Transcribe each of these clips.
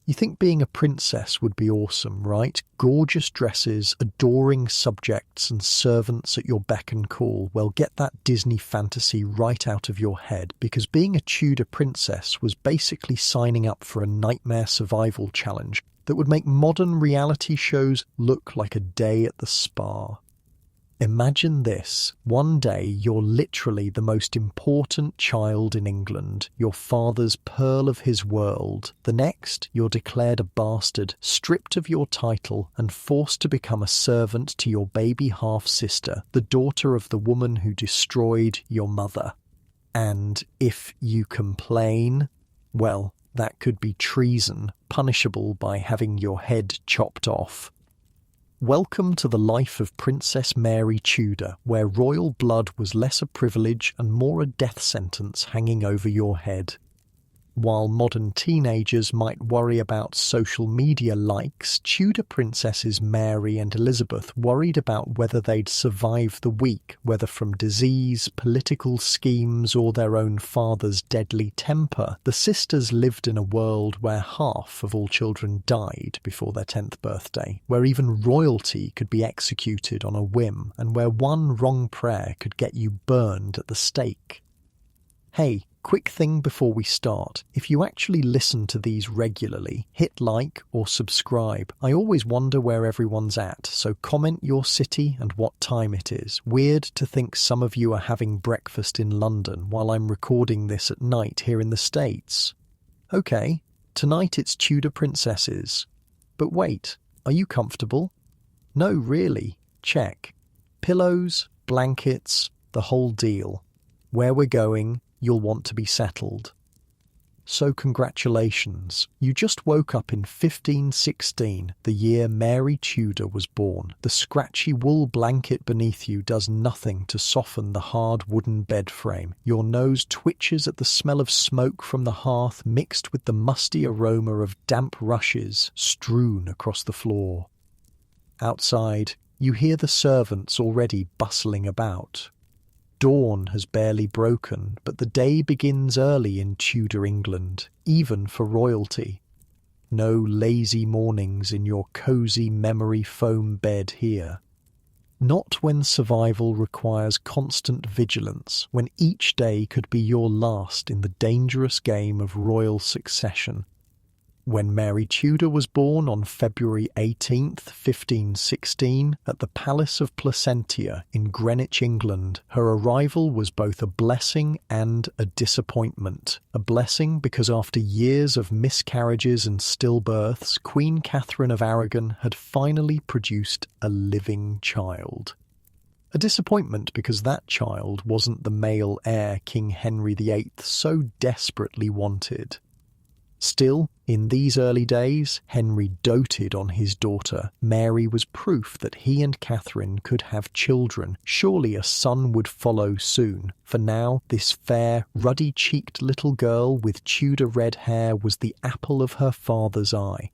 You think being a princess would be awesome, right? Gorgeous dresses, adoring subjects, and servants at your beck and call. Well, get that Disney fantasy right out of your head, because being a Tudor princess was basically signing up for a nightmare survival challenge that would make modern reality shows look like a day at the spa. Imagine this. One day you're literally the most important child in England, your father's pearl of his world. The next, you're declared a bastard, stripped of your title and forced to become a servant to your baby half-sister, the daughter of the woman who destroyed your mother. And if you complain, well, that could be treason, punishable by having your head chopped off. Welcome to the life of Princess Mary Tudor, where royal blood was less a privilege and more a death sentence hanging over your head. While modern teenagers might worry about social media likes, Tudor princesses Mary and Elizabeth worried about whether they'd survive the week, whether from disease, political schemes, or their own father's deadly temper. The sisters lived in a world where half of all children died before their 10th birthday, where even royalty could be executed on a whim, and where one wrong prayer could get you burned at the stake. Hey, quick thing before we start. If you actually listen to these regularly, hit like or subscribe. I always wonder where everyone's at, so comment your city and what time it is. Weird to think some of you are having breakfast in London while I'm recording this at night here in the States. Okay, tonight it's Tudor princesses. But wait, are you comfortable? No, really. Check. Pillows, blankets, the whole deal. Where we're going, you'll want to be settled. So congratulations, you just woke up in 1516, the year Mary Tudor was born. The scratchy wool blanket beneath you does nothing to soften the hard wooden bed frame. Your nose twitches at the smell of smoke from the hearth mixed with the musty aroma of damp rushes strewn across the floor. Outside, you hear the servants already bustling about. Dawn has barely broken, but the day begins early in Tudor England, even for royalty. No lazy mornings in your cosy memory foam bed here. Not when survival requires constant vigilance, when each day could be your last in the dangerous game of royal succession. When Mary Tudor was born on February 18th, 1516, at the Palace of Placentia in Greenwich, England, her arrival was both a blessing and a disappointment. A blessing because after years of miscarriages and stillbirths, Queen Catherine of Aragon had finally produced a living child. A disappointment because that child wasn't the male heir King Henry VIII so desperately wanted. Still, in these early days, Henry doted on his daughter. Mary was proof that he and Catherine could have children. Surely a son would follow soon. For now, this fair, ruddy-cheeked little girl with Tudor red hair was the apple of her father's eye.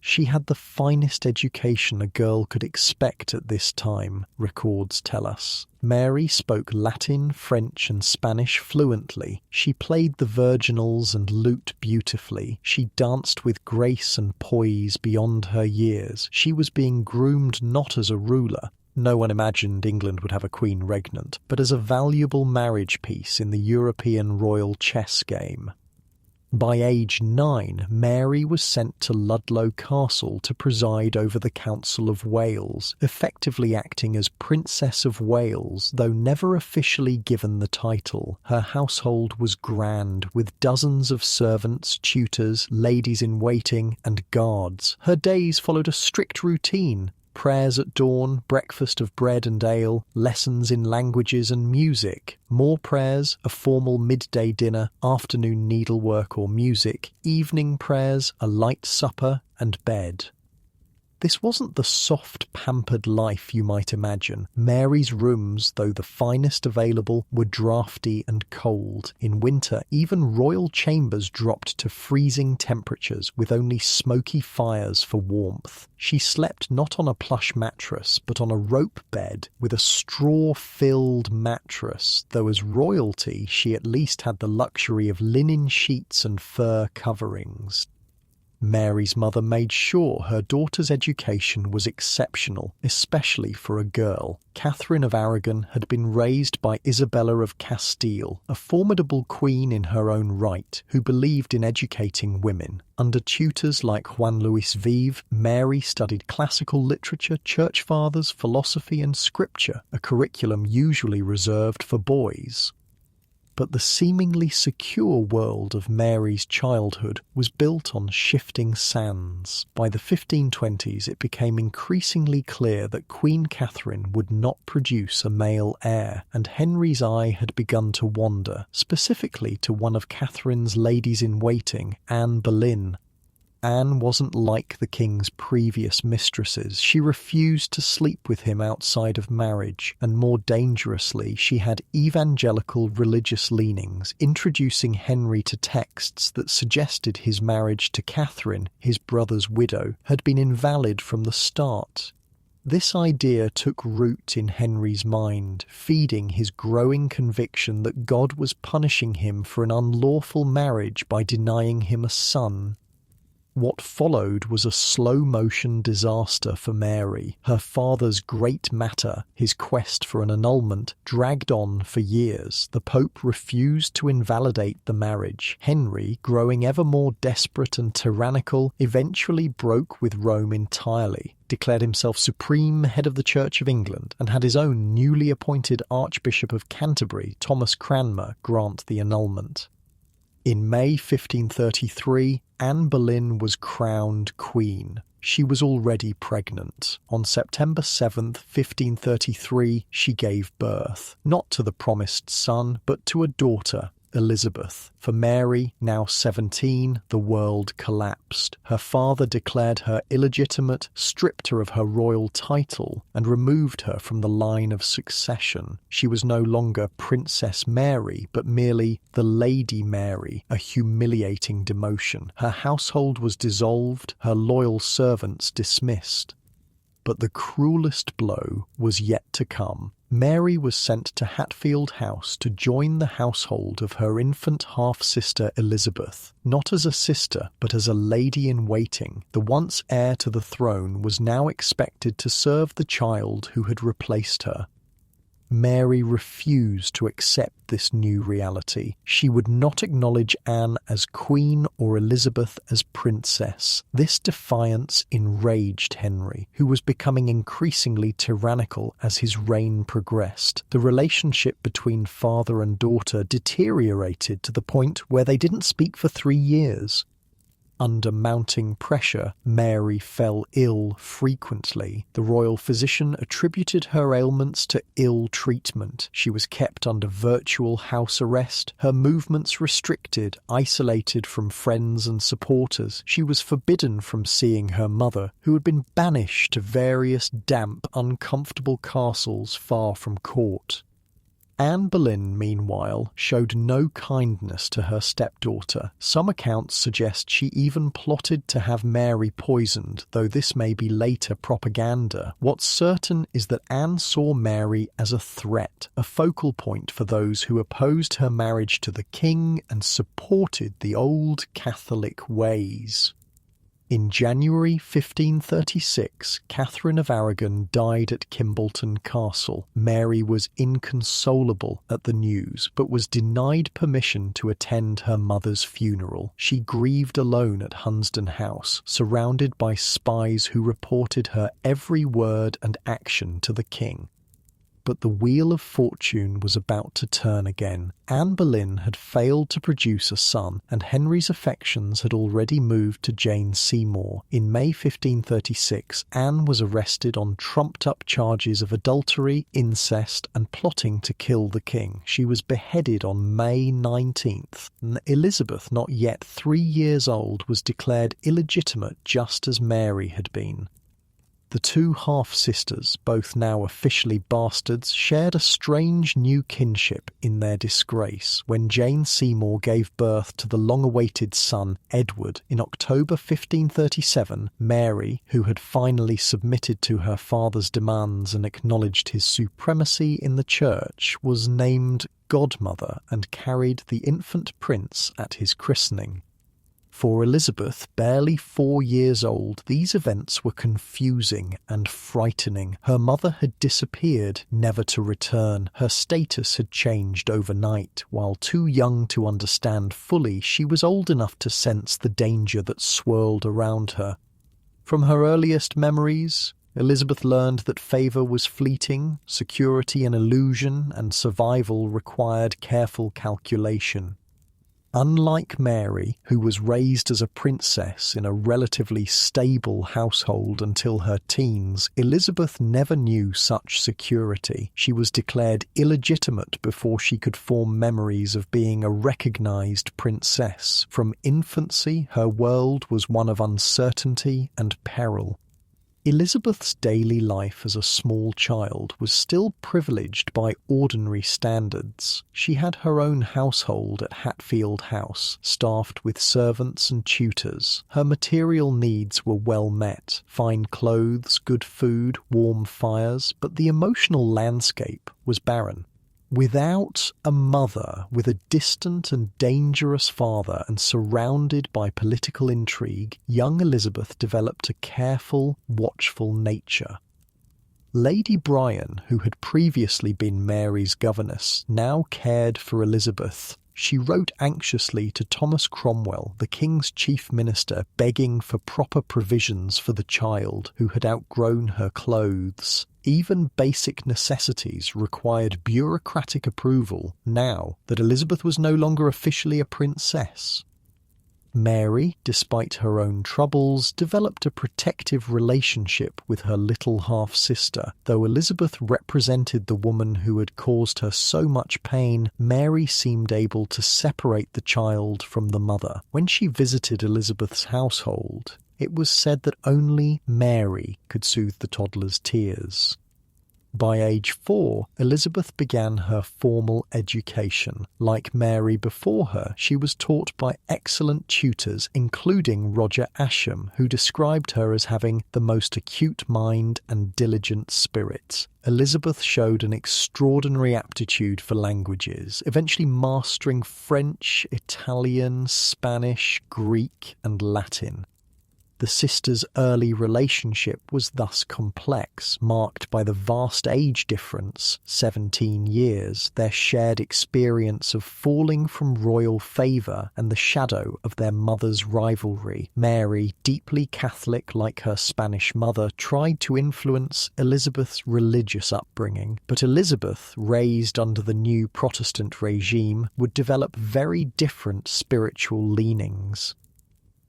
She had the finest education a girl could expect at this time, records tell us. Mary spoke Latin, French and Spanish fluently. She played the virginals and lute beautifully. She danced with grace and poise beyond her years. She was being groomed not as a ruler. No one imagined England would have a queen regnant, but as a valuable marriage piece in the European royal chess game. By age 9, Mary was sent to Ludlow Castle to preside over the Council of Wales, effectively acting as Princess of Wales, though never officially given the title. Her household was grand, with dozens of servants, tutors, ladies-in-waiting, and guards. Her days followed a strict routine. Prayers at dawn, breakfast of bread and ale, lessons in languages and music, more prayers, a formal midday dinner, afternoon needlework or music, evening prayers, a light supper, and bed. This wasn't the soft, pampered life you might imagine. Mary's rooms, though the finest available, were draughty and cold. In winter, even royal chambers dropped to freezing temperatures with only smoky fires for warmth. She slept not on a plush mattress, but on a rope bed with a straw-filled mattress, though as royalty she at least had the luxury of linen sheets and fur coverings. Mary's mother made sure her daughter's education was exceptional, especially for a girl. Catherine of Aragon had been raised by Isabella of Castile, a formidable queen in her own right, who believed in educating women. Under tutors like Juan Luis Vive, Mary studied classical literature, church fathers, philosophy and scripture, a curriculum usually reserved for boys. But the seemingly secure world of Mary's childhood was built on shifting sands. By the 1520s, it became increasingly clear that Queen Catherine would not produce a male heir, and Henry's eye had begun to wander, specifically to one of Catherine's ladies-in-waiting, Anne Boleyn. Anne wasn't like the king's previous mistresses. She refused to sleep with him outside of marriage, and more dangerously, she had evangelical religious leanings, introducing Henry to texts that suggested his marriage to Catherine, his brother's widow, had been invalid from the start. This idea took root in Henry's mind, feeding his growing conviction that God was punishing him for an unlawful marriage by denying him a son. What followed was a slow-motion disaster for Mary. Her father's great matter, his quest for an annulment, dragged on for years. The Pope refused to invalidate the marriage. Henry, growing ever more desperate and tyrannical, eventually broke with Rome entirely, declared himself supreme head of the Church of England, and had his own newly appointed Archbishop of Canterbury, Thomas Cranmer, grant the annulment. In May 1533, Anne Boleyn was crowned queen. She was already pregnant. On September 7, 1533, she gave birth, not to the promised son, but to a daughter, Elizabeth. For Mary, now 17, the world collapsed. Her father declared her illegitimate, stripped her of her royal title, and removed her from the line of succession. She was no longer Princess Mary, but merely the Lady Mary, a humiliating demotion. Her household was dissolved, her loyal servants dismissed. But the cruelest blow was yet to come. Mary was sent to Hatfield House to join the household of her infant half-sister Elizabeth. Not as a sister, but as a lady-in-waiting, the once heir to the throne was now expected to serve the child who had replaced her. Mary refused to accept this new reality. She would not acknowledge Anne as queen or Elizabeth as princess. This defiance enraged Henry, who was becoming increasingly tyrannical as his reign progressed. The relationship between father and daughter deteriorated to the point where they didn't speak for 3 years. Under mounting pressure, Mary fell ill frequently. The royal physician attributed her ailments to ill treatment. She was kept under virtual house arrest, her movements restricted, isolated from friends and supporters. She was forbidden from seeing her mother, who had been banished to various damp, uncomfortable castles far from court. Anne Boleyn, meanwhile, showed no kindness to her stepdaughter. Some accounts suggest she even plotted to have Mary poisoned, though this may be later propaganda. What's certain is that Anne saw Mary as a threat, a focal point for those who opposed her marriage to the king and supported the old Catholic ways. In January 1536, Catherine of Aragon died at Kimbolton Castle. Mary was inconsolable at the news, but was denied permission to attend her mother's funeral. She grieved alone at Hunsdon House, surrounded by spies who reported her every word and action to the king. But the wheel of fortune was about to turn again. Anne Boleyn had failed to produce a son, and Henry's affections had already moved to Jane Seymour. In May 1536, Anne was arrested on trumped-up charges of adultery, incest, and plotting to kill the king. She was beheaded on May 19th. Elizabeth, not yet 3 years old, was declared illegitimate just as Mary had been. The two half-sisters, both now officially bastards, shared a strange new kinship in their disgrace when Jane Seymour gave birth to the long-awaited son, Edward. In October 1537, Mary, who had finally submitted to her father's demands and acknowledged his supremacy in the church, was named godmother and carried the infant prince at his christening. For Elizabeth, barely 4 years old, these events were confusing and frightening. Her mother had disappeared, never to return. Her status had changed overnight. While too young to understand fully, she was old enough to sense the danger that swirled around her. From her earliest memories, Elizabeth learned that favour was fleeting, security an illusion, and survival required careful calculation. Unlike Mary, who was raised as a princess in a relatively stable household until her teens, Elizabeth never knew such security. She was declared illegitimate before she could form memories of being a recognised princess. From infancy, her world was one of uncertainty and peril. Elizabeth's daily life as a small child was still privileged by ordinary standards. She had her own household at Hatfield House, staffed with servants and tutors. Her material needs were well met: fine clothes, good food, warm fires, but the emotional landscape was barren. Without a mother, with a distant and dangerous father, and surrounded by political intrigue, young Elizabeth developed a careful, watchful nature. Lady Bryan, who had previously been Mary's governess, now cared for Elizabeth. She wrote anxiously to Thomas Cromwell, the King's chief minister, begging for proper provisions for the child who had outgrown her clothes. Even basic necessities required bureaucratic approval now that Elizabeth was no longer officially a princess. Mary, despite her own troubles, developed a protective relationship with her little half-sister. Though Elizabeth represented the woman who had caused her so much pain, Mary seemed able to separate the child from the mother. When she visited Elizabeth's household, it was said that only Mary could soothe the toddler's tears. By age 4, Elizabeth began her formal education. Like Mary before her, she was taught by excellent tutors, including Roger Ascham, who described her as having the most acute mind and diligent spirit. Elizabeth showed an extraordinary aptitude for languages, eventually mastering French, Italian, Spanish, Greek, and Latin. The sisters' early relationship was thus complex, marked by the vast age difference, 17 years, their shared experience of falling from royal favour and the shadow of their mother's rivalry. Mary, deeply Catholic like her Spanish mother, tried to influence Elizabeth's religious upbringing, but Elizabeth, raised under the new Protestant regime, would develop very different spiritual leanings.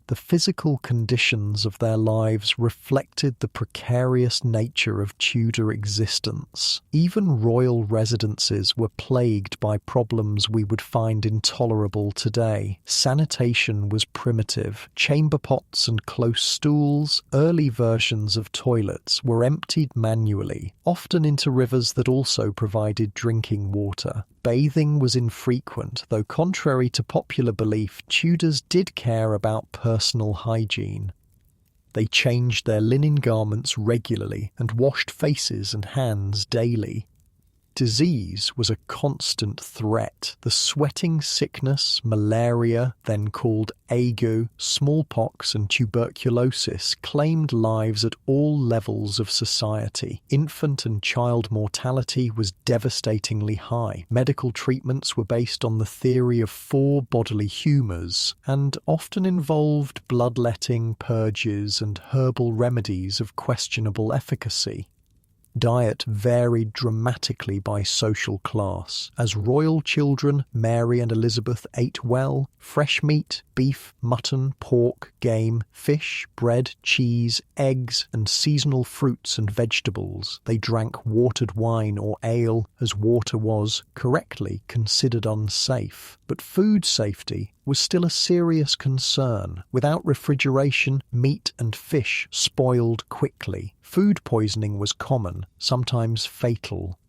The physical conditions of their lives reflected the precarious nature of Tudor existence. Even royal residences were plagued by problems we would find intolerable today. Sanitation was primitive. Chamber pots and close stools, early versions of toilets, were emptied manually, often into rivers that also provided drinking water. Bathing was infrequent, though contrary to popular belief, Tudors did care about personal hygiene. They changed their linen garments regularly and washed faces and hands daily. Disease was a constant threat. The sweating sickness, malaria, then called ague, smallpox and tuberculosis, claimed lives at all levels of society. Infant and child mortality was devastatingly high. Medical treatments were based on the theory of 4 bodily humours and often involved bloodletting, purges and herbal remedies of questionable efficacy. Diet varied dramatically by social class. As royal children, Mary and Elizabeth ate well: fresh meat, beef, mutton, pork, game, fish, bread, cheese, eggs, and seasonal fruits and vegetables. They drank watered wine or ale, as water was, correctly, considered unsafe. But food safety was still a serious concern. Without refrigeration, meat and fish spoiled quickly. Food poisoning was common, sometimes fatal.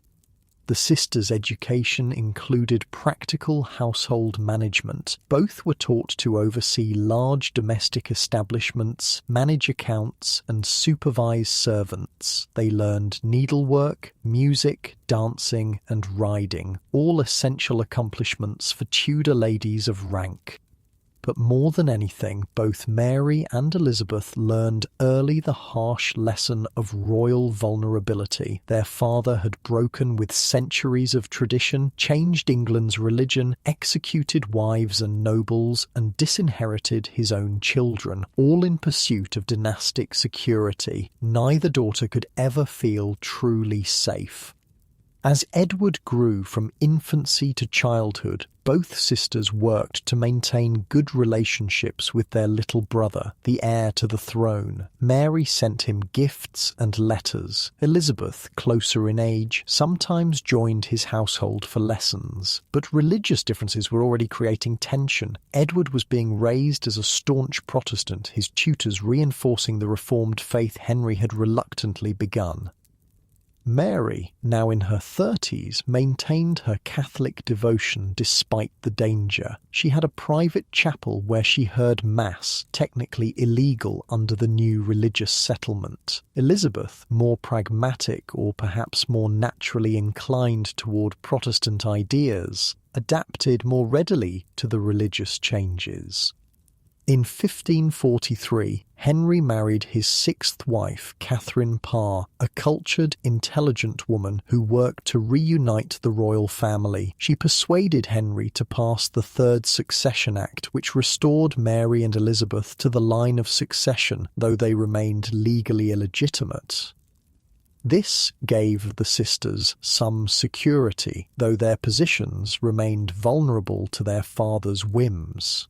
The sisters' education included practical household management. Both were taught to oversee large domestic establishments, manage accounts, and supervise servants. They learned needlework, music, dancing, and riding, all essential accomplishments for Tudor ladies of rank. But more than anything, both Mary and Elizabeth learned early the harsh lesson of royal vulnerability. Their father had broken with centuries of tradition, changed England's religion, executed wives and nobles, and disinherited his own children, all in pursuit of dynastic security. Neither daughter could ever feel truly safe. As Edward grew from infancy to childhood, both sisters worked to maintain good relationships with their little brother, the heir to the throne. Mary sent him gifts and letters. Elizabeth, closer in age, sometimes joined his household for lessons. But religious differences were already creating tension. Edward was being raised as a staunch Protestant, his tutors reinforcing the Reformed faith Henry had reluctantly begun. Mary, now in her 30s, maintained her Catholic devotion despite the danger. She had a private chapel where she heard Mass, technically illegal under the new religious settlement. Elizabeth, more pragmatic or perhaps more naturally inclined toward Protestant ideas, adapted more readily to the religious changes. In 1543, Henry married his sixth wife, Catherine Parr, a cultured, intelligent woman who worked to reunite the royal family. She persuaded Henry to pass the Third Succession Act, which restored Mary and Elizabeth to the line of succession, though they remained legally illegitimate. This gave the sisters some security, though their positions remained vulnerable to their father's whims.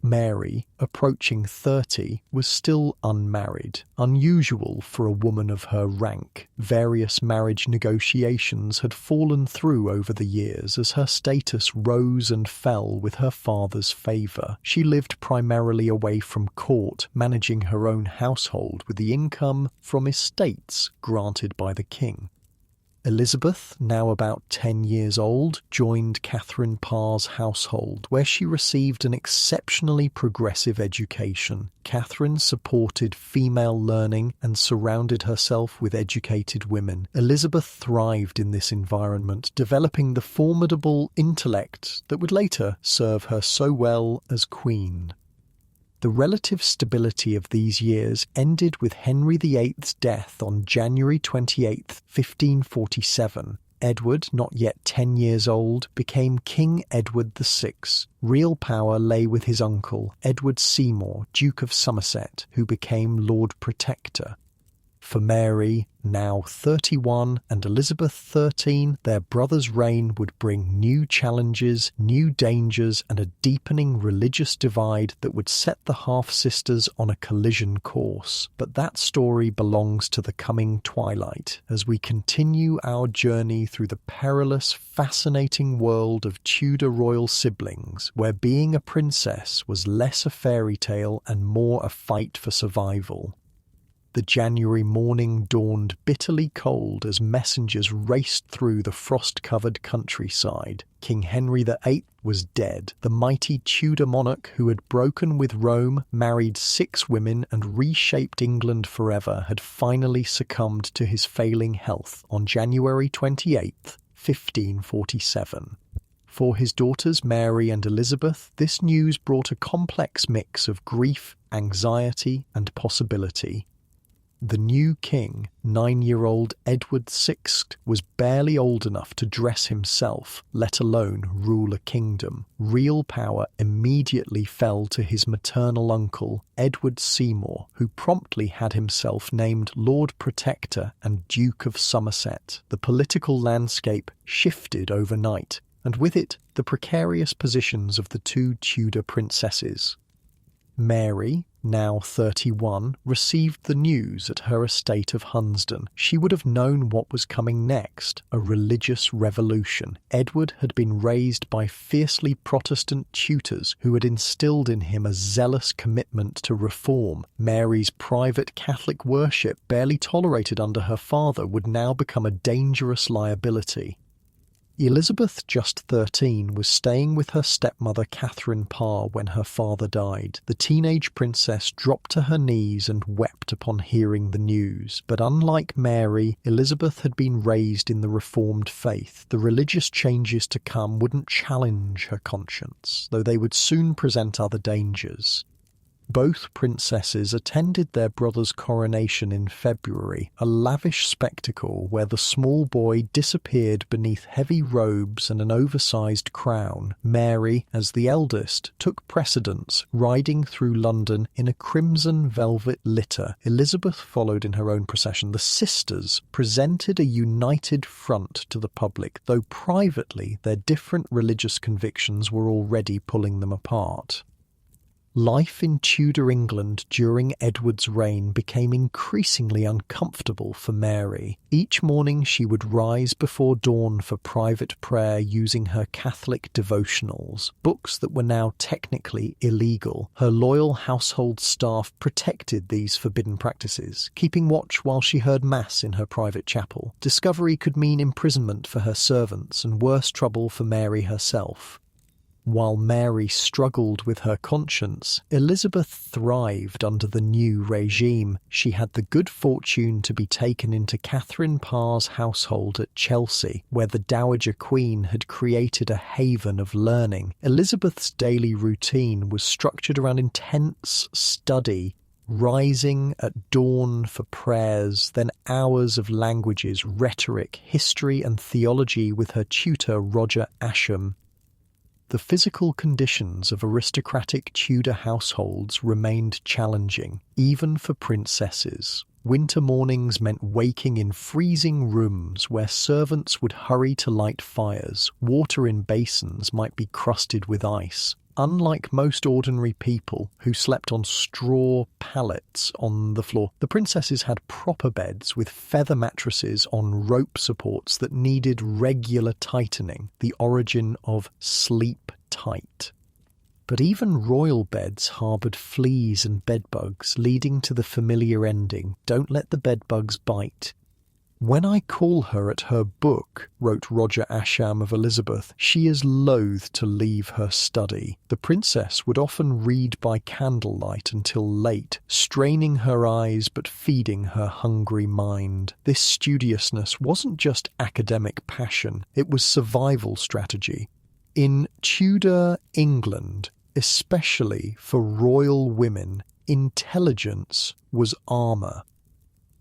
Mary, approaching 30, was still unmarried, unusual for a woman of her rank. Various marriage negotiations had fallen through over the years as her status rose and fell with her father's favour. She lived primarily away from court, managing her own household with the income from estates granted by the king. Elizabeth, now about 10 years old, joined Catherine Parr's household, where she received an exceptionally progressive education. Catherine supported female learning and surrounded herself with educated women. Elizabeth thrived in this environment, developing the formidable intellect that would later serve her so well as queen. The relative stability of these years ended with Henry VIII's death on January 28, 1547. Edward, not yet 10 years old, became King Edward VI. Real power lay with his uncle, Edward Seymour, Duke of Somerset, who became Lord Protector. For Mary, now 31, and Elizabeth 13, their brother's reign would bring new challenges, new dangers, and a deepening religious divide that would set the half-sisters on a collision course. But that story belongs to the coming twilight, as we continue our journey through the perilous, fascinating world of Tudor royal siblings, where being a princess was less a fairy tale and more a fight for survival. The January morning dawned bitterly cold as messengers raced through the frost-covered countryside. King Henry VIII was dead. The mighty Tudor monarch who had broken with Rome, married 6 women, and reshaped England forever had finally succumbed to his failing health on January 28, 1547. For his daughters Mary and Elizabeth, this news brought a complex mix of grief, anxiety, and possibility. The new king, 9-year-old Edward VI, was barely old enough to dress himself, let alone rule a kingdom. Real power immediately fell to his maternal uncle, Edward Seymour, who promptly had himself named Lord Protector and Duke of Somerset. The political landscape shifted overnight, and with it the precarious positions of the 2 Tudor princesses. Mary, now 31, received the news at her estate of Hunsdon. She would have known what was coming next, a religious revolution. Edward had been raised by fiercely Protestant tutors who had instilled in him a zealous commitment to reform. Mary's private Catholic worship, barely tolerated under her father, would now become a dangerous liability. Elizabeth, just 13, was staying with her stepmother Catherine Parr when her father died. The teenage princess dropped to her knees and wept upon hearing the news. But unlike Mary, Elizabeth had been raised in the Reformed faith. The religious changes to come wouldn't challenge her conscience, though they would soon present other dangers. Both princesses attended their brother's coronation in February, a lavish spectacle where the small boy disappeared beneath heavy robes and an oversized crown. Mary, as the eldest, took precedence, riding through London in a crimson velvet litter. Elizabeth followed in her own procession. The sisters presented a united front to the public, though privately their different religious convictions were already pulling them apart. Life in Tudor England during Edward's reign became increasingly uncomfortable for Mary. Each morning she would rise before dawn for private prayer using her Catholic devotionals, books that were now technically illegal. Her loyal household staff protected these forbidden practices, keeping watch while she heard Mass in her private chapel. Discovery could mean imprisonment for her servants and worse trouble for Mary herself. While Mary struggled with her conscience, Elizabeth thrived under the new regime. She had the good fortune to be taken into Catherine Parr's household at Chelsea, where the Dowager Queen had created a haven of learning. Elizabeth's daily routine was structured around intense study, rising at dawn for prayers, then hours of languages, rhetoric, history and theology with her tutor Roger Ascham. The physical conditions of aristocratic Tudor households remained challenging, even for princesses. Winter mornings meant waking in freezing rooms where servants would hurry to light fires. Water in basins might be crusted with ice. Unlike most ordinary people who slept on straw pallets on the floor, the princesses had proper beds with feather mattresses on rope supports that needed regular tightening, the origin of sleep tight. But even royal beds harboured fleas and bedbugs, leading to the familiar ending, "Don't let the bedbugs bite." "When I call her at her book," wrote Roger Ascham of Elizabeth, "she is loath to leave her study." The princess would often read by candlelight until late, straining her eyes but feeding her hungry mind. This studiousness wasn't just academic passion, it was survival strategy. In Tudor England, especially for royal women, intelligence was armour.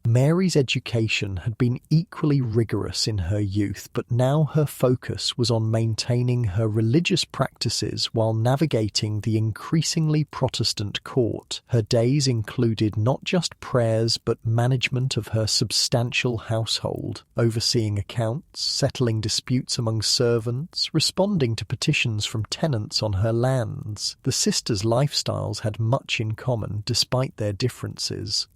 Mary's education had been equally rigorous in her youth, but now her focus was on maintaining her religious practices while navigating the increasingly Protestant court. Her days included not just prayers but management of her substantial household, overseeing accounts, settling disputes among servants, responding to petitions from tenants on her lands. The sisters' lifestyles had much in common despite their differences.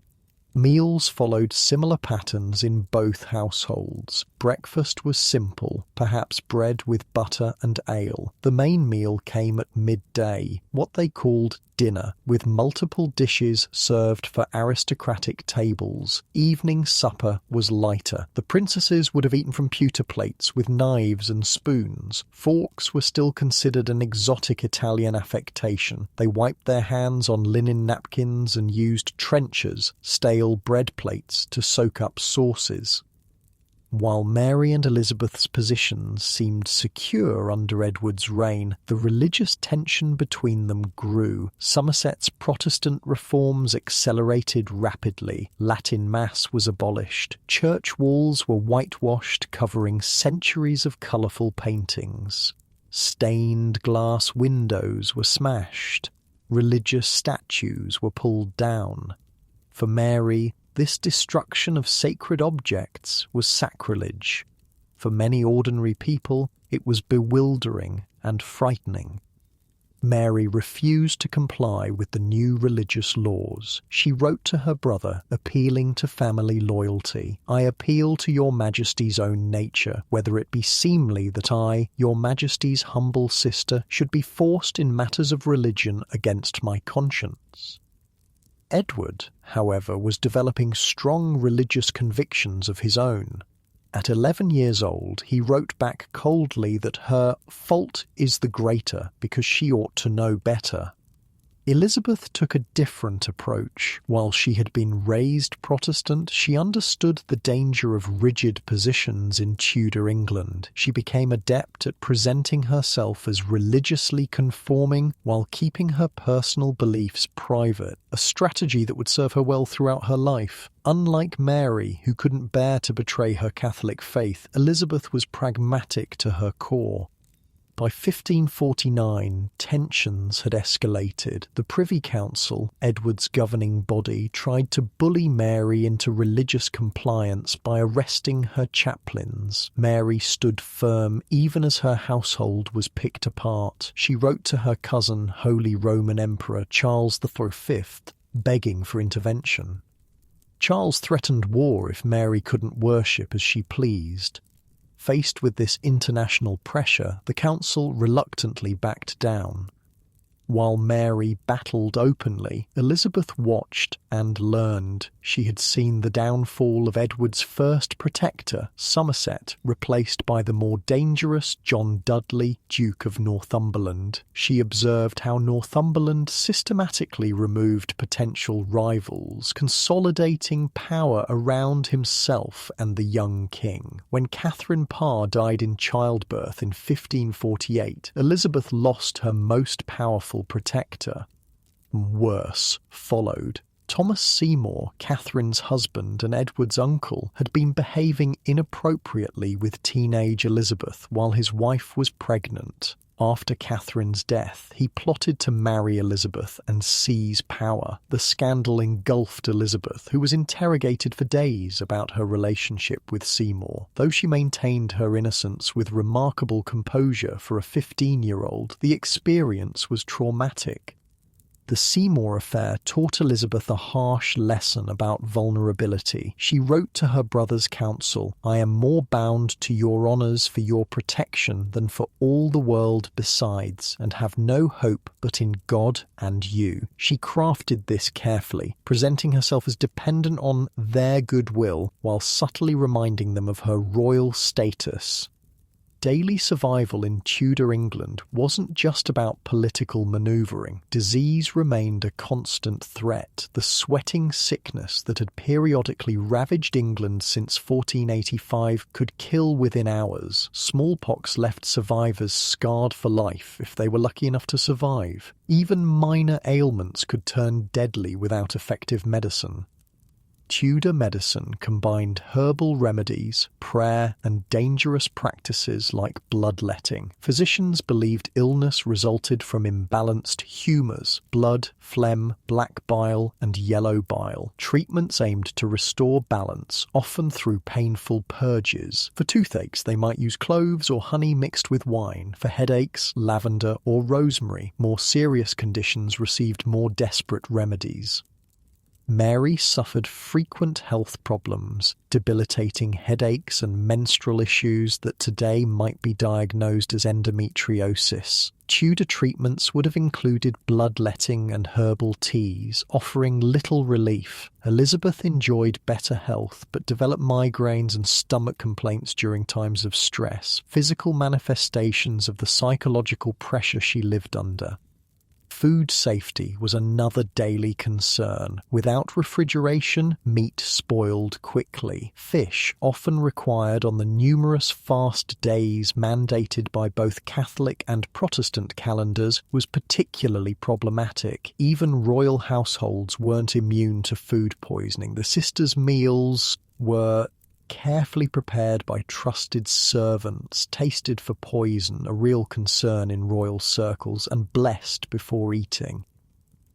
Meals followed similar patterns in both households. Breakfast was simple, perhaps bread with butter and ale. The main meal came at midday, what they called dinner, with multiple dishes served for aristocratic tables. Evening supper was lighter. The princesses would have eaten from pewter plates with knives and spoons. Forks were still considered an exotic Italian affectation. They wiped their hands on linen napkins and used trenchers, stale bread plates, to soak up sauces. While Mary and Elizabeth's positions seemed secure under Edward's reign, the religious tension between them grew. Somerset's Protestant reforms accelerated rapidly. Latin Mass was abolished. Church walls were whitewashed, covering centuries of colourful paintings. Stained glass windows were smashed. Religious statues were pulled down. For Mary, this destruction of sacred objects was sacrilege. For many ordinary people, it was bewildering and frightening. Mary refused to comply with the new religious laws. She wrote to her brother, appealing to family loyalty. "I appeal to your Majesty's own nature, whether it be seemly that I, your Majesty's humble sister, should be forced in matters of religion against my conscience." Edward, however, was developing strong religious convictions of his own. At 11 years old, he wrote back coldly that her fault is the greater because she ought to know better. Elizabeth took a different approach. While she had been raised Protestant, she understood the danger of rigid positions in Tudor England. She became adept at presenting herself as religiously conforming while keeping her personal beliefs private, a strategy that would serve her well throughout her life. Unlike Mary, who couldn't bear to betray her Catholic faith, Elizabeth was pragmatic to her core. By 1549, tensions had escalated. The Privy Council, Edward's governing body, tried to bully Mary into religious compliance by arresting her chaplains. Mary stood firm even as her household was picked apart. She wrote to her cousin, Holy Roman Emperor Charles V, begging for intervention. Charles threatened war if Mary couldn't worship as she pleased. Faced with this international pressure, the council reluctantly backed down. While Mary battled openly, Elizabeth watched and learned. She had seen the downfall of Edward's first protector, Somerset, replaced by the more dangerous John Dudley, Duke of Northumberland. She observed how Northumberland systematically removed potential rivals, consolidating power around himself and the young king. When Catherine Parr died in childbirth in 1548, Elizabeth lost her most powerful protector. Worse followed. Thomas Seymour, Catherine's husband and Edward's uncle, had been behaving inappropriately with teenage Elizabeth while his wife was pregnant. After Catherine's death, he plotted to marry Elizabeth and seize power. The scandal engulfed Elizabeth, who was interrogated for days about her relationship with Seymour. Though she maintained her innocence with remarkable composure for a 15-year-old, the experience was traumatic. The Seymour affair taught Elizabeth a harsh lesson about vulnerability. She wrote to her brother's council, "I am more bound to your honours for your protection than for all the world besides, and have no hope but in God and you." She crafted this carefully, presenting herself as dependent on their goodwill while subtly reminding them of her royal status. Daily survival in Tudor England wasn't just about political manoeuvring. Disease remained a constant threat. The sweating sickness that had periodically ravaged England since 1485 could kill within hours. Smallpox left survivors scarred for life if they were lucky enough to survive. Even minor ailments could turn deadly without effective medicine. Tudor medicine combined herbal remedies, prayer, and dangerous practices like bloodletting. Physicians believed illness resulted from imbalanced humours, blood, phlegm, black bile, and yellow bile. Treatments aimed to restore balance, often through painful purges. For toothaches, they might use cloves or honey mixed with wine. For headaches, lavender or rosemary. More serious conditions received more desperate remedies. Mary suffered frequent health problems, debilitating headaches and menstrual issues that today might be diagnosed as endometriosis. Tudor treatments would have included bloodletting and herbal teas, offering little relief. Elizabeth enjoyed better health, but developed migraines and stomach complaints during times of stress, physical manifestations of the psychological pressure she lived under. Food safety was another daily concern. Without refrigeration, meat spoiled quickly. Fish, often required on the numerous fast days mandated by both Catholic and Protestant calendars, was particularly problematic. Even royal households weren't immune to food poisoning. The sisters' meals were carefully prepared by trusted servants, tasted for poison, a real concern in royal circles, and blessed before eating.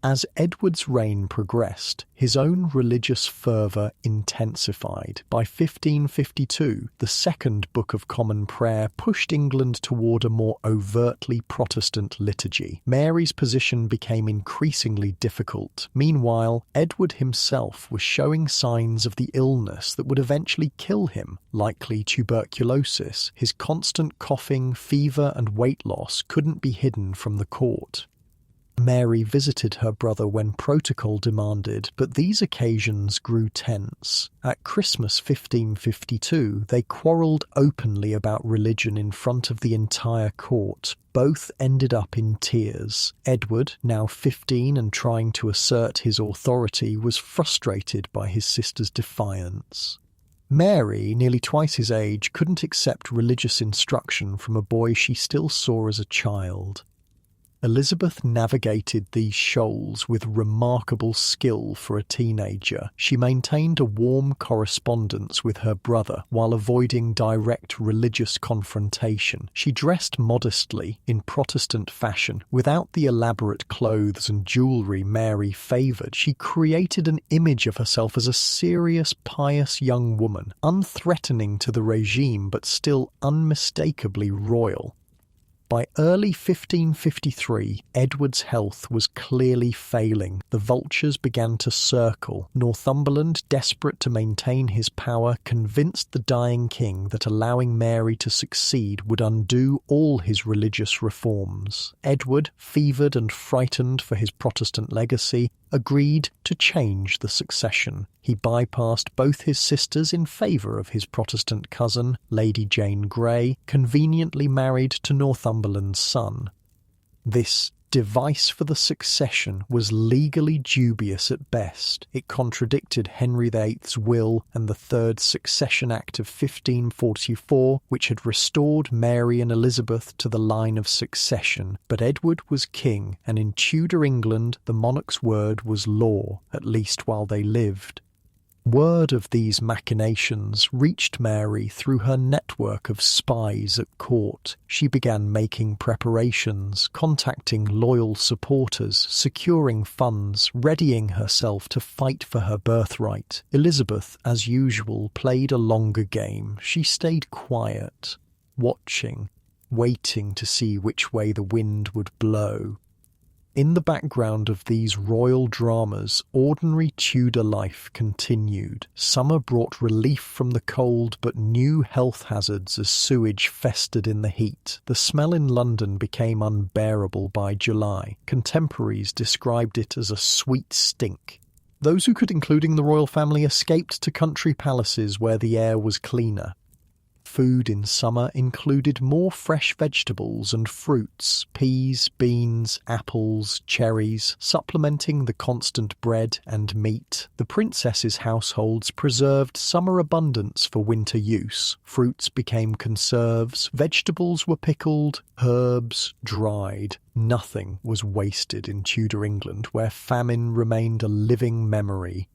As Edward's reign progressed, his own religious fervour intensified. By 1552, the Second Book of Common Prayer pushed England toward a more overtly Protestant liturgy. Mary's position became increasingly difficult. Meanwhile, Edward himself was showing signs of the illness that would eventually kill him, likely tuberculosis. His constant coughing, fever, and weight loss couldn't be hidden from the court. Mary visited her brother when protocol demanded, but these occasions grew tense. At Christmas 1552, they quarrelled openly about religion in front of the entire court. Both ended up in tears. Edward, now 15 and trying to assert his authority, was frustrated by his sister's defiance. Mary, nearly twice his age, couldn't accept religious instruction from a boy she still saw as a child. Elizabeth navigated these shoals with remarkable skill for a teenager. She maintained a warm correspondence with her brother while avoiding direct religious confrontation. She dressed modestly, in Protestant fashion, without the elaborate clothes and jewellery Mary favoured. She created an image of herself as a serious, pious young woman, unthreatening to the regime but still unmistakably royal. By early 1553, Edward's health was clearly failing. The vultures began to circle. Northumberland, desperate to maintain his power, convinced the dying king that allowing Mary to succeed would undo all his religious reforms. Edward, fevered and frightened for his Protestant legacy, agreed to change the succession. He bypassed both his sisters in favour of his Protestant cousin, Lady Jane Grey, conveniently married to Northumberland's son. This device for the succession was legally dubious at best. It contradicted Henry VIII's will and the Third Succession Act of 1544, which had restored Mary and Elizabeth to the line of succession. But Edward was king, and in Tudor England the monarch's word was law, at least while they lived. Word of these machinations reached Mary through her network of spies at court. She began making preparations, contacting loyal supporters, securing funds, readying herself to fight for her birthright. Elizabeth, as usual, played a longer game. She stayed quiet, watching, waiting to see which way the wind would blow. In the background of these royal dramas, ordinary Tudor life continued. Summer brought relief from the cold, but new health hazards as sewage festered in the heat. The smell in London became unbearable by July. Contemporaries described it as a sweet stink. Those who could, including the royal family, escaped to country palaces where the air was cleaner. Food in summer included more fresh vegetables and fruits, peas, beans, apples, cherries, supplementing the constant bread and meat. The princesses' households preserved summer abundance for winter use. Fruits became conserves, vegetables were pickled, herbs dried. Nothing was wasted in Tudor England, where famine remained a living memory.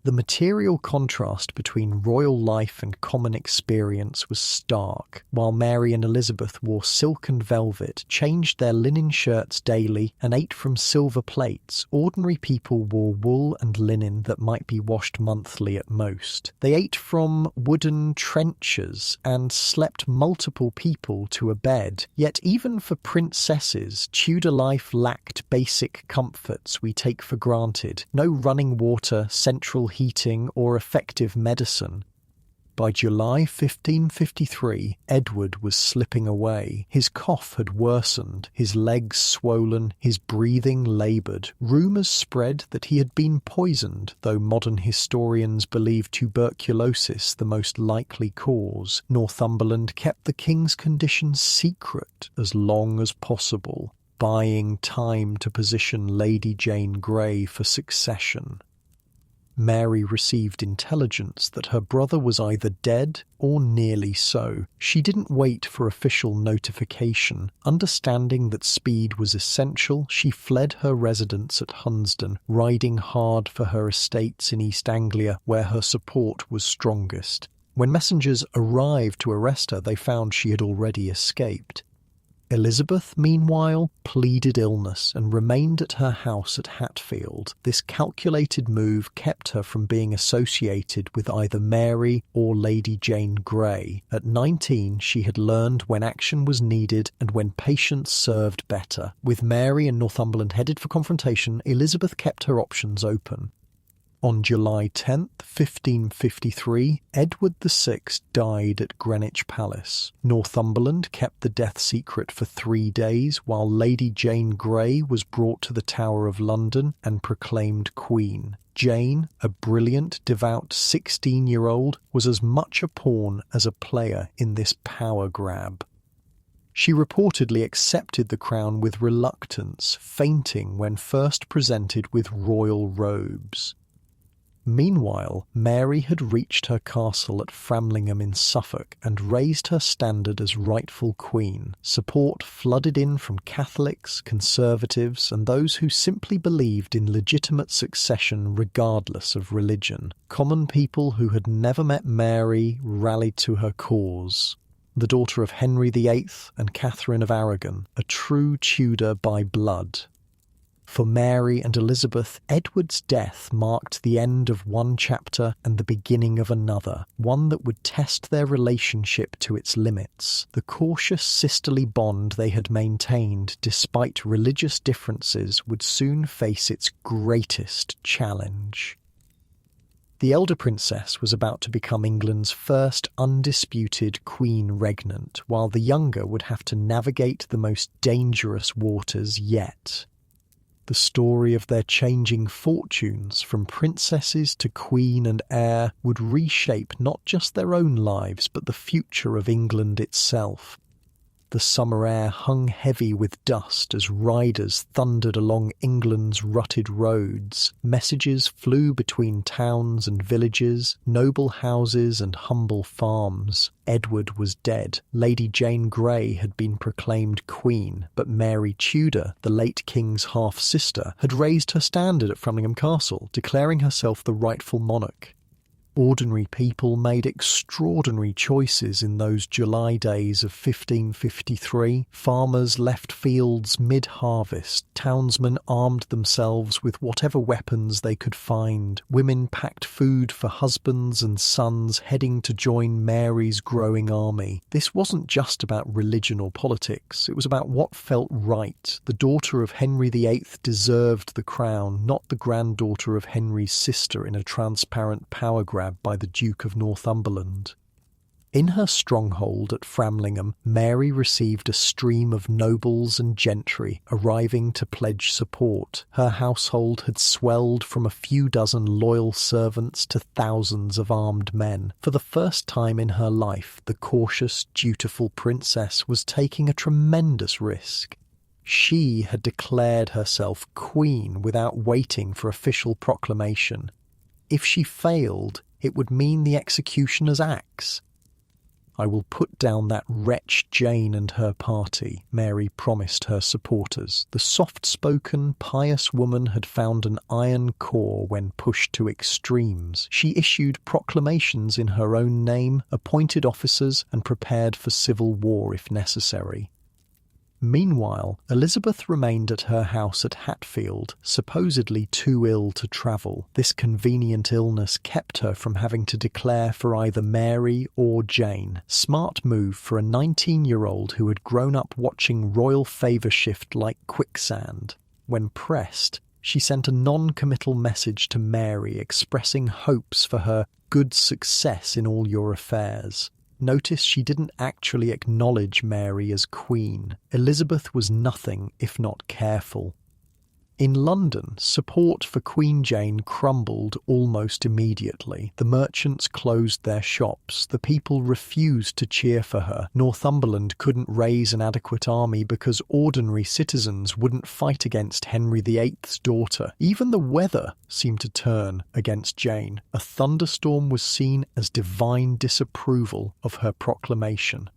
The material contrast between royal life and common experience was stark. While Mary and Elizabeth wore silk and velvet, changed their linen shirts daily, and ate from silver plates, ordinary people wore wool and linen that might be washed monthly at most. They ate from wooden trenchers and slept multiple people to a bed. Yet even for princesses, Tudor life lacked basic comforts we take for granted. No running water, central heating, or effective medicine. By July 1553, Edward was slipping away. His cough had worsened, his legs swollen, his breathing laboured. Rumours spread that he had been poisoned, though modern historians believe tuberculosis the most likely cause. Northumberland kept the king's condition secret as long as possible, buying time to position Lady Jane Grey for succession. Mary received intelligence that her brother was either dead or nearly so. She didn't wait for official notification. Understanding that speed was essential, she fled her residence at Hunsdon, riding hard for her estates in East Anglia, where her support was strongest. When messengers arrived to arrest her, they found she had already escaped. Elizabeth, meanwhile, pleaded illness and remained at her house at Hatfield. This calculated move kept her from being associated with either Mary or Lady Jane Grey. At 19, she had learned when action was needed and when patience served better. With Mary and Northumberland headed for confrontation, Elizabeth kept her options open. On July 10th, 1553, Edward VI died at Greenwich Palace. Northumberland kept the death secret for 3 days, while Lady Jane Grey was brought to the Tower of London and proclaimed Queen. Jane, a brilliant, devout 16-year-old, was as much a pawn as a player in this power grab. She reportedly accepted the crown with reluctance, fainting when first presented with royal robes. Meanwhile, Mary had reached her castle at Framlingham in Suffolk and raised her standard as rightful queen. Support flooded in from Catholics, Conservatives, and those who simply believed in legitimate succession regardless of religion. Common people who had never met Mary rallied to her cause. The daughter of Henry VIII and Catherine of Aragon, a true Tudor by blood. For Mary and Elizabeth, Edward's death marked the end of one chapter and the beginning of another, one that would test their relationship to its limits. The cautious sisterly bond they had maintained despite religious differences would soon face its greatest challenge. The elder princess was about to become England's first undisputed queen regnant, while the younger would have to navigate the most dangerous waters yet. The story of their changing fortunes from princesses to queen and heir would reshape not just their own lives but the future of England itself. The summer air hung heavy with dust as riders thundered along England's rutted roads. Messages flew between towns and villages, noble houses and humble farms. Edward was dead. Lady Jane Grey had been proclaimed queen, but Mary Tudor, the late king's half-sister, had raised her standard at Framlingham Castle, declaring herself the rightful monarch. Ordinary people made extraordinary choices in those July days of 1553. Farmers left fields mid-harvest. Townsmen armed themselves with whatever weapons they could find. Women packed food for husbands and sons heading to join Mary's growing army. This wasn't just about religion or politics. It was about what felt right. The daughter of Henry VIII deserved the crown, not the granddaughter of Henry's sister in a transparent power grab by the Duke of Northumberland. In her stronghold at Framlingham, Mary received a stream of nobles and gentry arriving to pledge support. Her household had swelled from a few dozen loyal servants to thousands of armed men. For the first time in her life, the cautious, dutiful princess was taking a tremendous risk. She had declared herself queen without waiting for official proclamation. If she failed, it would mean the executioner's axe. "I will put down that wretch Jane and her party," Mary promised her supporters. The soft-spoken, pious woman had found an iron core when pushed to extremes. She issued proclamations in her own name, appointed officers, and prepared for civil war if necessary. Meanwhile, Elizabeth remained at her house at Hatfield, supposedly too ill to travel. This convenient illness kept her from having to declare for either Mary or Jane. Smart move for a 19-year-old who had grown up watching royal favour shift like quicksand. When pressed, she sent a non-committal message to Mary expressing hopes for her good success in all your affairs. Notice she didn't actually acknowledge Mary as queen. Elizabeth was nothing if not careful. In London, support for Queen Jane crumbled almost immediately. The merchants closed their shops. The people refused to cheer for her. Northumberland couldn't raise an adequate army because ordinary citizens wouldn't fight against Henry VIII's daughter. Even the weather seemed to turn against Jane. A thunderstorm was seen as divine disapproval of her proclamation.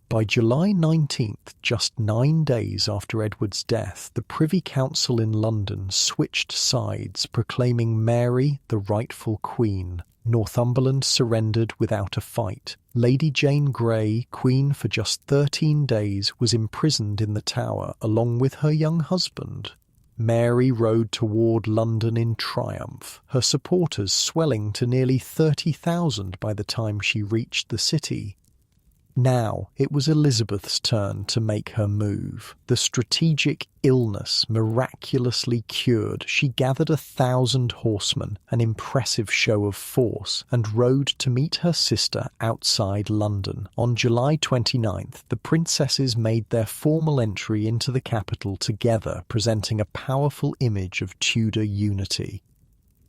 By July 19th, just 9 days after Edward's death, the Privy Council in London switched sides, proclaiming Mary the rightful queen. Northumberland surrendered without a fight. Lady Jane Grey, queen for just 13 days, was imprisoned in the Tower along with her young husband. Mary rode toward London in triumph, her supporters swelling to nearly 30,000 by the time she reached the city. Now it was Elizabeth's turn to make her move. The strategic illness miraculously cured, she gathered 1,000 horsemen, an impressive show of force, and rode to meet her sister outside London. On July 29th, the princesses made their formal entry into the capital together, presenting a powerful image of Tudor unity.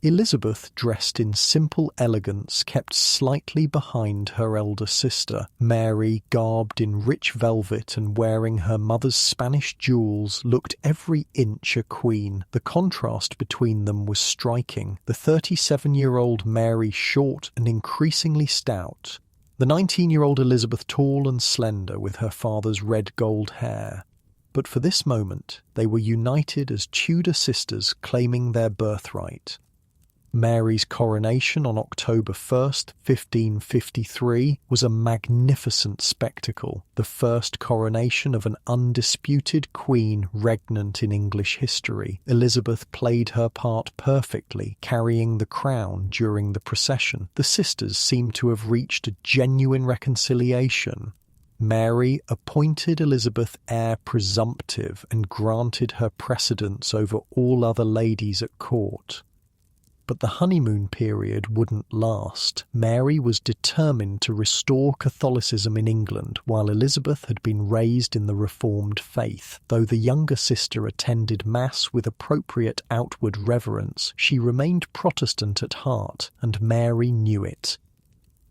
Elizabeth, dressed in simple elegance, kept slightly behind her elder sister. Mary, garbed in rich velvet and wearing her mother's Spanish jewels, looked every inch a queen. The contrast between them was striking. The 37-year-old Mary short and increasingly stout. The 19-year-old Elizabeth tall and slender with her father's red gold hair. But for this moment, they were united as Tudor sisters claiming their birthright. Mary's coronation on October 1st, 1553, was a magnificent spectacle, the first coronation of an undisputed queen regnant in English history. Elizabeth played her part perfectly, carrying the crown during the procession. The sisters seemed to have reached a genuine reconciliation. Mary appointed Elizabeth heir presumptive and granted her precedence over all other ladies at court. But the honeymoon period wouldn't last. Mary was determined to restore Catholicism in England, while Elizabeth had been raised in the Reformed faith. Though the younger sister attended Mass with appropriate outward reverence, she remained Protestant at heart, and Mary knew it.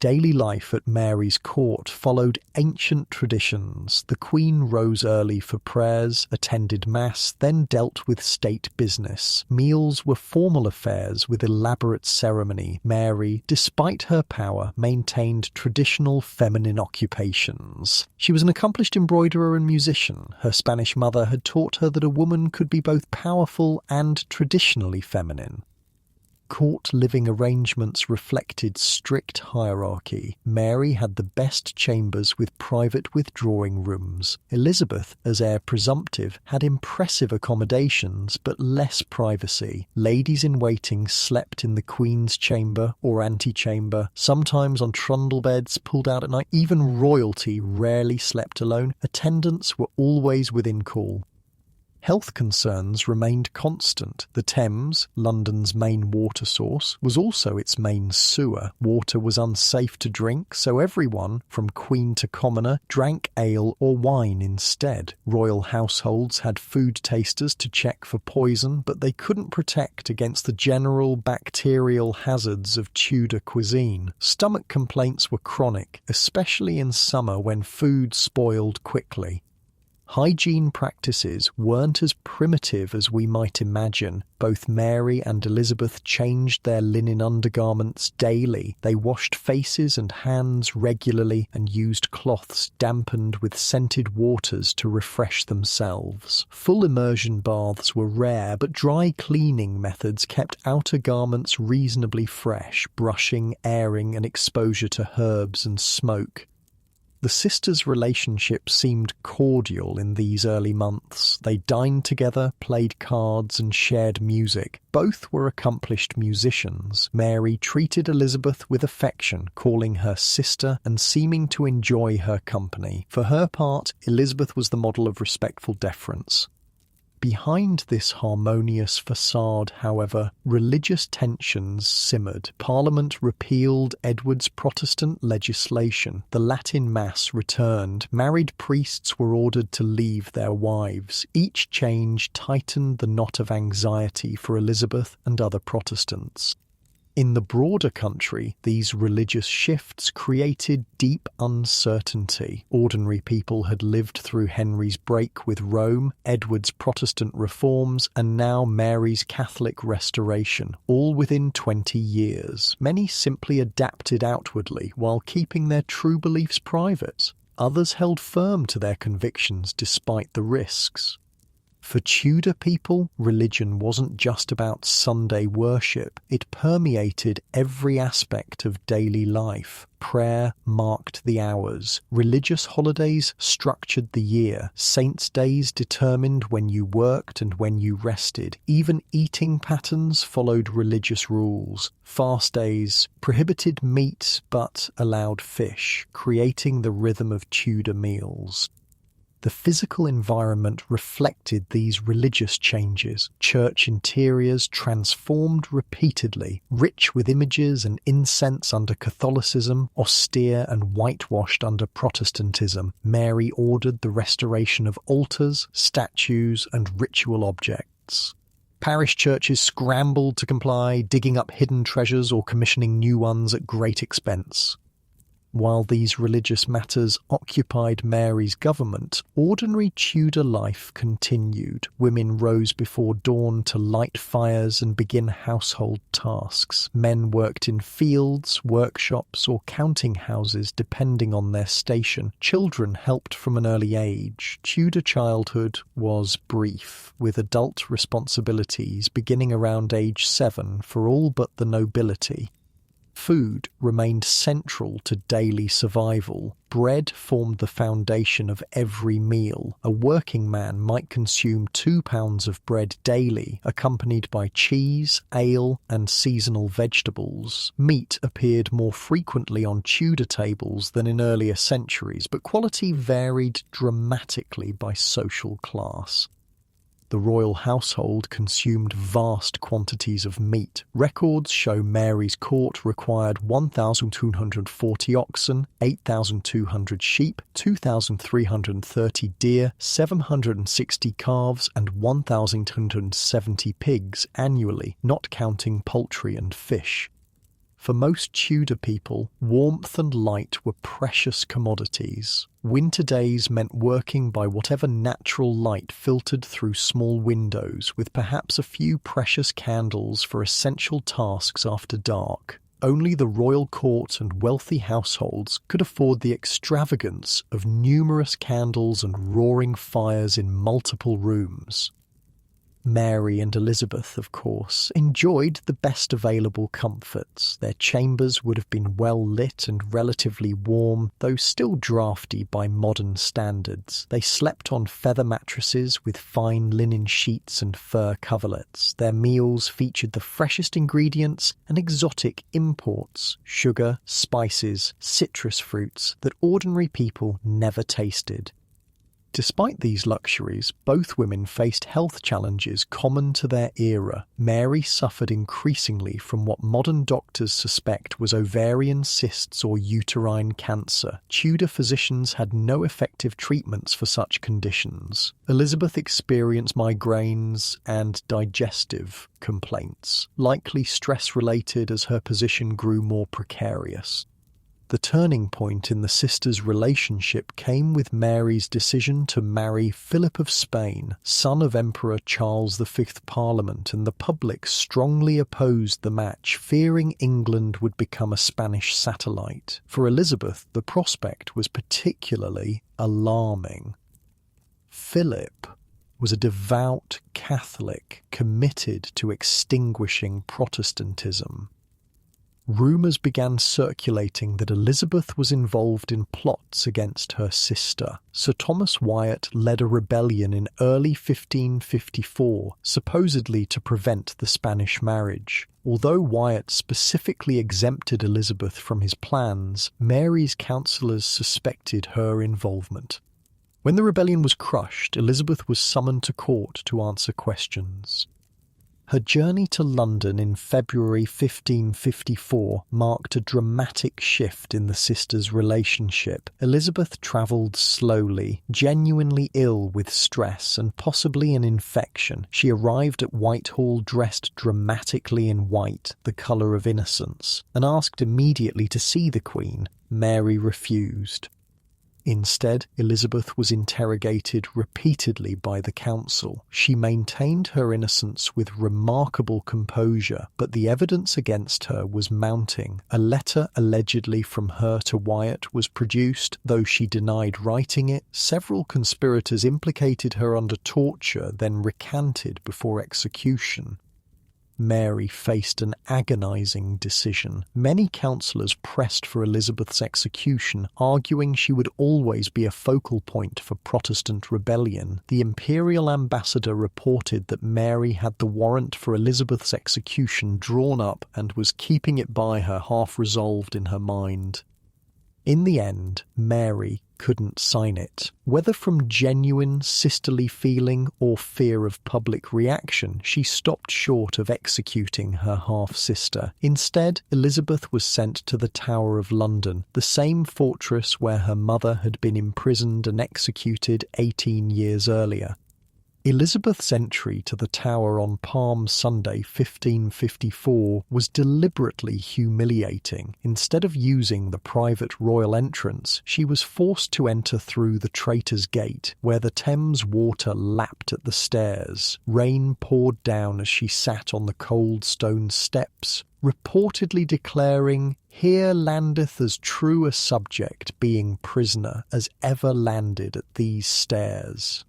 Daily life at Mary's court followed ancient traditions. The Queen rose early for prayers, attended Mass, then dealt with state business. Meals were formal affairs with elaborate ceremony. Mary, despite her power, maintained traditional feminine occupations. She was an accomplished embroiderer and musician. Her Spanish mother had taught her that a woman could be both powerful and traditionally feminine. Court living arrangements reflected strict hierarchy. Mary had the best chambers with private withdrawing rooms. Elizabeth, as heir presumptive, had impressive accommodations but less privacy. Ladies-in-waiting slept in the Queen's chamber or antechamber, sometimes on trundle beds pulled out at night. Even royalty rarely slept alone. Attendants were always within call. Health concerns remained constant. The Thames, London's main water source, was also its main sewer. Water was unsafe to drink, so everyone, from queen to commoner, drank ale or wine instead. Royal households had food tasters to check for poison, but they couldn't protect against the general bacterial hazards of Tudor cuisine. Stomach complaints were chronic, especially in summer when food spoiled quickly. Hygiene practices weren't as primitive as we might imagine. Both Mary and Elizabeth changed their linen undergarments daily. They washed faces and hands regularly and used cloths dampened with scented waters to refresh themselves. Full immersion baths were rare, but dry cleaning methods kept outer garments reasonably fresh, brushing, airing, and exposure to herbs and smoke. The sisters' relationship seemed cordial in these early months. They dined together, played cards, and shared music. Both were accomplished musicians. Mary treated Elizabeth with affection, calling her sister and seeming to enjoy her company. For her part, Elizabeth was the model of respectful deference. Behind this harmonious facade, however, religious tensions simmered. Parliament repealed Edward's Protestant legislation. The Latin Mass returned. Married priests were ordered to leave their wives. Each change tightened the knot of anxiety for Elizabeth and other Protestants. In the broader country, these religious shifts created deep uncertainty. Ordinary people had lived through Henry's break with Rome, Edward's Protestant reforms, and now Mary's Catholic restoration, all within 20 years. Many simply adapted outwardly while keeping their true beliefs private. Others held firm to their convictions despite the risks. For Tudor people, religion wasn't just about Sunday worship. It permeated every aspect of daily life. Prayer marked the hours. Religious holidays structured the year. Saints' days determined when you worked and when you rested. Even eating patterns followed religious rules. Fast days prohibited meat but allowed fish, creating the rhythm of Tudor meals. The physical environment reflected these religious changes. Church interiors transformed repeatedly, rich with images and incense under Catholicism, austere and whitewashed under Protestantism. Mary ordered the restoration of altars, statues, and ritual objects. Parish churches scrambled to comply, digging up hidden treasures or commissioning new ones at great expense. While these religious matters occupied Mary's government, ordinary Tudor life continued. Women rose before dawn to light fires and begin household tasks. Men worked in fields, workshops, or counting houses depending on their station. Children helped from an early age. Tudor childhood was brief, with adult responsibilities beginning around age 7 for all but the nobility. Food remained central to daily survival. Bread formed the foundation of every meal. A working man might consume 2 pounds of bread daily, accompanied by cheese, ale, and seasonal vegetables. Meat appeared more frequently on Tudor tables than in earlier centuries, but quality varied dramatically by social class. The royal household consumed vast quantities of meat. Records show Mary's court required 1,240 oxen, 8,200 sheep, 2,330 deer, 760 calves, and 1,270 pigs annually, not counting poultry and fish. For most Tudor people, warmth and light were precious commodities. Winter days meant working by whatever natural light filtered through small windows, with perhaps a few precious candles for essential tasks after dark. Only the royal court and wealthy households could afford the extravagance of numerous candles and roaring fires in multiple rooms. Mary and Elizabeth, of course, enjoyed the best available comforts. Their chambers would have been well lit and relatively warm, though still draughty by modern standards. They slept on feather mattresses with fine linen sheets and fur coverlets. Their meals featured the freshest ingredients and exotic imports, sugar, spices, citrus fruits that ordinary people never tasted. Despite these luxuries, both women faced health challenges common to their era. Mary suffered increasingly from what modern doctors suspect was ovarian cysts or uterine cancer. Tudor physicians had no effective treatments for such conditions. Elizabeth experienced migraines and digestive complaints, likely stress-related as her position grew more precarious. The turning point in the sisters' relationship came with Mary's decision to marry Philip of Spain, son of Emperor Charles V Parliament, and the public strongly opposed the match, fearing England would become a Spanish satellite. For Elizabeth, the prospect was particularly alarming. Philip was a devout Catholic committed to extinguishing Protestantism. Rumours began circulating that Elizabeth was involved in plots against her sister. Sir Thomas Wyatt led a rebellion in early 1554, supposedly to prevent the Spanish marriage. Although Wyatt specifically exempted Elizabeth from his plans, Mary's counsellors suspected her involvement. When the rebellion was crushed, Elizabeth was summoned to court to answer questions. Her journey to London in February 1554 marked a dramatic shift in the sisters' relationship. Elizabeth travelled slowly, genuinely ill with stress and possibly an infection. She arrived at Whitehall dressed dramatically in white, the colour of innocence, and asked immediately to see the Queen. Mary refused. Instead, Elizabeth was interrogated repeatedly by the council. She maintained her innocence with remarkable composure, but the evidence against her was mounting. A letter allegedly from her to Wyatt was produced, though she denied writing it. Several conspirators implicated her under torture, then recanted before execution. Mary faced an agonizing decision. Many councillors pressed for Elizabeth's execution, arguing she would always be a focal point for Protestant rebellion. The imperial ambassador reported that Mary had the warrant for Elizabeth's execution drawn up and was keeping it by her, half resolved in her mind. In the end, Mary couldn't sign it. Whether from genuine sisterly feeling or fear of public reaction, she stopped short of executing her half-sister. Instead, Elizabeth was sent to the Tower of London, the same fortress where her mother had been imprisoned and executed 18 years earlier. Elizabeth's entry to the Tower on Palm Sunday 1554 was deliberately humiliating. Instead of using the private royal entrance, she was forced to enter through the Traitor's Gate, where the Thames water lapped at the stairs. Rain poured down as she sat on the cold stone steps, reportedly declaring, "Here landeth as true a subject being prisoner as ever landed at these stairs."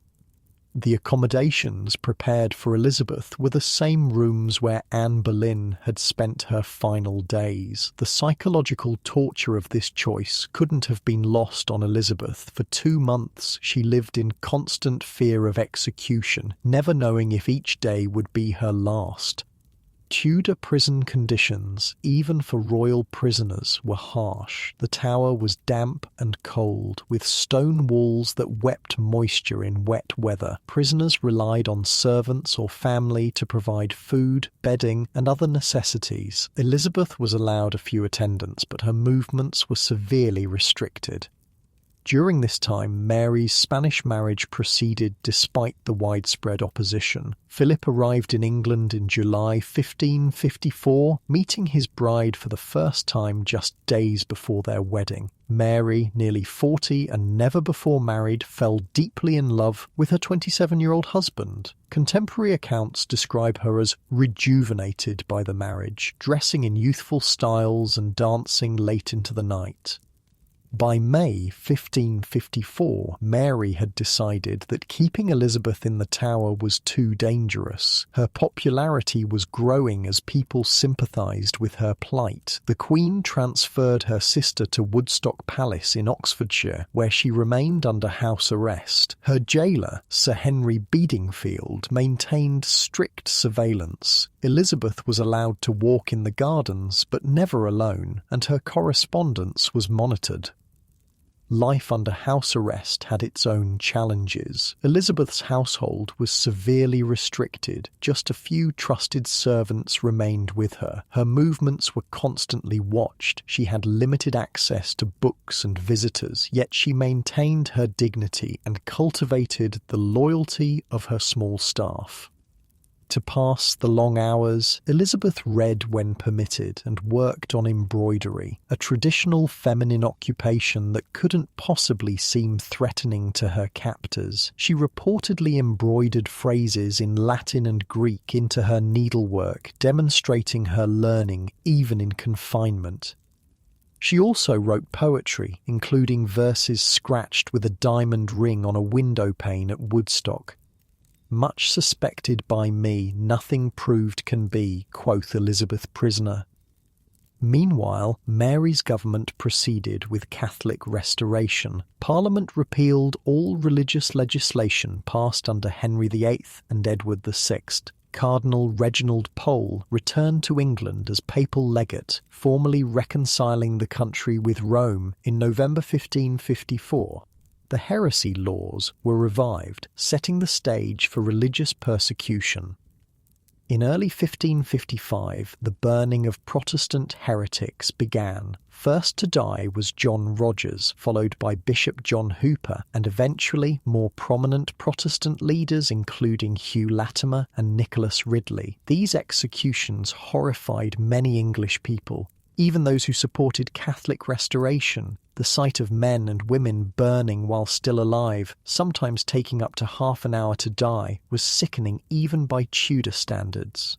The accommodations prepared for Elizabeth were the same rooms where Anne Boleyn had spent her final days. The psychological torture of this choice couldn't have been lost on Elizabeth. For 2 months she lived in constant fear of execution, never knowing if each day would be her last. Tudor prison conditions, even for royal prisoners, were harsh. The tower was damp and cold, with stone walls that wept moisture in wet weather. Prisoners relied on servants or family to provide food, bedding, and other necessities. Elizabeth was allowed a few attendants, but her movements were severely restricted. During this time, Mary's Spanish marriage proceeded despite the widespread opposition. Philip arrived in England in July 1554, meeting his bride for the first time just days before their wedding. Mary, nearly 40 and never before married, fell deeply in love with her 27-year-old husband. Contemporary accounts describe her as rejuvenated by the marriage, dressing in youthful styles and dancing late into the night. By May 1554, Mary had decided that keeping Elizabeth in the Tower was too dangerous. Her popularity was growing as people sympathised with her plight. The Queen transferred her sister to Woodstock Palace in Oxfordshire, where she remained under house arrest. Her jailer, Sir Henry Bedingfield, maintained strict surveillance. Elizabeth was allowed to walk in the gardens, but never alone, and her correspondence was monitored. Life under house arrest had its own challenges. Elizabeth's household was severely restricted. Just a few trusted servants remained with her. Her movements were constantly watched. She had limited access to books and visitors, yet she maintained her dignity and cultivated the loyalty of her small staff. To pass the long hours, Elizabeth read when permitted and worked on embroidery, a traditional feminine occupation that couldn't possibly seem threatening to her captors. She reportedly embroidered phrases in Latin and Greek into her needlework, demonstrating her learning even in confinement. She also wrote poetry, including verses scratched with a diamond ring on a window pane at Woodstock. "Much suspected by me, nothing proved can be," quoth Elizabeth prisoner. Meanwhile, Mary's government proceeded with Catholic restoration. Parliament repealed all religious legislation passed under Henry VIII and Edward VI. Cardinal Reginald Pole returned to England as papal legate, formally reconciling the country with Rome in November 1554. The heresy laws were revived, setting the stage for religious persecution. In early 1555, the burning of Protestant heretics began. First to die was John Rogers, followed by Bishop John Hooper, and eventually more prominent Protestant leaders including Hugh Latimer and Nicholas Ridley. These executions horrified many English people, even those who supported Catholic restoration. The sight of men and women burning while still alive, sometimes taking up to half an hour to die, was sickening even by Tudor standards.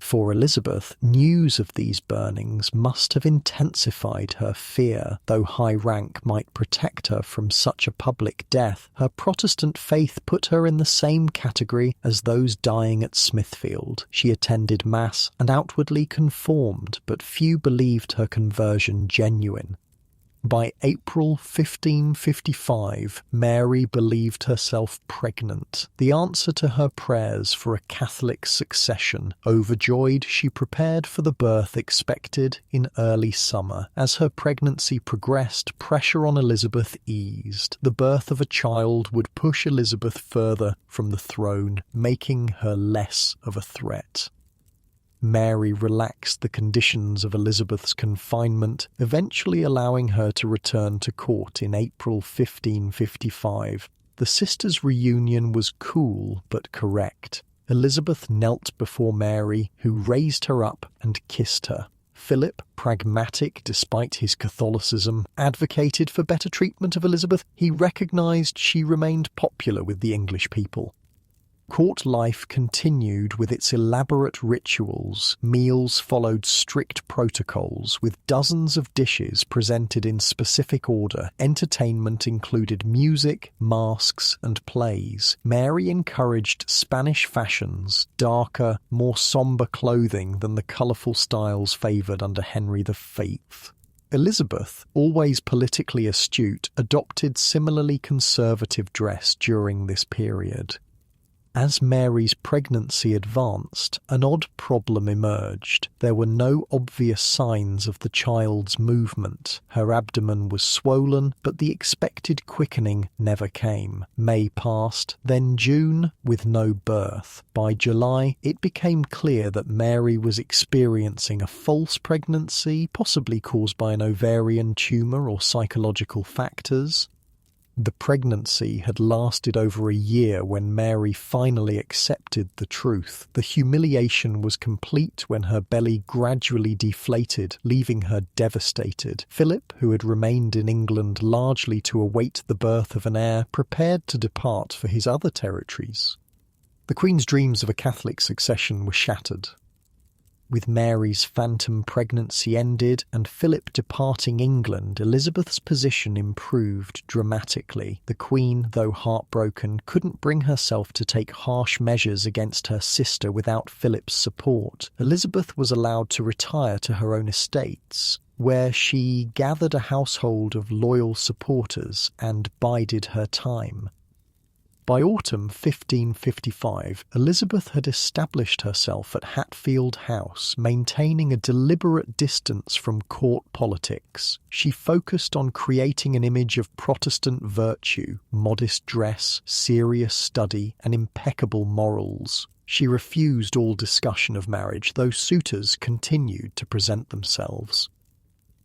For Elizabeth, news of these burnings must have intensified her fear. Though high rank might protect her from such a public death, her Protestant faith put her in the same category as those dying at Smithfield. She attended Mass and outwardly conformed, but few believed her conversion genuine. By April 1555, Mary believed herself pregnant, the answer to her prayers for a Catholic succession. Overjoyed, she prepared for the birth expected in early summer. As her pregnancy progressed, pressure on Elizabeth eased. The birth of a child would push Elizabeth further from the throne, making her less of a threat. Mary relaxed the conditions of Elizabeth's confinement, eventually allowing her to return to court in April 1555. The sisters' reunion was cool but correct. Elizabeth knelt before Mary, who raised her up and kissed her. Philip, pragmatic despite his Catholicism, advocated for better treatment of Elizabeth. He recognised she remained popular with the English people. Court life continued with its elaborate rituals. Meals followed strict protocols, with dozens of dishes presented in specific order. Entertainment included music, masks, and plays. Mary encouraged Spanish fashions, darker, more sombre clothing than the colourful styles favoured under Henry V. Elizabeth, always politically astute, adopted similarly conservative dress during this period. As Mary's pregnancy advanced, an odd problem emerged. There were no obvious signs of the child's movement. Her abdomen was swollen, but the expected quickening never came. May passed, then June, with no birth. By July, it became clear that Mary was experiencing a false pregnancy, possibly caused by an ovarian tumour or psychological factors. The pregnancy had lasted over a year when Mary finally accepted the truth. The humiliation was complete when her belly gradually deflated, leaving her devastated. Philip, who had remained in England largely to await the birth of an heir, prepared to depart for his other territories. The Queen's dreams of a Catholic succession were shattered. With Mary's phantom pregnancy ended and Philip departing England, Elizabeth's position improved dramatically. The Queen, though heartbroken, couldn't bring herself to take harsh measures against her sister without Philip's support. Elizabeth was allowed to retire to her own estates, where she gathered a household of loyal supporters and bided her time. By autumn 1555, Elizabeth had established herself at Hatfield House, maintaining a deliberate distance from court politics. She focused on creating an image of Protestant virtue, modest dress, serious study, and impeccable morals. She refused all discussion of marriage, though suitors continued to present themselves.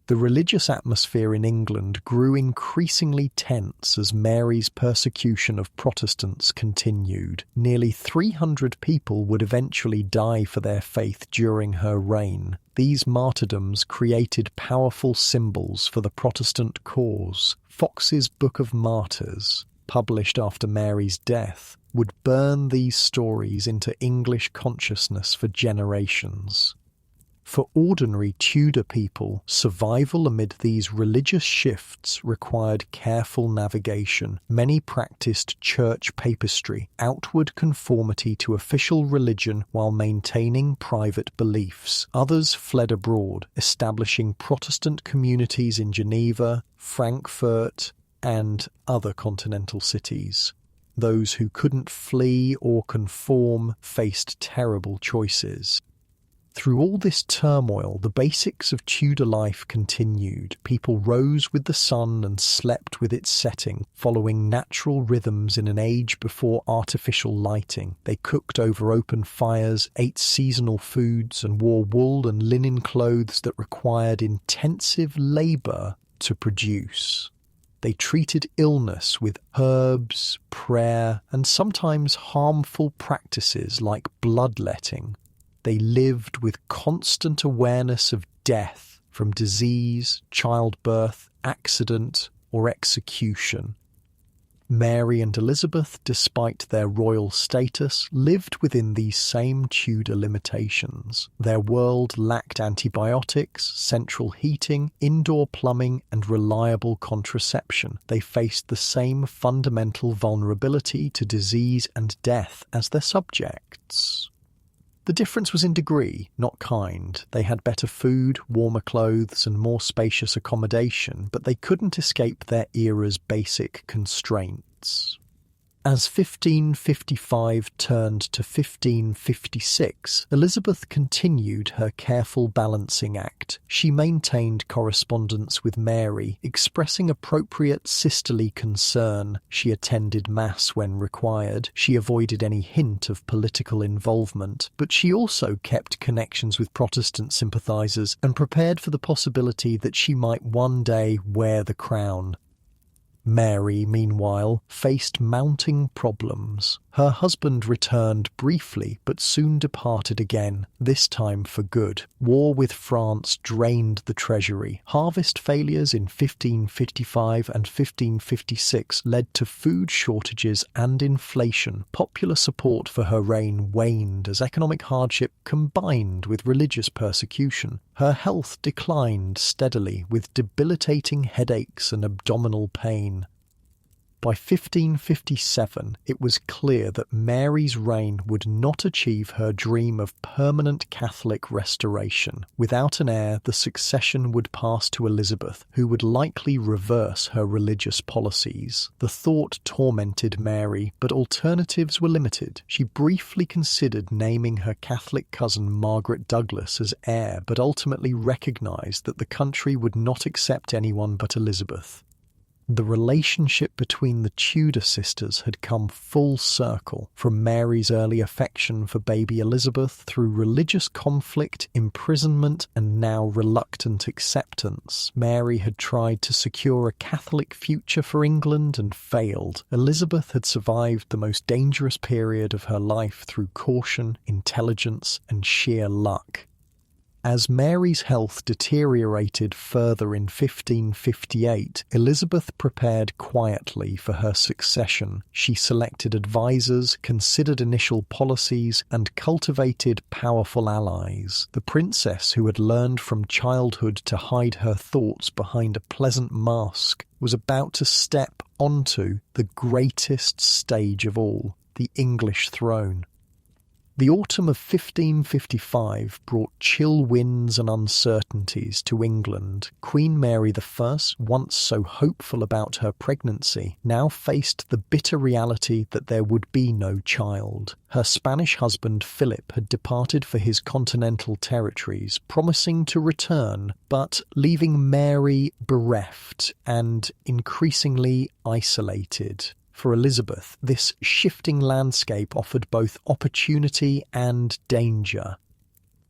The religious atmosphere in England grew increasingly tense as Mary's persecution of Protestants continued. Nearly 300 people would eventually die for their faith during her reign. These martyrdoms created powerful symbols for the Protestant cause. Fox's Book of Martyrs, published after Mary's death, would burn these stories into English consciousness for generations. For ordinary Tudor people, survival amid these religious shifts required careful navigation. Many practiced church papistry, outward conformity to official religion while maintaining private beliefs. Others fled abroad, establishing Protestant communities in Geneva, Frankfurt, and other continental cities. Those who couldn't flee or conform faced terrible choices. Through all this turmoil, the basics of Tudor life continued. People rose with the sun and slept with its setting, following natural rhythms in an age before artificial lighting. They cooked over open fires, ate seasonal foods, and wore wool and linen clothes that required intensive labour to produce. They treated illness with herbs, prayer, and sometimes harmful practices like bloodletting. They lived with constant awareness of death, from disease, childbirth, accident, or execution. Mary and Elizabeth, despite their royal status, lived within these same Tudor limitations. Their world lacked antibiotics, central heating, indoor plumbing, and reliable contraception. They faced the same fundamental vulnerability to disease and death as their subjects. The difference was in degree, not kind. They had better food, warmer clothes, and more spacious accommodation, but they couldn't escape their era's basic constraints. As 1555 turned to 1556, Elizabeth continued her careful balancing act. She maintained correspondence with Mary, expressing appropriate sisterly concern. She attended Mass when required. She avoided any hint of political involvement, but she also kept connections with Protestant sympathisers and prepared for the possibility that she might one day wear the crown. Mary, meanwhile, faced mounting problems. Her husband returned briefly, but soon departed again, this time for good. War with France drained the treasury. Harvest failures in 1555 and 1556 led to food shortages and inflation. Popular support for her reign waned as economic hardship combined with religious persecution. Her health declined steadily, with debilitating headaches and abdominal pain. By 1557, it was clear that Mary's reign would not achieve her dream of permanent Catholic restoration. Without an heir, the succession would pass to Elizabeth, who would likely reverse her religious policies. The thought tormented Mary, but alternatives were limited. She briefly considered naming her Catholic cousin Margaret Douglas as heir, but ultimately recognised that the country would not accept anyone but Elizabeth. The relationship between the Tudor sisters had come full circle, from Mary's early affection for baby Elizabeth through religious conflict, imprisonment, and now reluctant acceptance. Mary had tried to secure a Catholic future for England and failed. Elizabeth had survived the most dangerous period of her life through caution, intelligence, and sheer luck. As Mary's health deteriorated further in 1558, Elizabeth prepared quietly for her succession. She selected advisors, considered initial policies, and cultivated powerful allies. The princess, who had learned from childhood to hide her thoughts behind a pleasant mask, was about to step onto the greatest stage of all, the English throne. The autumn of 1555 brought chill winds and uncertainties to England. Queen Mary I, once so hopeful about her pregnancy, now faced the bitter reality that there would be no child. Her Spanish husband Philip had departed for his continental territories, promising to return, but leaving Mary bereft and increasingly isolated. For Elizabeth, this shifting landscape offered both opportunity and danger.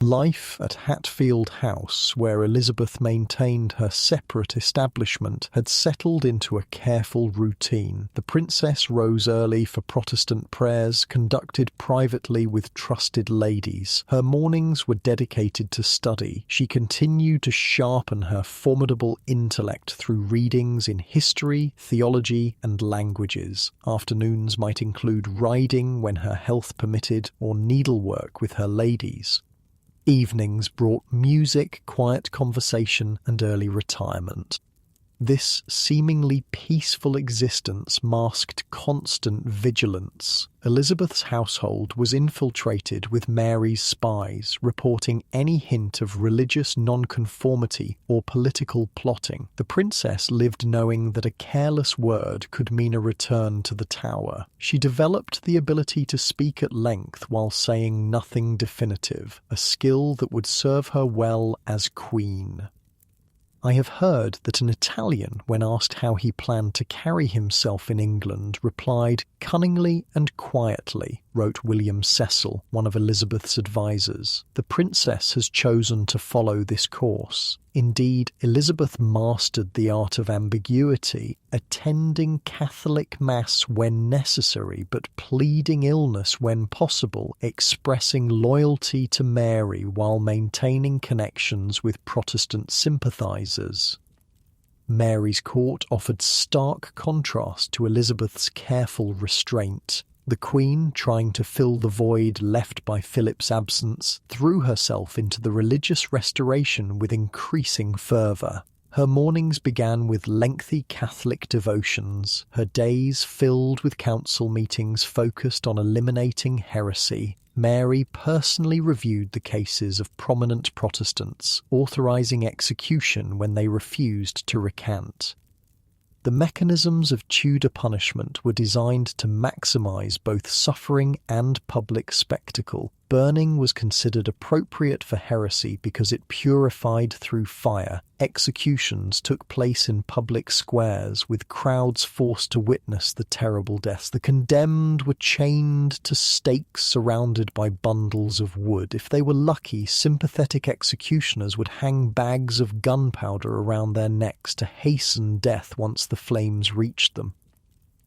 Life at Hatfield House, where Elizabeth maintained her separate establishment, had settled into a careful routine. The princess rose early for Protestant prayers, conducted privately with trusted ladies. Her mornings were dedicated to study. She continued to sharpen her formidable intellect through readings in history, theology, and languages. Afternoons might include riding when her health permitted, or needlework with her ladies. Evenings brought music, quiet conversation, and early retirement. This seemingly peaceful existence masked constant vigilance. Elizabeth's household was infiltrated with Mary's spies, reporting any hint of religious nonconformity or political plotting. The princess lived knowing that a careless word could mean a return to the Tower. She developed the ability to speak at length while saying nothing definitive, a skill that would serve her well as queen. I have heard that an Italian, when asked how he planned to carry himself in England, replied cunningly and quietly, wrote William Cecil, one of Elizabeth's advisers. The princess has chosen to follow this course. Indeed, Elizabeth mastered the art of ambiguity, attending Catholic Mass when necessary, but pleading illness when possible, expressing loyalty to Mary while maintaining connections with Protestant sympathisers. Mary's court offered stark contrast to Elizabeth's careful restraint. The Queen, trying to fill the void left by Philip's absence, threw herself into the religious restoration with increasing fervour. Her mornings began with lengthy Catholic devotions, her days filled with council meetings focused on eliminating heresy. Mary personally reviewed the cases of prominent Protestants, authorising execution when they refused to recant. The mechanisms of Tudor punishment were designed to maximise both suffering and public spectacle. Burning was considered appropriate for heresy because it purified through fire. Executions took place in public squares, with crowds forced to witness the terrible deaths. The condemned were chained to stakes surrounded by bundles of wood. If they were lucky, sympathetic executioners would hang bags of gunpowder around their necks to hasten death once the flames reached them.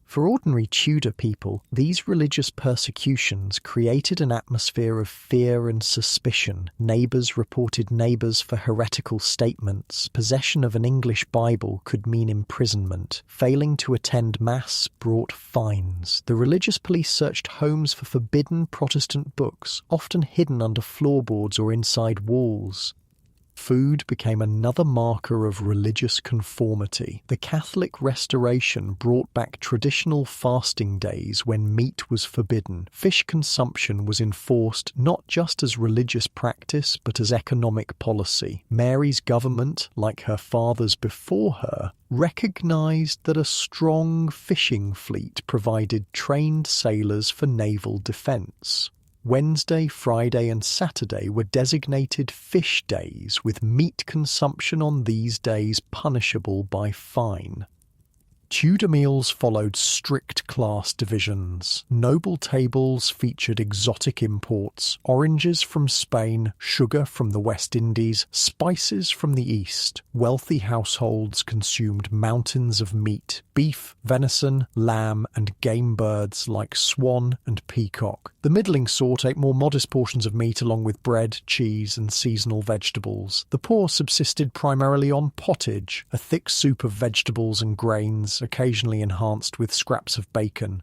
For ordinary Tudor people, these religious persecutions created an atmosphere of fear and suspicion. Neighbours reported neighbours for heretical statements. Possession of an English Bible could mean imprisonment. Failing to attend Mass brought fines. The religious police searched homes for forbidden Protestant books, often hidden under floorboards or inside walls. Food became another marker of religious conformity. The Catholic Restoration brought back traditional fasting days when meat was forbidden. Fish consumption was enforced not just as religious practice but as economic policy. Mary's government, like her father's before her, recognised that a strong fishing fleet provided trained sailors for naval defence. Wednesday, Friday and Saturday were designated fish days, with meat consumption on these days punishable by fine. Tudor meals followed strict class divisions. Noble tables featured exotic imports, oranges from Spain, sugar from the West Indies, spices from the East. Wealthy households consumed mountains of meat, beef, venison, lamb, and game birds like swan and peacock. The middling sort ate more modest portions of meat along with bread, cheese, and seasonal vegetables. The poor subsisted primarily on pottage, a thick soup of vegetables and grains, occasionally enhanced with scraps of bacon.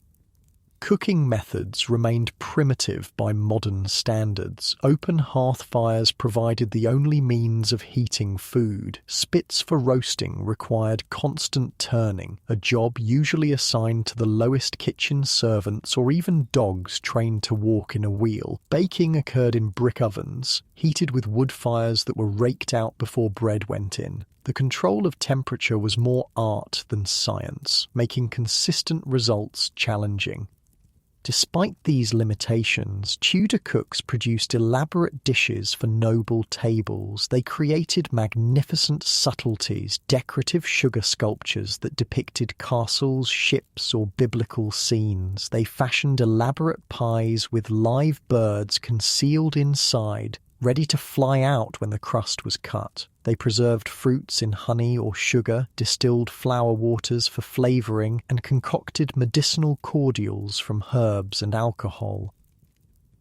Cooking methods remained primitive by modern standards. Open hearth fires provided the only means of heating food. Spits for roasting required constant turning, a job usually assigned to the lowest kitchen servants or even dogs trained to walk in a wheel. Baking occurred in brick ovens, heated with wood fires that were raked out before bread went in. The control of temperature was more art than science, making consistent results challenging. Despite these limitations, Tudor cooks produced elaborate dishes for noble tables. They created magnificent subtleties, decorative sugar sculptures that depicted castles, ships, or biblical scenes. They fashioned elaborate pies with live birds concealed inside, ready to fly out when the crust was cut. They preserved fruits in honey or sugar, distilled flower waters for flavouring, and concocted medicinal cordials from herbs and alcohol.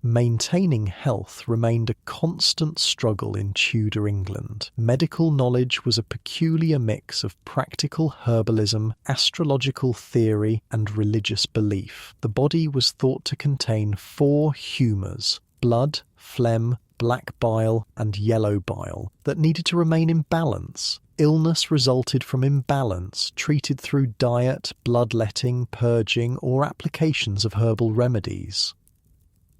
Maintaining health remained a constant struggle in Tudor England. Medical knowledge was a peculiar mix of practical herbalism, astrological theory, and religious belief. The body was thought to contain 4 humours: blood, phlegm, black bile, and yellow bile, that needed to remain in balance. Illness resulted from imbalance, treated through diet, bloodletting, purging, or applications of herbal remedies.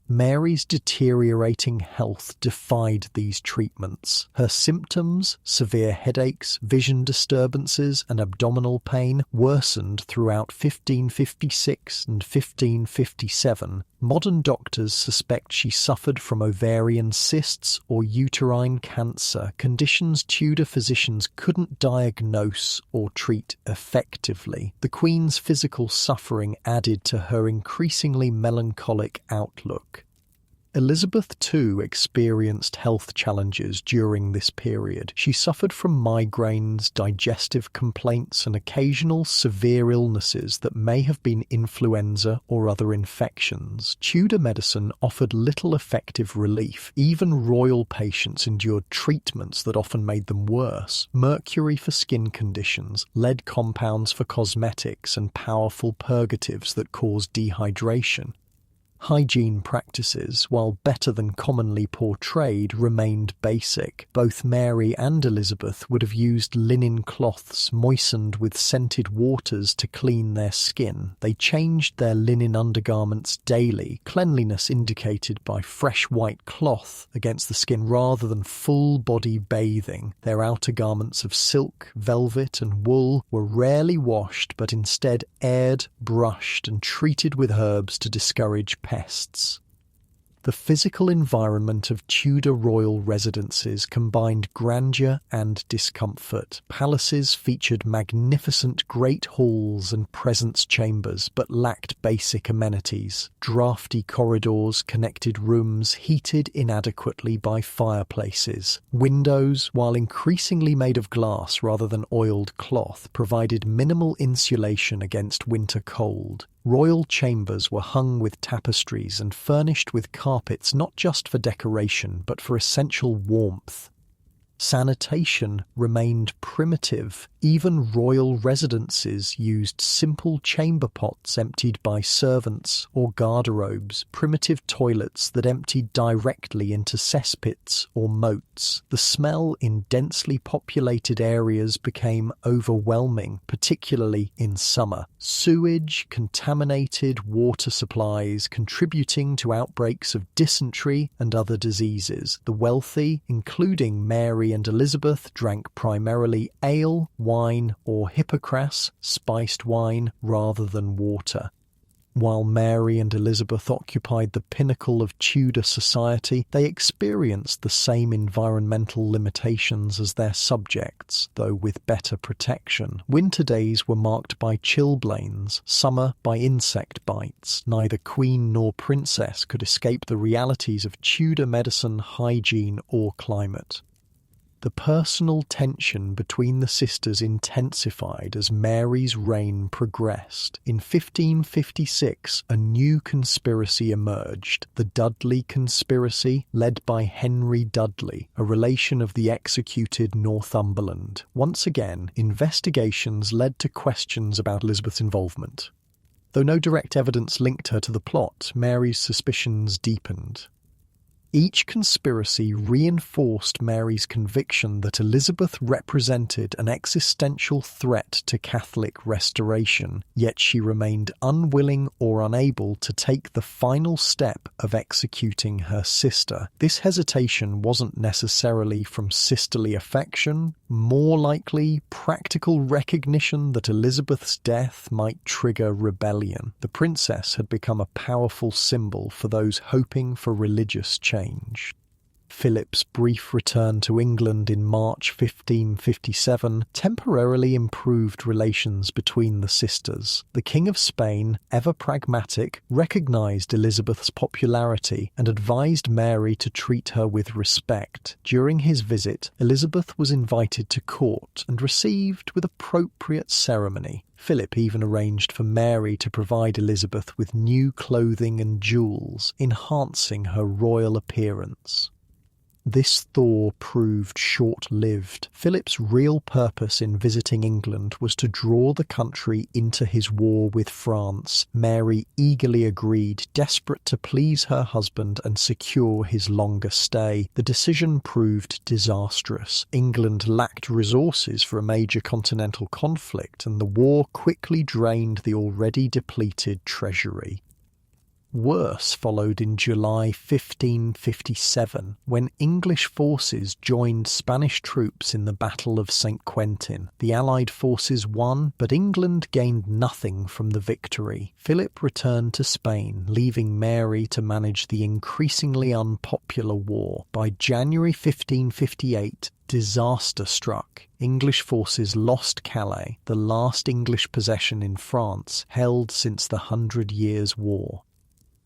Mary's deteriorating health defied these treatments. Her symptoms, severe headaches, vision disturbances, and abdominal pain, worsened throughout 1556 and 1557. Modern doctors suspect she suffered from ovarian cysts or uterine cancer, conditions Tudor physicians couldn't diagnose or treat effectively. The Queen's physical suffering added to her increasingly melancholic outlook. Elizabeth too experienced health challenges during this period. She suffered from migraines, digestive complaints, and occasional severe illnesses that may have been influenza or other infections. Tudor medicine offered little effective relief. Even royal patients endured treatments that often made them worse. Mercury for skin conditions, lead compounds for cosmetics, and powerful purgatives that caused dehydration. Hygiene practices, while better than commonly portrayed, remained basic. Both Mary and Elizabeth would have used linen cloths moistened with scented waters to clean their skin. They changed their linen undergarments daily, cleanliness indicated by fresh white cloth against the skin rather than full-body bathing. Their outer garments of silk, velvet, and wool were rarely washed but instead aired, brushed, and treated with herbs to discourage pests. The physical environment of Tudor royal residences combined grandeur and discomfort. Palaces featured magnificent great halls and presence chambers, but lacked basic amenities. Draughty corridors connected rooms heated inadequately by fireplaces. Windows, while increasingly made of glass rather than oiled cloth, provided minimal insulation against winter cold. Royal chambers were hung with tapestries and furnished with carpets not just for decoration but for essential warmth. Sanitation remained primitive. Even royal residences used simple chamber pots emptied by servants or garderobes, primitive toilets that emptied directly into cesspits or moats. The smell in densely populated areas became overwhelming, particularly in summer. Sewage, contaminated water supplies contributing to outbreaks of dysentery and other diseases. The wealthy, including Mary and Elizabeth, drank primarily ale, wine, or hippocras, spiced wine, rather than water. While Mary and Elizabeth occupied the pinnacle of Tudor society, they experienced the same environmental limitations as their subjects, though with better protection. Winter days were marked by chilblains, summer by insect bites. Neither queen nor princess could escape the realities of Tudor medicine, hygiene, or climate. The personal tension between the sisters intensified as Mary's reign progressed. In 1556, a new conspiracy emerged, the Dudley conspiracy, led by Henry Dudley, a relation of the executed Northumberland. Once again, investigations led to questions about Elizabeth's involvement. Though no direct evidence linked her to the plot, Mary's suspicions deepened. Each conspiracy reinforced Mary's conviction that Elizabeth represented an existential threat to Catholic restoration, yet she remained unwilling or unable to take the final step of executing her sister. This hesitation wasn't necessarily from sisterly affection, more likely practical recognition that Elizabeth's death might trigger rebellion. The princess had become a powerful symbol for those hoping for religious change. Philip's brief return to England in March 1557 temporarily improved relations between the sisters. The King of Spain, ever pragmatic, recognised Elizabeth's popularity and advised Mary to treat her with respect. During his visit, Elizabeth was invited to court and received with appropriate ceremony. Philip even arranged for Mary to provide Elizabeth with new clothing and jewels, enhancing her royal appearance. This thaw proved short-lived. Philip's real purpose in visiting England was to draw the country into his war with France. Mary eagerly agreed, desperate to please her husband and secure his longer stay. The decision proved disastrous. England lacked resources for a major continental conflict, and the war quickly drained the already depleted treasury. Worse followed in July 1557, when English forces joined Spanish troops in the Battle of St. Quentin. The Allied forces won, but England gained nothing from the victory. Philip returned to Spain, leaving Mary to manage the increasingly unpopular war. By January 1558, disaster struck. English forces lost Calais, the last English possession in France held since the 100 Years' War.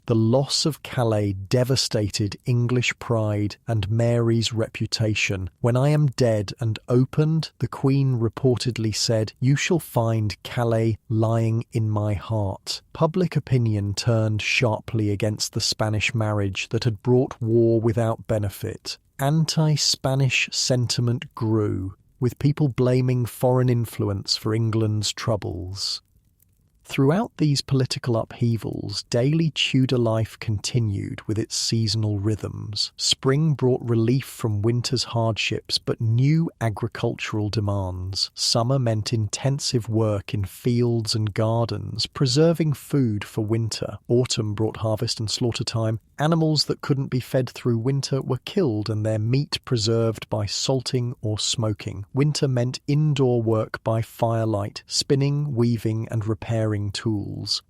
The loss of Calais devastated English pride and Mary's reputation. "When I am dead and opened," the Queen reportedly said, "you shall find Calais lying in my heart." Public opinion turned sharply against the Spanish marriage that had brought war without benefit. Anti-Spanish sentiment grew, with people blaming foreign influence for England's troubles. Throughout these political upheavals, daily Tudor life continued with its seasonal rhythms. Spring brought relief from winter's hardships, but new agricultural demands. Summer meant intensive work in fields and gardens, preserving food for winter. Autumn brought harvest and slaughter time. Animals that couldn't be fed through winter were killed and their meat preserved by salting or smoking. Winter meant indoor work by firelight, spinning, weaving, and repairing tools.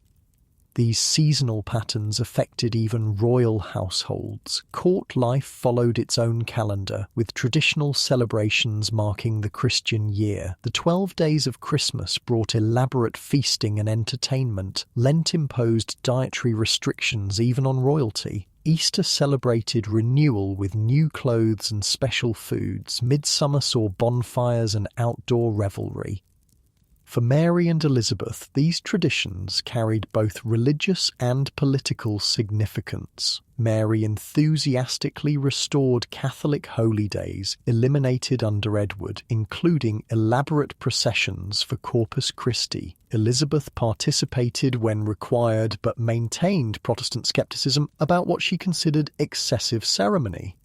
These seasonal patterns affected even royal households. Court life followed its own calendar, with traditional celebrations marking the Christian year. The 12 days of Christmas brought elaborate feasting and entertainment. Lent imposed dietary restrictions even on royalty. Easter celebrated renewal with new clothes and special foods. Midsummer saw bonfires and outdoor revelry. For Mary and Elizabeth, these traditions carried both religious and political significance. Mary enthusiastically restored Catholic holy days, eliminated under Edward, including elaborate processions for Corpus Christi. Elizabeth participated when required, but maintained Protestant skepticism about what she considered excessive ceremony.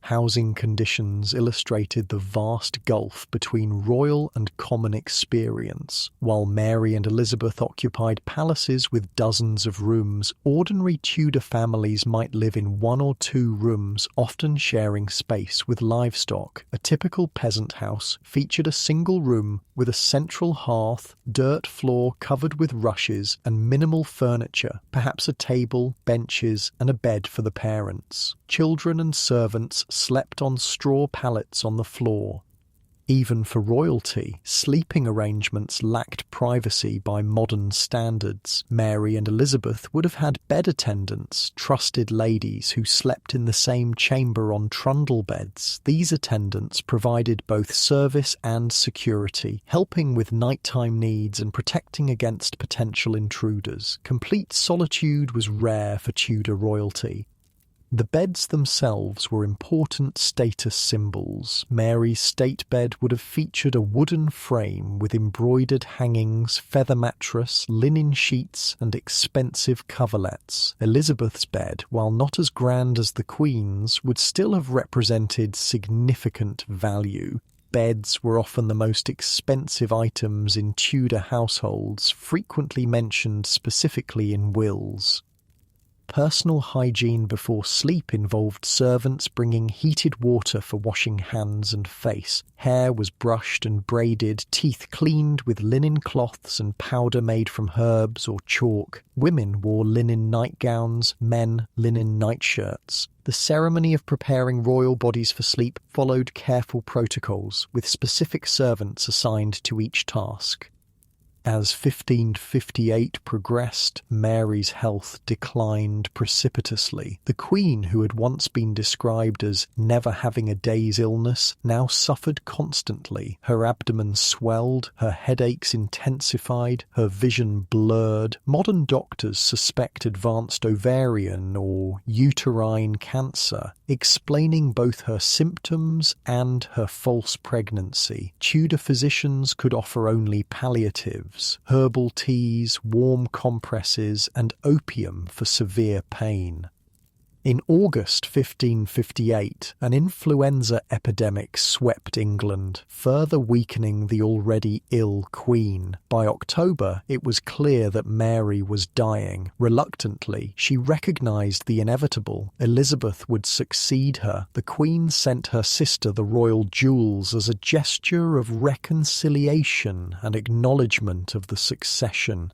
Housing conditions illustrated the vast gulf between royal and common experience. While Mary and Elizabeth occupied palaces with dozens of rooms, ordinary Tudor families might live in 1 or 2 rooms, often sharing space with livestock. A typical peasant house featured a single room with a central hearth, dirt floor covered with rushes, and minimal furniture, perhaps a table, benches, and a bed for the parents. Children and servants slept on straw pallets on the floor. Even for royalty, sleeping arrangements lacked privacy by modern standards. Mary and Elizabeth would have had bed attendants, trusted ladies who slept in the same chamber on trundle beds. These attendants provided both service and security, helping with nighttime needs and protecting against potential intruders. Complete solitude was rare for Tudor royalty. The beds themselves were important status symbols. Mary's state bed would have featured a wooden frame with embroidered hangings, feather mattress, linen sheets, and expensive coverlets. Elizabeth's bed, while not as grand as the Queen's, would still have represented significant value. Beds were often the most expensive items in Tudor households, frequently mentioned specifically in wills. Personal hygiene before sleep involved servants bringing heated water for washing hands and face. Hair was brushed and braided, teeth cleaned with linen cloths and powder made from herbs or chalk. Women wore linen nightgowns, men linen nightshirts. The ceremony of preparing royal bodies for sleep followed careful protocols, with specific servants assigned to each task. As 1558 progressed, Mary's health declined precipitously. The Queen, who had once been described as never having a day's illness, now suffered constantly. Her abdomen swelled, her headaches intensified, her vision blurred. Modern doctors suspect advanced ovarian or uterine cancer, explaining both her symptoms and her false pregnancy. Tudor physicians could offer only palliatives, herbal teas, warm compresses, and opium for severe pain. In August 1558, an influenza epidemic swept England, further weakening the already ill Queen. By October, it was clear that Mary was dying. Reluctantly, she recognised the inevitable. Elizabeth would succeed her. The Queen sent her sister the royal jewels as a gesture of reconciliation and acknowledgement of the succession.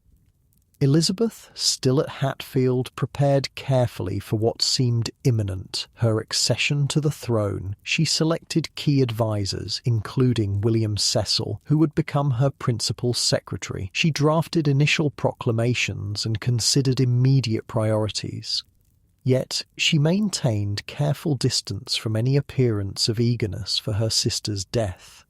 Elizabeth, still at Hatfield, prepared carefully for what seemed imminent, her accession to the throne. She selected key advisers, including William Cecil, who would become her principal secretary. She drafted initial proclamations and considered immediate priorities. Yet she maintained careful distance from any appearance of eagerness for her sister's death.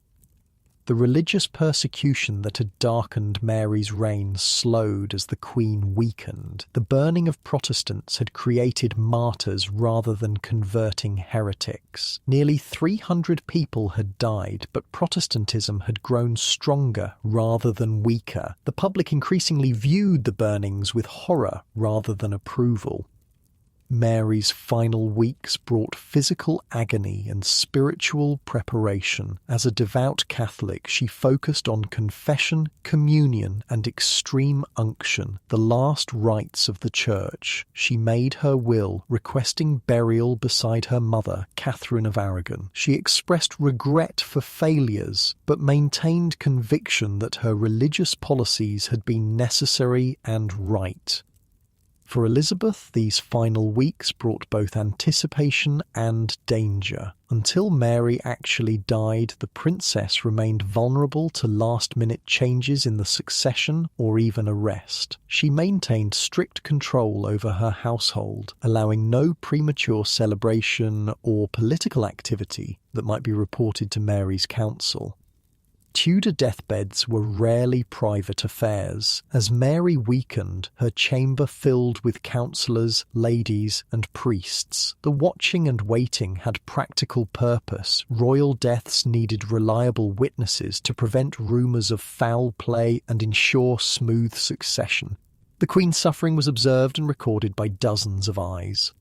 The religious persecution that had darkened Mary's reign slowed as the Queen weakened. The burning of Protestants had created martyrs rather than converting heretics. Nearly 300 people had died, but Protestantism had grown stronger rather than weaker. The public increasingly viewed the burnings with horror rather than approval. Mary's final weeks brought physical agony and spiritual preparation. As a devout Catholic, she focused on confession, communion, and extreme unction, the last rites of the Church. She made her will, requesting burial beside her mother, Catherine of Aragon. She expressed regret for failures, but maintained conviction that her religious policies had been necessary and right. For Elizabeth, these final weeks brought both anticipation and danger. Until Mary actually died, the princess remained vulnerable to last-minute changes in the succession or even arrest. She maintained strict control over her household, allowing no premature celebration or political activity that might be reported to Mary's council. Tudor deathbeds were rarely private affairs. As Mary weakened, her chamber filled with counsellors, ladies, and priests. The watching and waiting had practical purpose. Royal deaths needed reliable witnesses to prevent rumours of foul play and ensure smooth succession. The Queen's suffering was observed and recorded by dozens of eyes.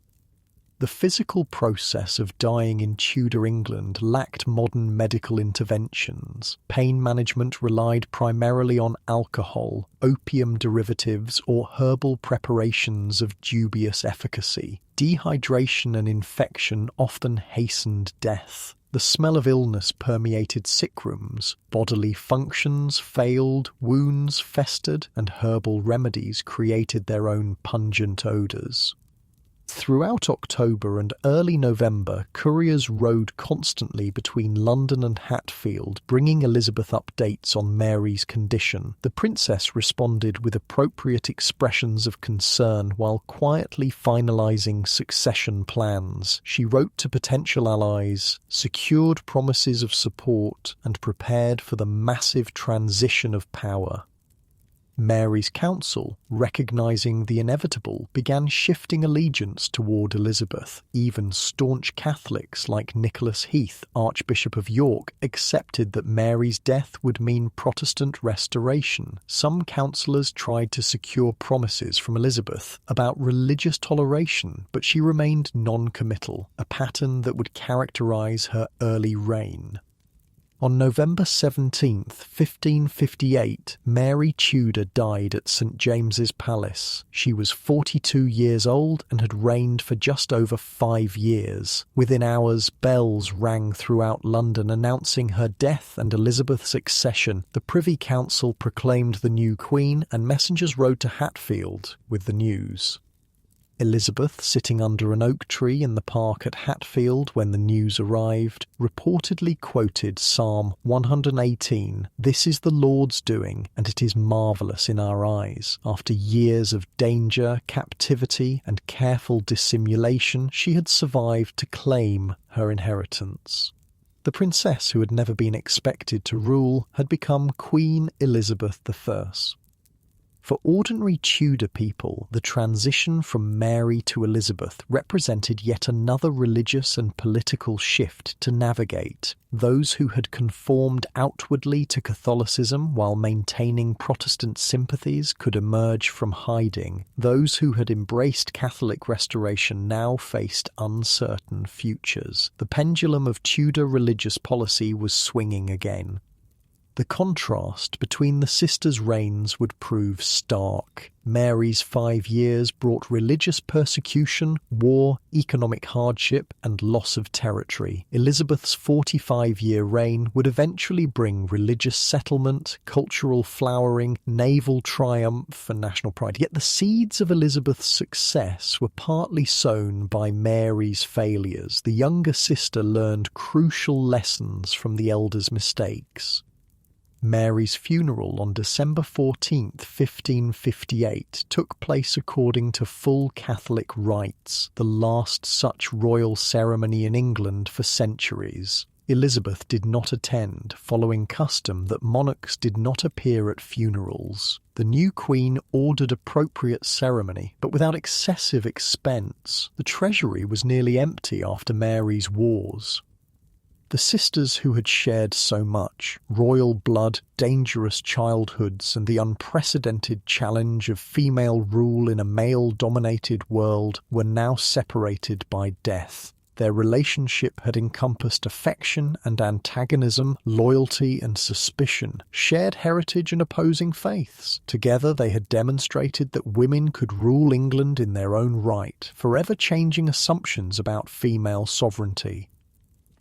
The physical process of dying in Tudor England lacked modern medical interventions. Pain management relied primarily on alcohol, opium derivatives, or herbal preparations of dubious efficacy. Dehydration and infection often hastened death. The smell of illness permeated sick rooms. Bodily functions failed, wounds festered, and herbal remedies created their own pungent odours. Throughout October and early November, couriers rode constantly between London and Hatfield, bringing Elizabeth updates on Mary's condition. The princess responded with appropriate expressions of concern while quietly finalising succession plans. She wrote to potential allies, secured promises of support, and prepared for the massive transition of power. Mary's council, recognising the inevitable, began shifting allegiance toward Elizabeth. Even staunch Catholics like Nicholas Heath, Archbishop of York, accepted that Mary's death would mean Protestant restoration. Some councillors tried to secure promises from Elizabeth about religious toleration, but she remained non-committal, a pattern that would characterise her early reign. On November 17, 1558, Mary Tudor died at St James's Palace. She was 42 years old and had reigned for just over 5 years. Within hours, bells rang throughout London announcing her death and Elizabeth's accession. The Privy Council proclaimed the new Queen, and messengers rode to Hatfield with the news. Elizabeth, sitting under an oak tree in the park at Hatfield when the news arrived, reportedly quoted Psalm 118, "This is the Lord's doing, and it is marvellous in our eyes." After years of danger, captivity, and careful dissimulation, she had survived to claim her inheritance. The princess, who had never been expected to rule, had become Queen Elizabeth I. For ordinary Tudor people, the transition from Mary to Elizabeth represented yet another religious and political shift to navigate. Those who had conformed outwardly to Catholicism while maintaining Protestant sympathies could emerge from hiding. Those who had embraced Catholic restoration now faced uncertain futures. The pendulum of Tudor religious policy was swinging again. The contrast between the sisters' reigns would prove stark. Mary's 5 years brought religious persecution, war, economic hardship, and loss of territory. Elizabeth's 45-year reign would eventually bring religious settlement, cultural flowering, naval triumph, and national pride. Yet the seeds of Elizabeth's success were partly sown by Mary's failures. The younger sister learned crucial lessons from the elder's mistakes. Mary's funeral on December 14, 1558, took place according to full Catholic rites, the last such royal ceremony in England for centuries. Elizabeth did not attend, following custom that monarchs did not appear at funerals. The new queen ordered appropriate ceremony, but without excessive expense. The treasury was nearly empty after Mary's wars. The sisters who had shared so much, royal blood, dangerous childhoods, and the unprecedented challenge of female rule in a male-dominated world, were now separated by death. Their relationship had encompassed affection and antagonism, loyalty and suspicion, shared heritage and opposing faiths. Together they had demonstrated that women could rule England in their own right, forever changing assumptions about female sovereignty.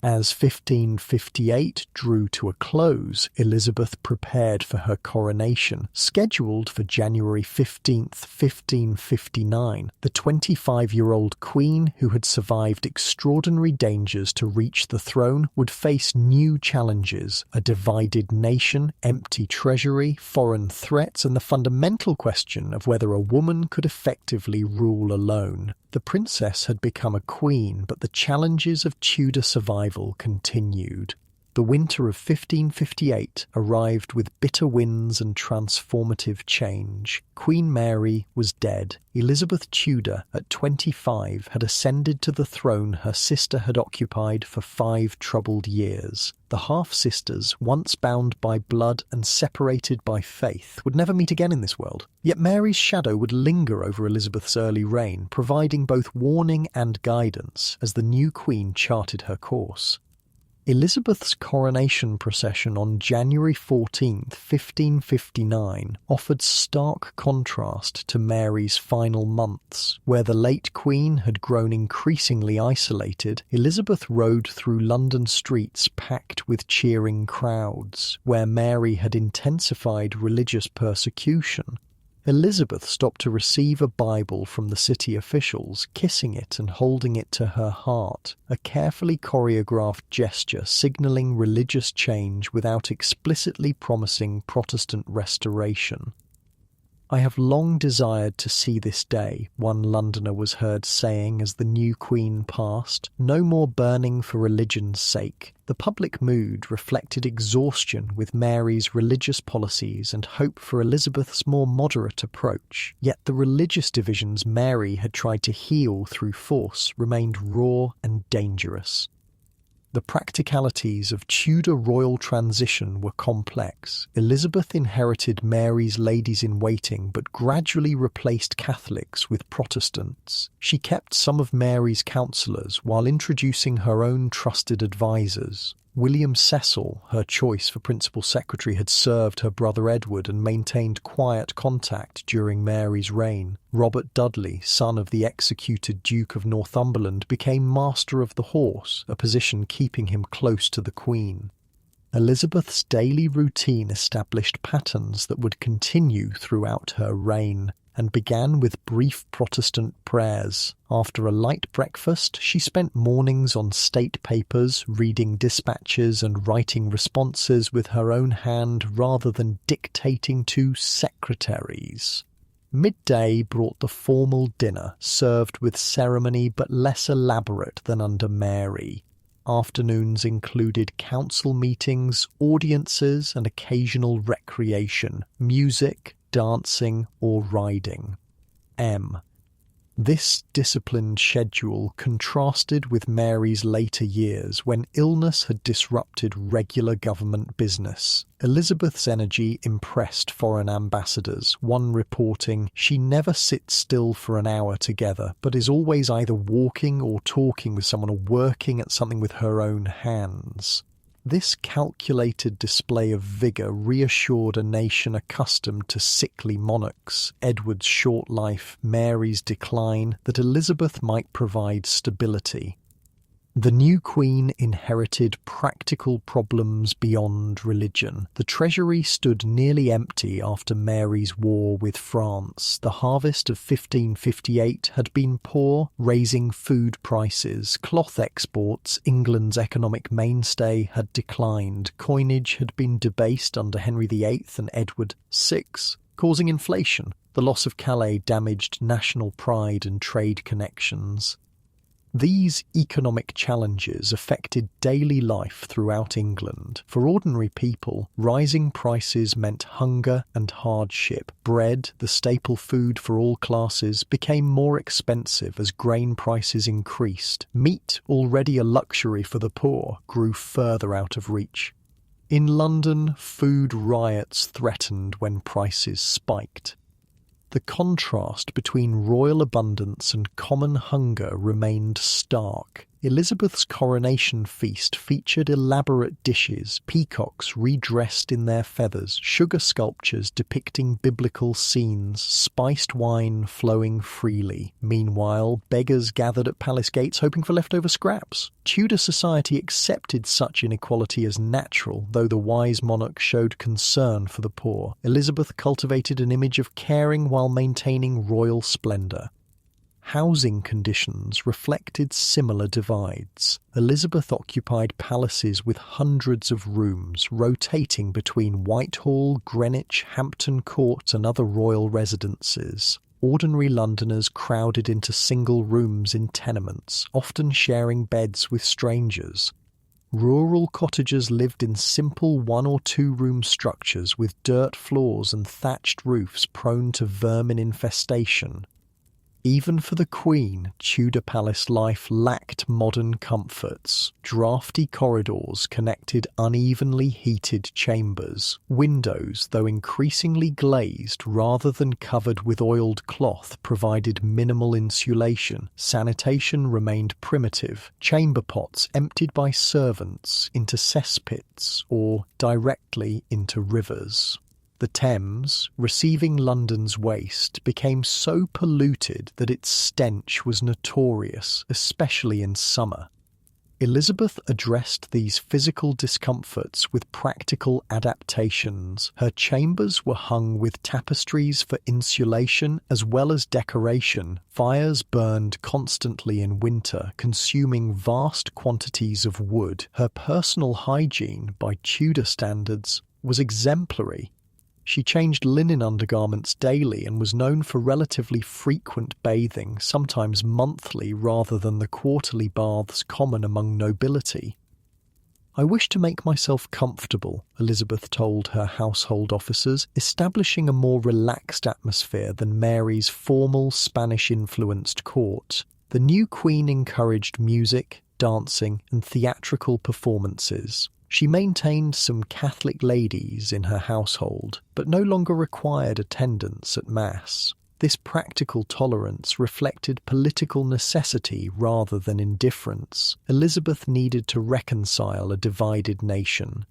As 1558 drew to a close, Elizabeth prepared for her coronation, scheduled for January 15, 1559. The 25-year-old queen, who had survived extraordinary dangers to reach the throne, would face new challenges: a divided nation, empty treasury, foreign threats, and the fundamental question of whether a woman could effectively rule alone. The princess had become a queen, but the challenges of Tudor survival continued. The winter of 1558 arrived with bitter winds and transformative change. Queen Mary was dead. Elizabeth Tudor, at 25, had ascended to the throne her sister had occupied for 5 troubled years. The half-sisters, once bound by blood and separated by faith, would never meet again in this world. Yet Mary's shadow would linger over Elizabeth's early reign, providing both warning and guidance as the new queen charted her course. Elizabeth's coronation procession on January 14, 1559, offered stark contrast to Mary's final months. Where the late Queen had grown increasingly isolated, Elizabeth rode through London streets packed with cheering crowds. Where Mary had intensified religious persecution, Elizabeth stopped to receive a Bible from the city officials, kissing it and holding it to her heart, a carefully choreographed gesture signalling religious change without explicitly promising Protestant restoration. "I have long desired to see this day," one Londoner was heard saying as the new queen passed. No more burning for religion's sake. The public mood reflected exhaustion with Mary's religious policies and hope for Elizabeth's more moderate approach. Yet the religious divisions Mary had tried to heal through force remained raw and dangerous. The practicalities of Tudor royal transition were complex. Elizabeth inherited Mary's ladies-in-waiting but gradually replaced Catholics with Protestants. She kept some of Mary's counsellors while introducing her own trusted advisors. William Cecil, her choice for principal secretary, had served her brother Edward and maintained quiet contact during Mary's reign. Robert Dudley, son of the executed Duke of Northumberland, became Master of the Horse, a position keeping him close to the Queen. Elizabeth's daily routine established patterns that would continue throughout her reign, and began with brief Protestant prayers. After a light breakfast, she spent mornings on state papers, reading dispatches and writing responses with her own hand rather than dictating to secretaries. Midday brought the formal dinner, served with ceremony but less elaborate than under Mary. Afternoons included council meetings, audiences, and occasional recreation. Music, dancing, or riding. M. This disciplined schedule contrasted with Mary's later years when illness had disrupted regular government business. Elizabeth's energy impressed foreign ambassadors, one reporting, "She never sits still for an hour together, but is always either walking or talking with someone or working at something with her own hands." This calculated display of vigour reassured a nation accustomed to sickly monarchs, Edward's short life, Mary's decline, that Elizabeth might provide stability. The new queen inherited practical problems beyond religion. The treasury stood nearly empty after Mary's war with France. The harvest of 1558 had been poor, raising food prices. Cloth exports, England's economic mainstay, had declined. Coinage had been debased under Henry VIII and Edward VI, causing inflation. The loss of Calais damaged national pride and trade connections. These economic challenges affected daily life throughout England. For ordinary people, rising prices meant hunger and hardship. Bread, the staple food for all classes, became more expensive as grain prices increased. Meat, already a luxury for the poor, grew further out of reach. In London, food riots threatened when prices spiked. The contrast between royal abundance and common hunger remained stark. Elizabeth's coronation feast featured elaborate dishes, peacocks redressed in their feathers, sugar sculptures depicting biblical scenes, spiced wine flowing freely. Meanwhile, beggars gathered at palace gates hoping for leftover scraps. Tudor society accepted such inequality as natural, though the wise monarch showed concern for the poor. Elizabeth cultivated an image of caring while maintaining royal splendour. Housing conditions reflected similar divides. Elizabeth occupied palaces with hundreds of rooms, rotating between Whitehall, Greenwich, Hampton Court and other royal residences. Ordinary Londoners crowded into single rooms in tenements, often sharing beds with strangers. Rural cottagers lived in simple one- or two-room structures with dirt floors and thatched roofs prone to vermin infestation. Even for the Queen, Tudor palace life lacked modern comforts. Drafty corridors connected unevenly heated chambers. Windows, though increasingly glazed rather than covered with oiled cloth, provided minimal insulation. Sanitation remained primitive. Chamber pots emptied by servants into cesspits or directly into rivers. The Thames, receiving London's waste, became so polluted that its stench was notorious, especially in summer. Elizabeth addressed these physical discomforts with practical adaptations. Her chambers were hung with tapestries for insulation as well as decoration. Fires burned constantly in winter, consuming vast quantities of wood. Her personal hygiene, by Tudor standards, was exemplary. She changed linen undergarments daily and was known for relatively frequent bathing, sometimes monthly rather than the quarterly baths common among nobility. "I wish to make myself comfortable," Elizabeth told her household officers, establishing a more relaxed atmosphere than Mary's formal Spanish-influenced court. The new queen encouraged music, dancing, and theatrical performances. She maintained some Catholic ladies in her household, but no longer required attendance at Mass. This practical tolerance reflected political necessity rather than indifference. Elizabeth needed to reconcile a divided nation.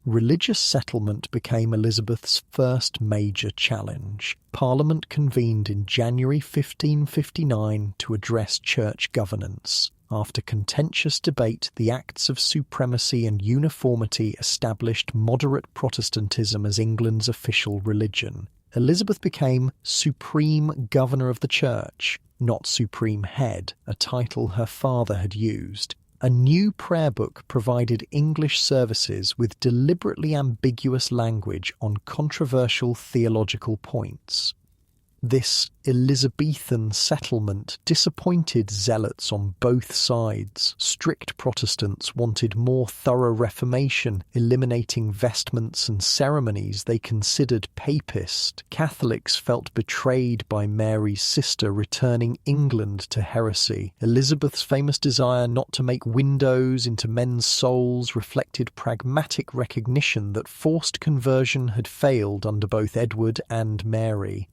Religious settlement became Elizabeth's first major challenge. Parliament convened in January 1559 to address church governance. After contentious debate, the Acts of Supremacy and Uniformity established moderate Protestantism as England's official religion. Elizabeth became Supreme Governor of the Church, not Supreme Head, a title her father had used. A new prayer book provided English services with deliberately ambiguous language on controversial theological points. This Elizabethan settlement disappointed zealots on both sides. Strict Protestants wanted more thorough reformation, eliminating vestments and ceremonies they considered papist. Catholics felt betrayed by Mary's sister returning England to heresy. Elizabeth's famous desire not to make windows into men's souls reflected pragmatic recognition that forced conversion had failed under both Edward and Mary.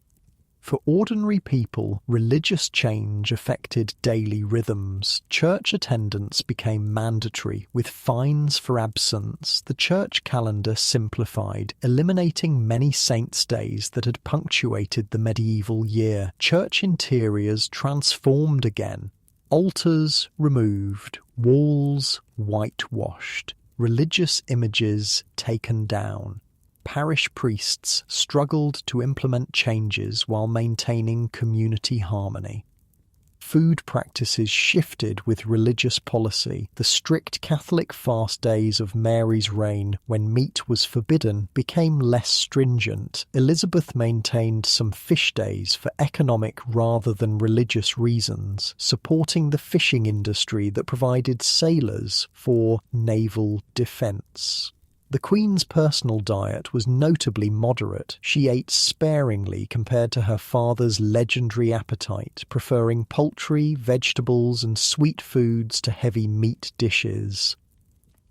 For ordinary people, religious change affected daily rhythms. Church attendance became mandatory, with fines for absence. The church calendar simplified, eliminating many saints' days that had punctuated the medieval year. Church interiors transformed again. Altars removed, walls whitewashed, religious images taken down. Parish priests struggled to implement changes while maintaining community harmony. Food practices shifted with religious policy. The strict Catholic fast days of Mary's reign, when meat was forbidden, became less stringent. Elizabeth maintained some fish days for economic rather than religious reasons, supporting the fishing industry that provided sailors for naval defence. The Queen's personal diet was notably moderate. She ate sparingly compared to her father's legendary appetite, preferring poultry, vegetables, and sweet foods to heavy meat dishes.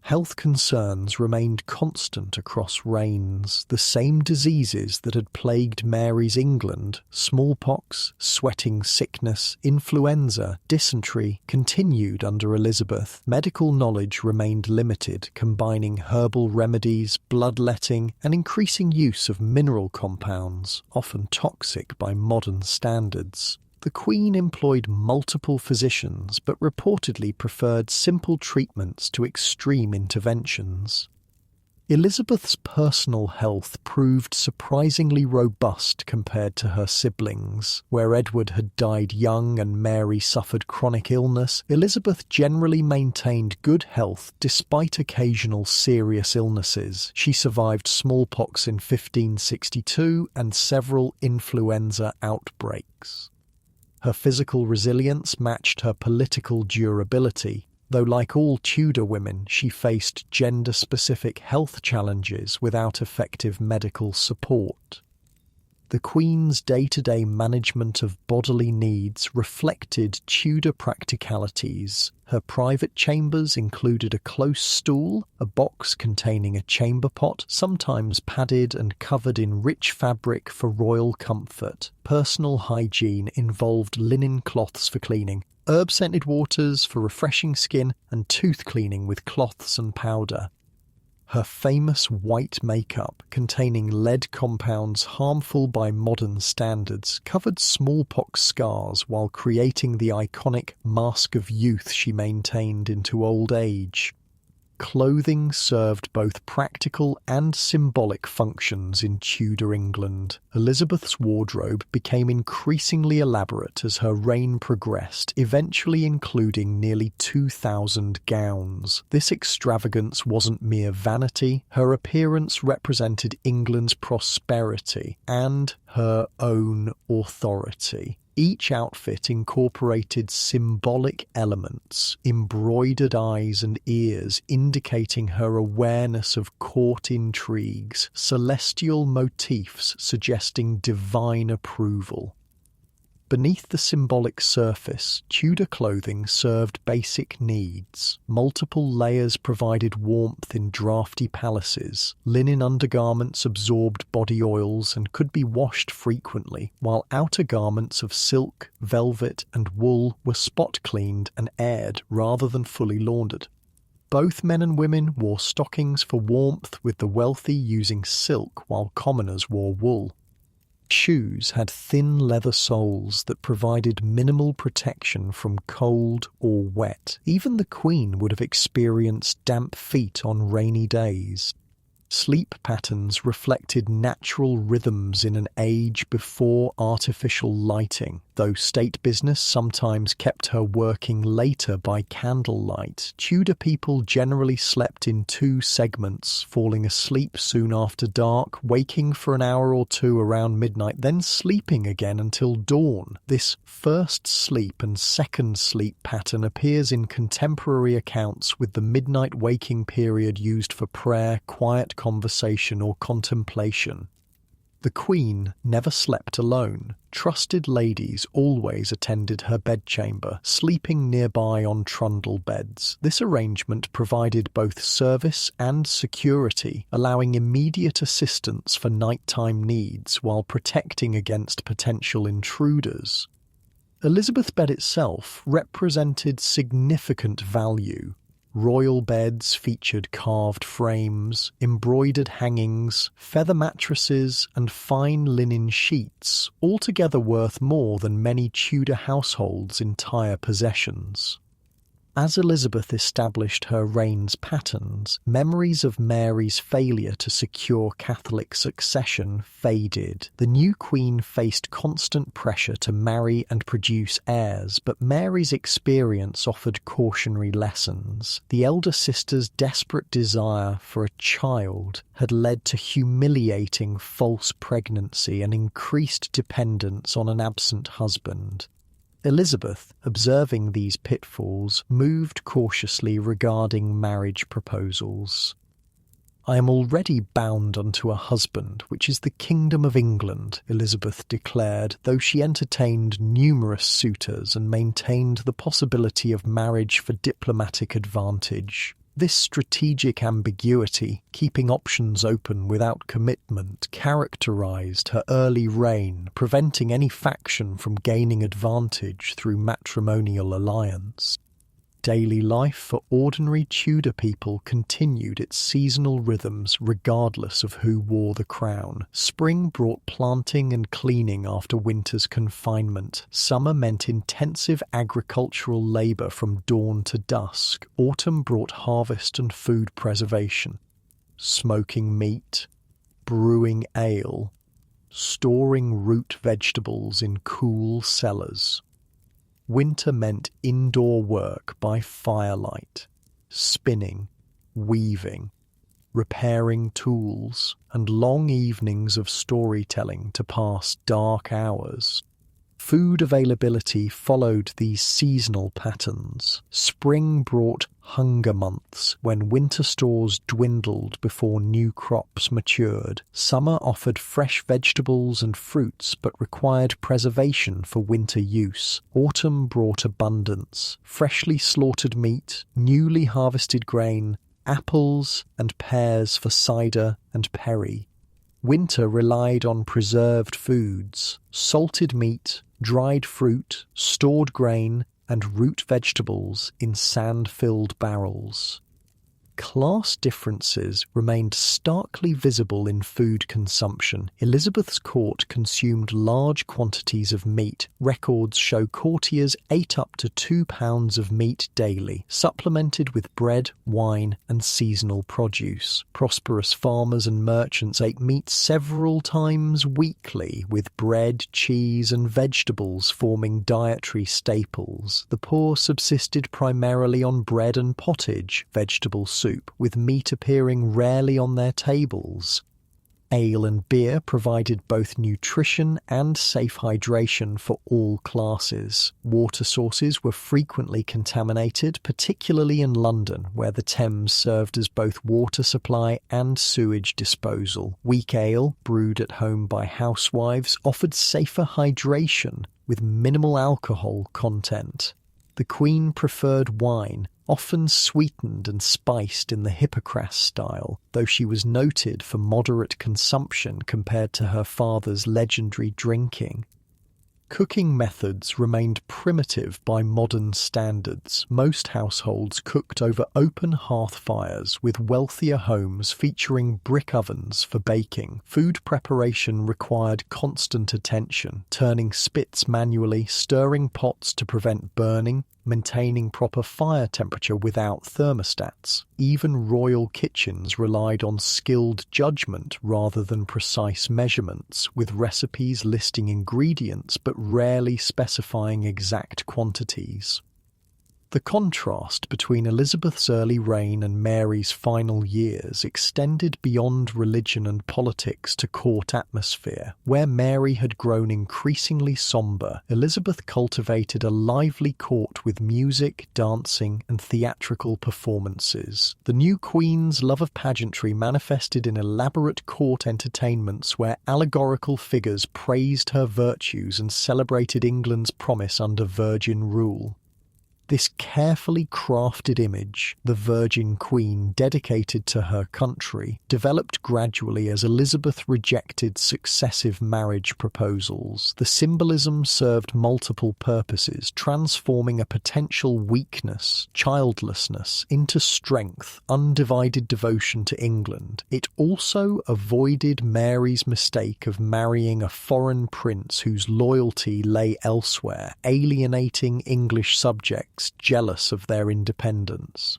Health concerns remained constant across reigns. The same diseases that had plagued Mary's England, smallpox, sweating sickness, influenza, dysentery, continued under Elizabeth. Medical knowledge remained limited, combining herbal remedies, bloodletting, and increasing use of mineral compounds, often toxic by modern standards. The Queen employed multiple physicians, but reportedly preferred simple treatments to extreme interventions. Elizabeth's personal health proved surprisingly robust compared to her siblings. Where Edward had died young and Mary suffered chronic illness, Elizabeth generally maintained good health despite occasional serious illnesses. She survived smallpox in 1562 and several influenza outbreaks. Her physical resilience matched her political durability, though like all Tudor women, she faced gender-specific health challenges without effective medical support. The Queen's day-to-day management of bodily needs reflected Tudor practicalities. Her private chambers included a close stool, a box containing a chamber pot, sometimes padded and covered in rich fabric for royal comfort. Personal hygiene involved linen cloths for cleaning, herb-scented waters for refreshing skin, and tooth cleaning with cloths and powder. Her famous white makeup, containing lead compounds harmful by modern standards, covered smallpox scars while creating the iconic mask of youth she maintained into old age. Clothing served both practical and symbolic functions in Tudor England. Elizabeth's wardrobe became increasingly elaborate as her reign progressed, eventually including nearly 2,000 gowns. This extravagance wasn't mere vanity. Her appearance represented England's prosperity and her own authority. Each outfit incorporated symbolic elements, embroidered eyes and ears indicating her awareness of court intrigues, celestial motifs suggesting divine approval. Beneath the symbolic surface, Tudor clothing served basic needs. Multiple layers provided warmth in drafty palaces. Linen undergarments absorbed body oils and could be washed frequently, while outer garments of silk, velvet, and wool were spot-cleaned and aired rather than fully laundered. Both men and women wore stockings for warmth, with the wealthy using silk while commoners wore wool. Shoes had thin leather soles that provided minimal protection from cold or wet. Even the Queen would have experienced damp feet on rainy days. Sleep patterns reflected natural rhythms in an age before artificial lighting, though state business sometimes kept her working later by candlelight. Tudor people generally slept in two segments, falling asleep soon after dark, waking for an hour or two around midnight, then sleeping again until dawn. This first sleep and second sleep pattern appears in contemporary accounts, with the midnight waking period used for prayer, quiet conversation, or contemplation. The Queen never slept alone. Trusted ladies always attended her bedchamber, sleeping nearby on trundle beds. This arrangement provided both service and security, allowing immediate assistance for nighttime needs while protecting against potential intruders. Elizabeth's bed itself represented significant value. Royal beds featured carved frames, embroidered hangings, feather mattresses, and fine linen sheets, altogether worth more than many Tudor households' entire possessions. As Elizabeth established her reign's patterns, memories of Mary's failure to secure Catholic succession faded. The new queen faced constant pressure to marry and produce heirs, but Mary's experience offered cautionary lessons. The elder sister's desperate desire for a child had led to humiliating false pregnancy and increased dependence on an absent husband. Elizabeth, observing these pitfalls, moved cautiously regarding marriage proposals. "I am already bound unto a husband, which is the kingdom of England," Elizabeth declared, though she entertained numerous suitors and maintained the possibility of marriage for diplomatic advantage. This strategic ambiguity, keeping options open without commitment, characterized her early reign, preventing any faction from gaining advantage through matrimonial alliance. Daily life for ordinary Tudor people continued its seasonal rhythms regardless of who wore the crown. Spring brought planting and cleaning after winter's confinement. Summer meant intensive agricultural labour from dawn to dusk. Autumn brought harvest and food preservation. Smoking meat, brewing ale, storing root vegetables in cool cellars. Winter meant indoor work by firelight, spinning, weaving, repairing tools, and long evenings of storytelling to pass dark hours. Food availability followed these seasonal patterns. Spring brought hunger months when winter stores dwindled before new crops matured. Summer offered fresh vegetables and fruits but required preservation for winter use. Autumn brought abundance, freshly slaughtered meat, newly harvested grain, apples and pears for cider and perry. Winter relied on preserved foods, salted meat, dried fruit, stored grain, and root vegetables in sand-filled barrels. Class differences remained starkly visible in food consumption. Elizabeth's court consumed large quantities of meat. Records show courtiers ate up to 2 pounds of meat daily, supplemented with bread, wine, and seasonal produce. Prosperous farmers and merchants ate meat several times weekly, with bread, cheese, and vegetables forming dietary staples. The poor subsisted primarily on bread and pottage, vegetable soup, with meat appearing rarely on their tables. Ale and beer provided both nutrition and safe hydration for all classes. Water sources were frequently contaminated, particularly in London, where the Thames served as both water supply and sewage disposal. Weak ale, brewed at home by housewives, offered safer hydration with minimal alcohol content. The Queen preferred wine, often sweetened and spiced in the Hippocras style, though she was noted for moderate consumption compared to her father's legendary drinking. Cooking methods remained primitive by modern standards. Most households cooked over open hearth fires, with wealthier homes featuring brick ovens for baking. Food preparation required constant attention, turning spits manually, stirring pots to prevent burning, maintaining proper fire temperature without thermostats. Even royal kitchens relied on skilled judgment rather than precise measurements, with recipes listing ingredients but rarely specifying exact quantities. The contrast between Elizabeth's early reign and Mary's final years extended beyond religion and politics to court atmosphere. Where Mary had grown increasingly sombre, Elizabeth cultivated a lively court with music, dancing, and theatrical performances. The new queen's love of pageantry manifested in elaborate court entertainments where allegorical figures praised her virtues and celebrated England's promise under Virgin rule. This carefully crafted image, the Virgin Queen dedicated to her country, developed gradually as Elizabeth rejected successive marriage proposals. The symbolism served multiple purposes, transforming a potential weakness, childlessness, into strength, undivided devotion to England. It also avoided Mary's mistake of marrying a foreign prince whose loyalty lay elsewhere, alienating English subjects jealous of their independence.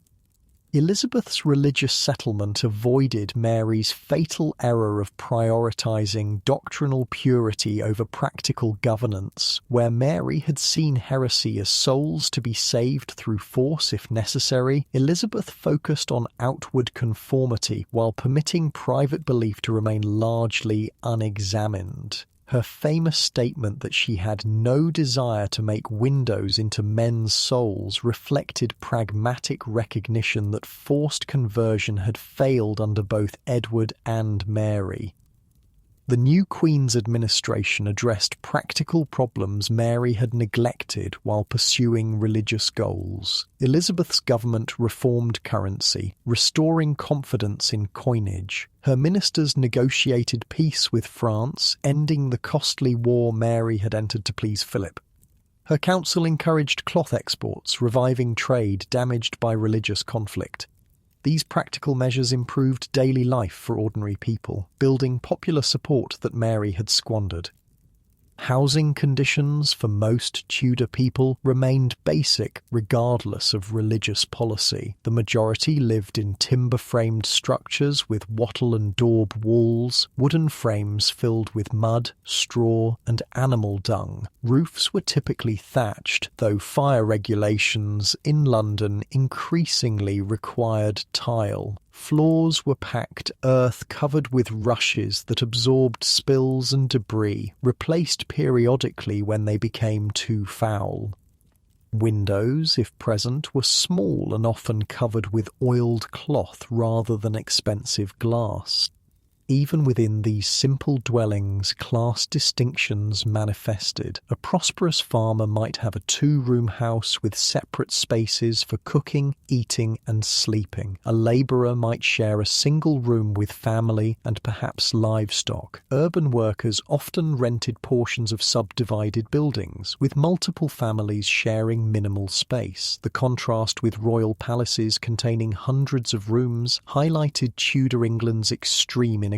Elizabeth's religious settlement avoided Mary's fatal error of prioritizing doctrinal purity over practical governance, where Mary had seen heresy as souls to be saved through force if necessary. Elizabeth focused on outward conformity while permitting private belief to remain largely unexamined. Her famous statement that she had no desire to make windows into men's souls reflected pragmatic recognition that forced conversion had failed under both Edward and Mary. The new Queen's administration addressed practical problems Mary had neglected while pursuing religious goals. Elizabeth's government reformed currency, restoring confidence in coinage. Her ministers negotiated peace with France, ending the costly war Mary had entered to please Philip. Her council encouraged cloth exports, reviving trade damaged by religious conflict. These practical measures improved daily life for ordinary people, building popular support that Mary had squandered. Housing conditions for most Tudor people remained basic regardless of religious policy. The majority lived in timber-framed structures with wattle and daub walls, wooden frames filled with mud, straw, and animal dung. Roofs were typically thatched, though fire regulations in London increasingly required tile. Floors were packed earth covered with rushes that absorbed spills and debris, replaced periodically when they became too foul. Windows, if present, were small and often covered with oiled cloth rather than expensive glass. Even within these simple dwellings, class distinctions manifested. A prosperous farmer might have a two-room house with separate spaces for cooking, eating, and sleeping. A labourer might share a single room with family and perhaps livestock. Urban workers often rented portions of subdivided buildings, with multiple families sharing minimal space. The contrast with royal palaces containing hundreds of rooms highlighted Tudor England's extreme inequality.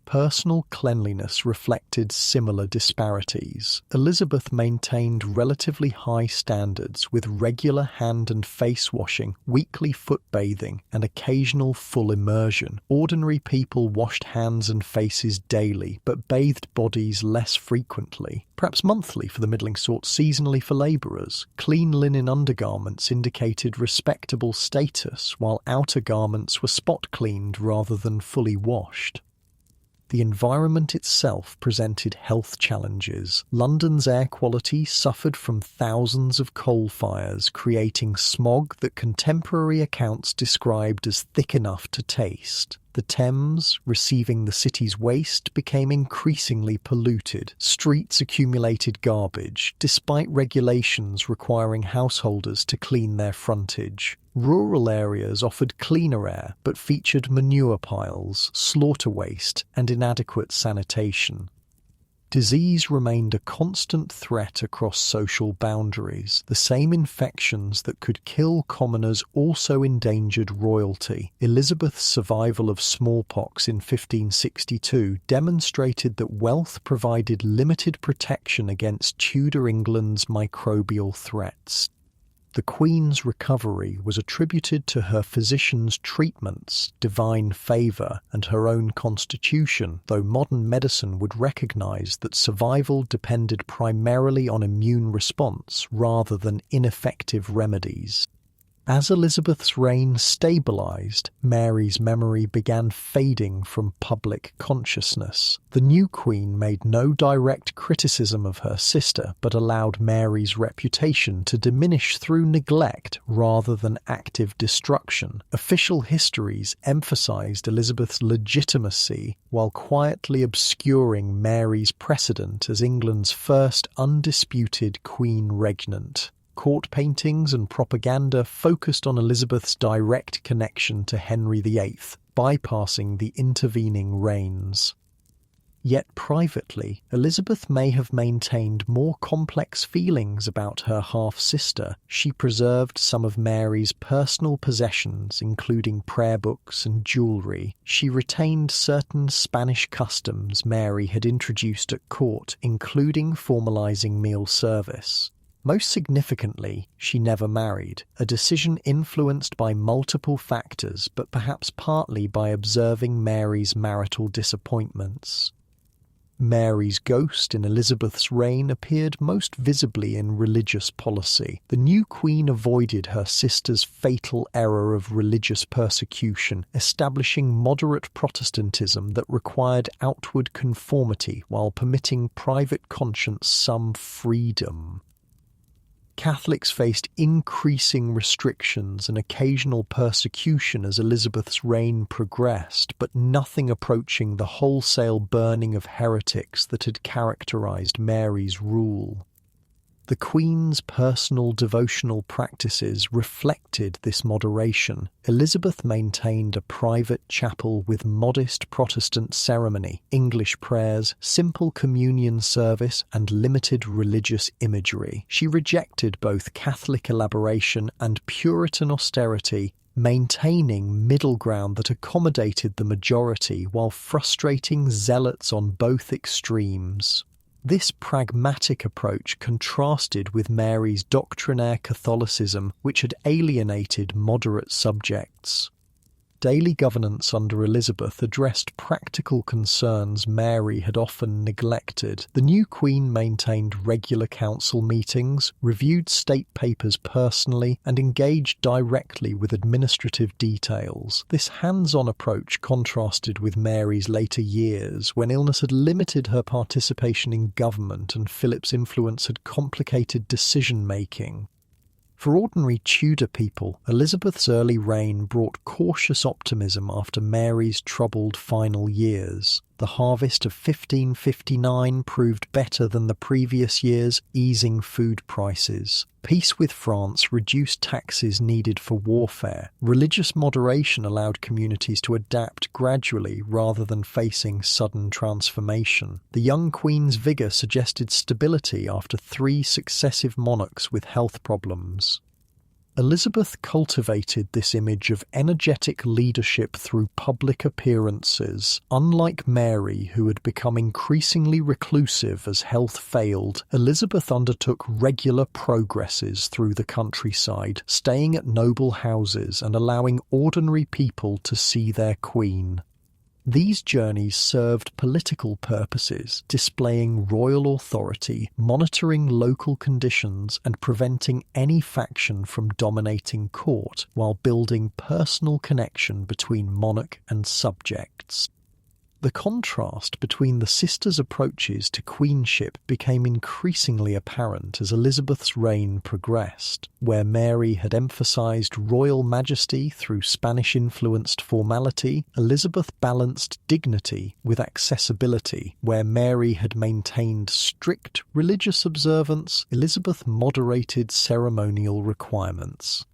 Personal cleanliness reflected similar disparities. Elizabeth maintained relatively high standards with regular hand and face washing, weekly foot bathing, and occasional full immersion. Ordinary people washed hands and faces daily, but bathed bodies less frequently, perhaps monthly for the middling sort, seasonally for labourers. Clean linen undergarments indicated respectable status, while outer garments were spot cleaned rather than fully washed. The environment itself presented health challenges. London's air quality suffered from thousands of coal fires, creating smog that contemporary accounts described as thick enough to taste. The Thames, receiving the city's waste, became increasingly polluted. Streets accumulated garbage, despite regulations requiring householders to clean their frontage. Rural areas offered cleaner air, but featured manure piles, slaughter waste, and inadequate sanitation. Disease remained a constant threat across social boundaries. The same infections that could kill commoners also endangered royalty. Elizabeth's survival of smallpox in 1562 demonstrated that wealth provided limited protection against Tudor England's microbial threats. The Queen's recovery was attributed to her physicians' treatments, divine favour, and her own constitution, though modern medicine would recognise that survival depended primarily on immune response rather than ineffective remedies. As Elizabeth's reign stabilised, Mary's memory began fading from public consciousness. The new queen made no direct criticism of her sister, but allowed Mary's reputation to diminish through neglect rather than active destruction. Official histories emphasised Elizabeth's legitimacy while quietly obscuring Mary's precedent as England's first undisputed queen regnant. Court paintings and propaganda focused on Elizabeth's direct connection to Henry VIII, bypassing the intervening reigns. Yet privately, Elizabeth may have maintained more complex feelings about her half-sister. She preserved some of Mary's personal possessions, including prayer books and jewellery. She retained certain Spanish customs Mary had introduced at court, including formalising meal service. Most significantly, she never married, a decision influenced by multiple factors, but perhaps partly by observing Mary's marital disappointments. Mary's ghost in Elizabeth's reign appeared most visibly in religious policy. The new queen avoided her sister's fatal error of religious persecution, establishing moderate Protestantism that required outward conformity while permitting private conscience some freedom. Catholics faced increasing restrictions and occasional persecution as Elizabeth's reign progressed, but nothing approaching the wholesale burning of heretics that had characterized Mary's rule. The Queen's personal devotional practices reflected this moderation. Elizabeth maintained a private chapel with modest Protestant ceremony, English prayers, simple communion service, and limited religious imagery. She rejected both Catholic elaboration and Puritan austerity, maintaining middle ground that accommodated the majority while frustrating zealots on both extremes. This pragmatic approach contrasted with Mary's doctrinaire Catholicism, which had alienated moderate subjects. Daily governance under Elizabeth addressed practical concerns Mary had often neglected. The new queen maintained regular council meetings, reviewed state papers personally, and engaged directly with administrative details. This hands-on approach contrasted with Mary's later years, when illness had limited her participation in government and Philip's influence had complicated decision-making. For ordinary Tudor people, Elizabeth's early reign brought cautious optimism after Mary's troubled final years. The harvest of 1559 proved better than the previous years, easing food prices. Peace with France reduced taxes needed for warfare. Religious moderation allowed communities to adapt gradually rather than facing sudden transformation. The young queen's vigour suggested stability after 3 successive monarchs with health problems. Elizabeth cultivated this image of energetic leadership through public appearances. Unlike Mary, who had become increasingly reclusive as health failed, Elizabeth undertook regular progresses through the countryside, staying at noble houses and allowing ordinary people to see their queen. These journeys served political purposes, displaying royal authority, monitoring local conditions, and preventing any faction from dominating court, while building personal connection between monarch and subjects. The contrast between the sisters' approaches to queenship became increasingly apparent as Elizabeth's reign progressed. Where Mary had emphasised royal majesty through Spanish-influenced formality, Elizabeth balanced dignity with accessibility. Where Mary had maintained strict religious observance, Elizabeth moderated ceremonial requirements.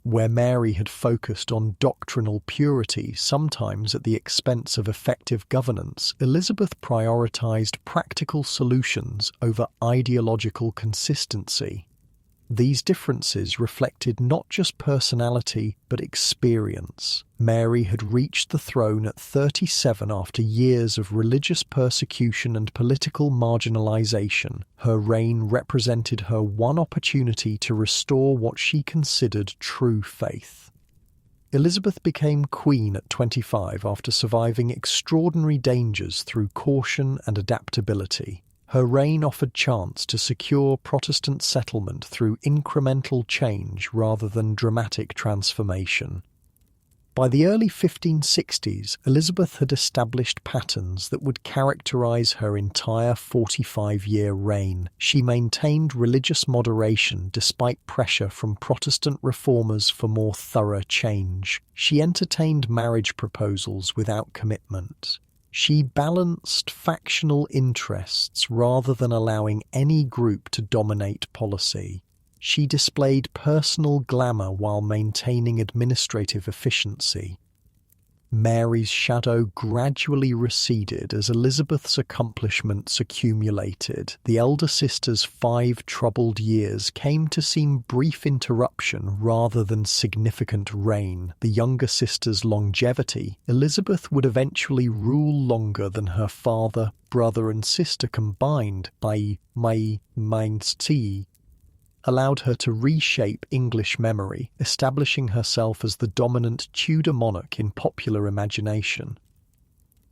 Where Mary had focused on doctrinal purity, sometimes at the expense of effective governance, Elizabeth prioritized practical solutions over ideological consistency. These differences reflected not just personality, but experience. Mary had reached the throne at 37 after years of religious persecution and political marginalization. Her reign represented her one opportunity to restore what she considered true faith. Elizabeth became queen at 25 after surviving extraordinary dangers through caution and adaptability. Her reign offered chance to secure Protestant settlement through incremental change rather than dramatic transformation. By the early 1560s, Elizabeth had established patterns that would characterize her entire 45-year reign. She maintained religious moderation despite pressure from Protestant reformers for more thorough change. She entertained marriage proposals without commitment. She balanced factional interests rather than allowing any group to dominate policy. She displayed personal glamour while maintaining administrative efficiency. Mary's shadow gradually receded as Elizabeth's accomplishments accumulated. The elder sister's 5 troubled years came to seem brief interruption rather than significant reign. The younger sister's longevity, Elizabeth would eventually rule longer than her father, brother and sister combined by allowed her to reshape English memory, establishing herself as the dominant Tudor monarch in popular imagination.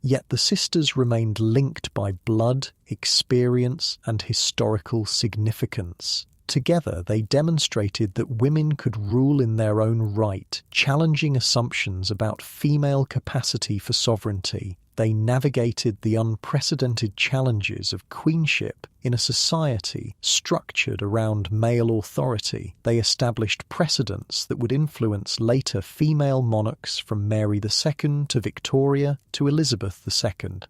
Yet the sisters remained linked by blood, experience, and historical significance. Together, they demonstrated that women could rule in their own right, challenging assumptions about female capacity for sovereignty. They navigated the unprecedented challenges of queenship in a society structured around male authority. They established precedents that would influence later female monarchs from Mary II to Victoria to Elizabeth II.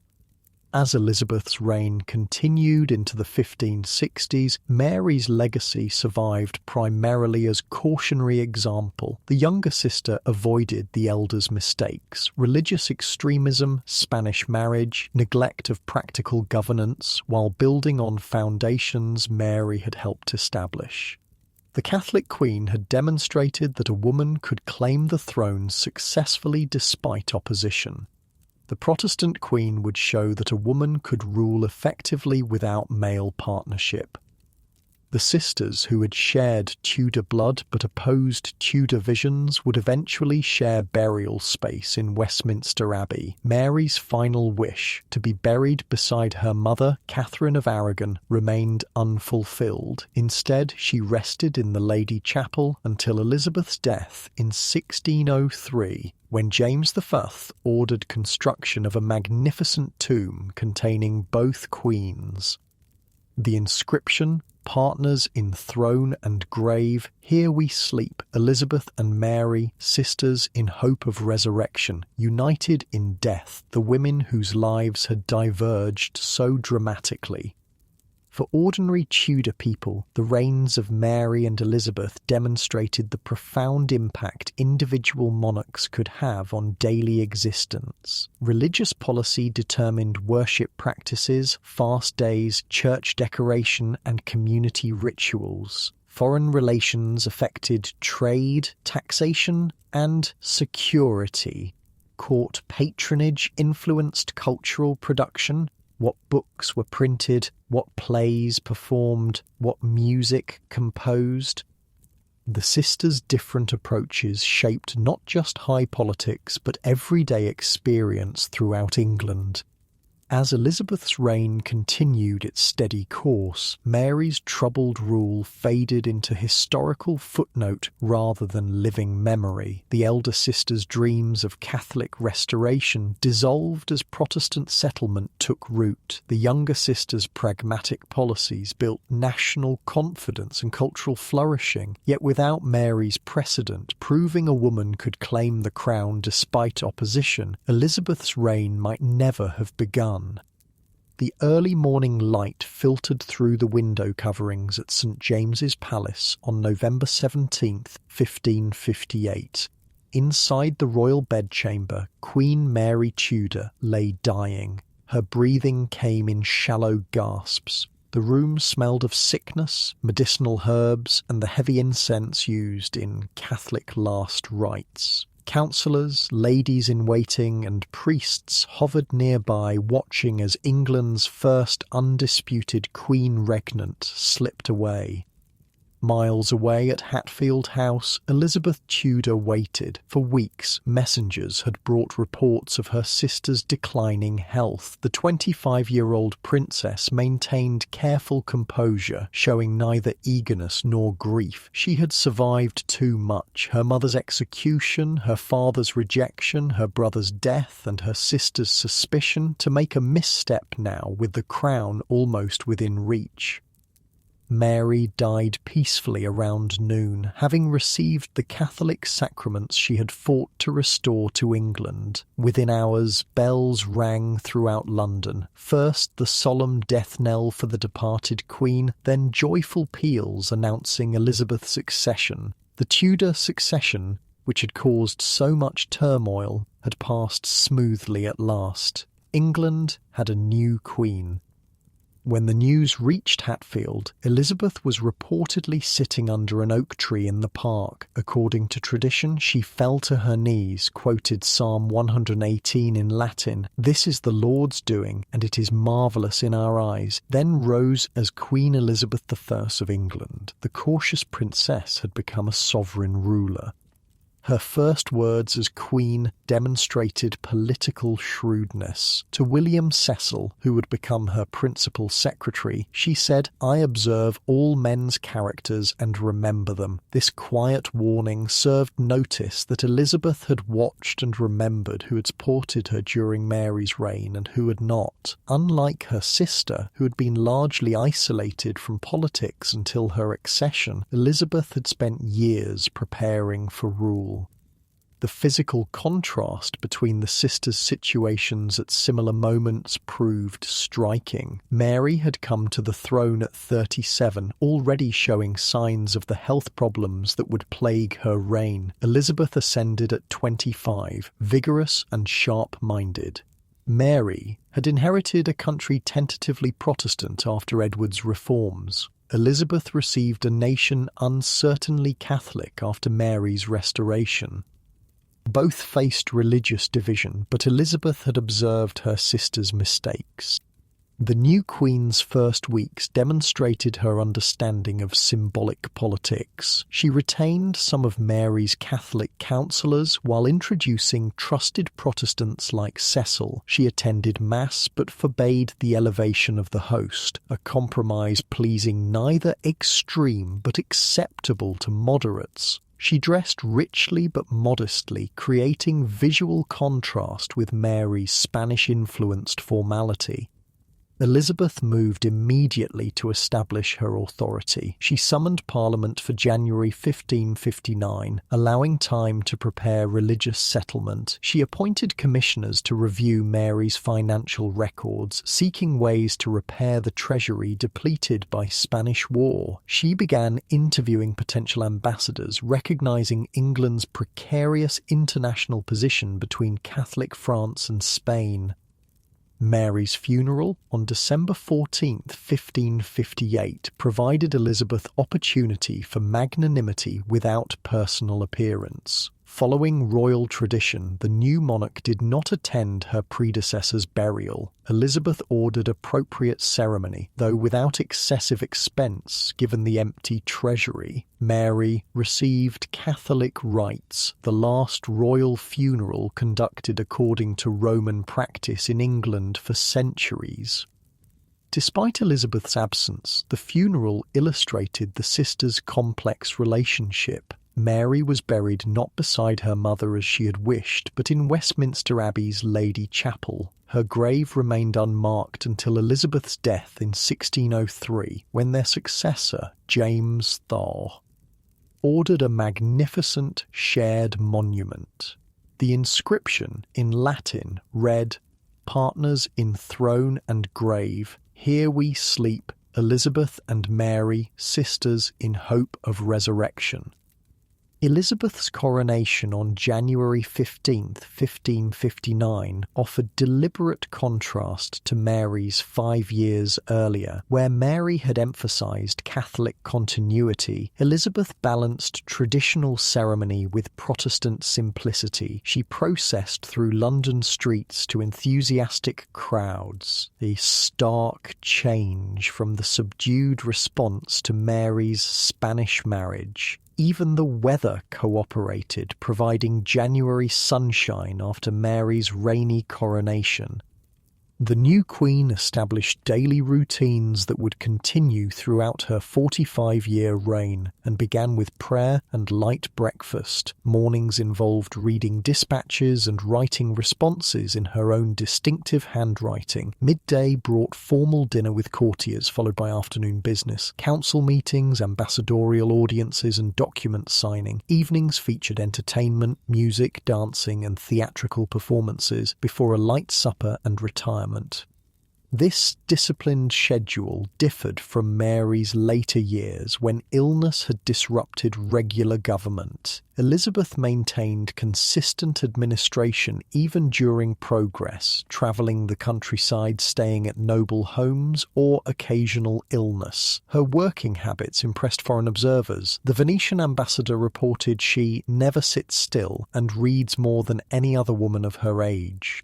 As Elizabeth's reign continued into the 1560s, Mary's legacy survived primarily as cautionary example. The younger sister avoided the elder's mistakes: religious extremism, Spanish marriage, neglect of practical governance, while building on foundations Mary had helped establish. The Catholic Queen had demonstrated that a woman could claim the throne successfully despite opposition. The Protestant Queen would show that a woman could rule effectively without male partnership. The sisters, who had shared Tudor blood but opposed Tudor visions, would eventually share burial space in Westminster Abbey. Mary's final wish, to be buried beside her mother, Catherine of Aragon, remained unfulfilled. Instead, she rested in the Lady Chapel until Elizabeth's death in 1603, when James I ordered construction of a magnificent tomb containing both queens. The inscription, "Partners in throne and grave, here we sleep, Elizabeth and Mary, sisters in hope of resurrection, united in death, the women whose lives had diverged so dramatically." For ordinary Tudor people, the reigns of Mary and Elizabeth demonstrated the profound impact individual monarchs could have on daily existence. Religious policy determined worship practices, fast days, church decoration, and community rituals. Foreign relations affected trade, taxation, and security. Court patronage influenced cultural production. What books were printed, what plays performed, what music composed. The sisters' different approaches shaped not just high politics but everyday experience throughout England. As Elizabeth's reign continued its steady course, Mary's troubled rule faded into historical footnote rather than living memory. The elder sister's dreams of Catholic restoration dissolved as Protestant settlement took root. The younger sister's pragmatic policies built national confidence and cultural flourishing, yet without Mary's precedent, proving a woman could claim the crown despite opposition, Elizabeth's reign might never have begun. the early morning light filtered through the window coverings at St James's Palace on November 17th, 1558. Inside the royal bedchamber, Queen Mary Tudor lay dying. Her breathing came in shallow gasps. The room smelled of sickness, medicinal herbs, and the heavy incense used in Catholic last rites. Councillors, ladies-in-waiting, and priests hovered nearby, watching as England's first undisputed Queen Regnant slipped away. Miles away at Hatfield House, Elizabeth Tudor waited. For weeks, messengers had brought reports of her sister's declining health. The 25-year-old princess maintained careful composure, showing neither eagerness nor grief. She had survived too much: her mother's execution, her father's rejection, her brother's death, and her sister's suspicion, to make a misstep now with the crown almost within reach. Mary died peacefully around noon, having received the Catholic sacraments she had fought to restore to England. Within hours, bells rang throughout London. First the solemn death knell for the departed Queen, then joyful peals announcing Elizabeth's accession. The Tudor succession, which had caused so much turmoil, had passed smoothly at last. England had a new queen. When the news reached Hatfield, Elizabeth was reportedly sitting under an oak tree in the park. According to tradition, she fell to her knees, quoted Psalm 118 in Latin, "This is the Lord's doing, and it is marvellous in our eyes," then rose as Queen Elizabeth I of England. The cautious princess had become a sovereign ruler. Her first words as Queen demonstrated political shrewdness. To William Cecil, who would become her principal secretary, she said, "I observe all men's characters and remember them." This quiet warning served notice that Elizabeth had watched and remembered who had supported her during Mary's reign and who had not. Unlike her sister, who had been largely isolated from politics until her accession, Elizabeth had spent years preparing for rule. The physical contrast between the sisters' situations at similar moments proved striking. Mary had come to the throne at 37, already showing signs of the health problems that would plague her reign. Elizabeth ascended at 25, vigorous and sharp-minded. Mary had inherited a country tentatively Protestant after Edward's reforms. Elizabeth received a nation uncertainly Catholic after Mary's restoration. Both faced religious division, but Elizabeth had observed her sister's mistakes. The new Queen's first weeks demonstrated her understanding of symbolic politics. She retained some of Mary's Catholic counsellors while introducing trusted Protestants like Cecil. She attended Mass but forbade the elevation of the host, a compromise pleasing neither extreme but acceptable to moderates. She dressed richly but modestly, creating visual contrast with Mary's Spanish-influenced formality. Elizabeth moved immediately to establish her authority. She summoned Parliament for January 1559, allowing time to prepare religious settlement. She appointed commissioners to review Mary's financial records, seeking ways to repair the treasury depleted by Spanish war. She began interviewing potential ambassadors, recognizing England's precarious international position between Catholic France and Spain. Mary's funeral on December 14, 1558, provided Elizabeth opportunity for magnanimity without personal appearance. Following royal tradition, the new monarch did not attend her predecessor's burial. Elizabeth ordered appropriate ceremony, though without excessive expense given the empty treasury. Mary received Catholic rites, the last royal funeral conducted according to Roman practice in England for centuries. Despite Elizabeth's absence, the funeral illustrated the sisters' complex relationship. Mary was buried not beside her mother as she had wished, but in Westminster Abbey's Lady Chapel. Her grave remained unmarked until Elizabeth's death in 1603, when their successor, James Thaw, ordered a magnificent shared monument. The inscription, in Latin, read, partners in throne and grave, here we sleep, Elizabeth and Mary, sisters in hope of resurrection. Elizabeth's coronation on January 15th, 1559, offered deliberate contrast to Mary's 5 years earlier. Where Mary had emphasised Catholic continuity, Elizabeth balanced traditional ceremony with Protestant simplicity. She processed through London streets to enthusiastic crowds, a stark change from the subdued response to Mary's Spanish marriage. Even the weather cooperated, providing January sunshine after Mary's rainy coronation. The new queen established daily routines that would continue throughout her 45-year reign and began with prayer and light breakfast. Mornings involved reading dispatches and writing responses in her own distinctive handwriting. Midday brought formal dinner with courtiers, followed by afternoon business, council meetings, ambassadorial audiences and document signing. Evenings featured entertainment, music, dancing and theatrical performances before a light supper and retirement. This disciplined schedule differed from Mary's later years when illness had disrupted regular government. Elizabeth maintained consistent administration even during progress, travelling the countryside, staying at noble homes, or occasional illness. Her working habits impressed foreign observers. The Venetian ambassador reported she never sits still and reads more than any other woman of her age.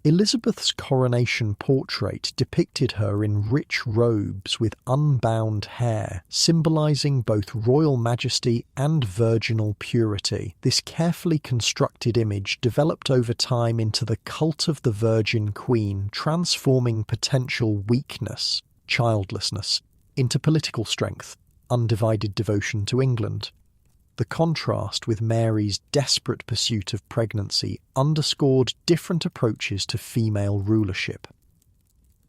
Elizabeth's coronation portrait depicted her in rich robes with unbound hair, symbolising both royal majesty and virginal purity. This carefully constructed image developed over time into the cult of the Virgin Queen, transforming potential weakness, childlessness, into political strength, undivided devotion to England. The contrast with Mary's desperate pursuit of pregnancy underscored different approaches to female rulership.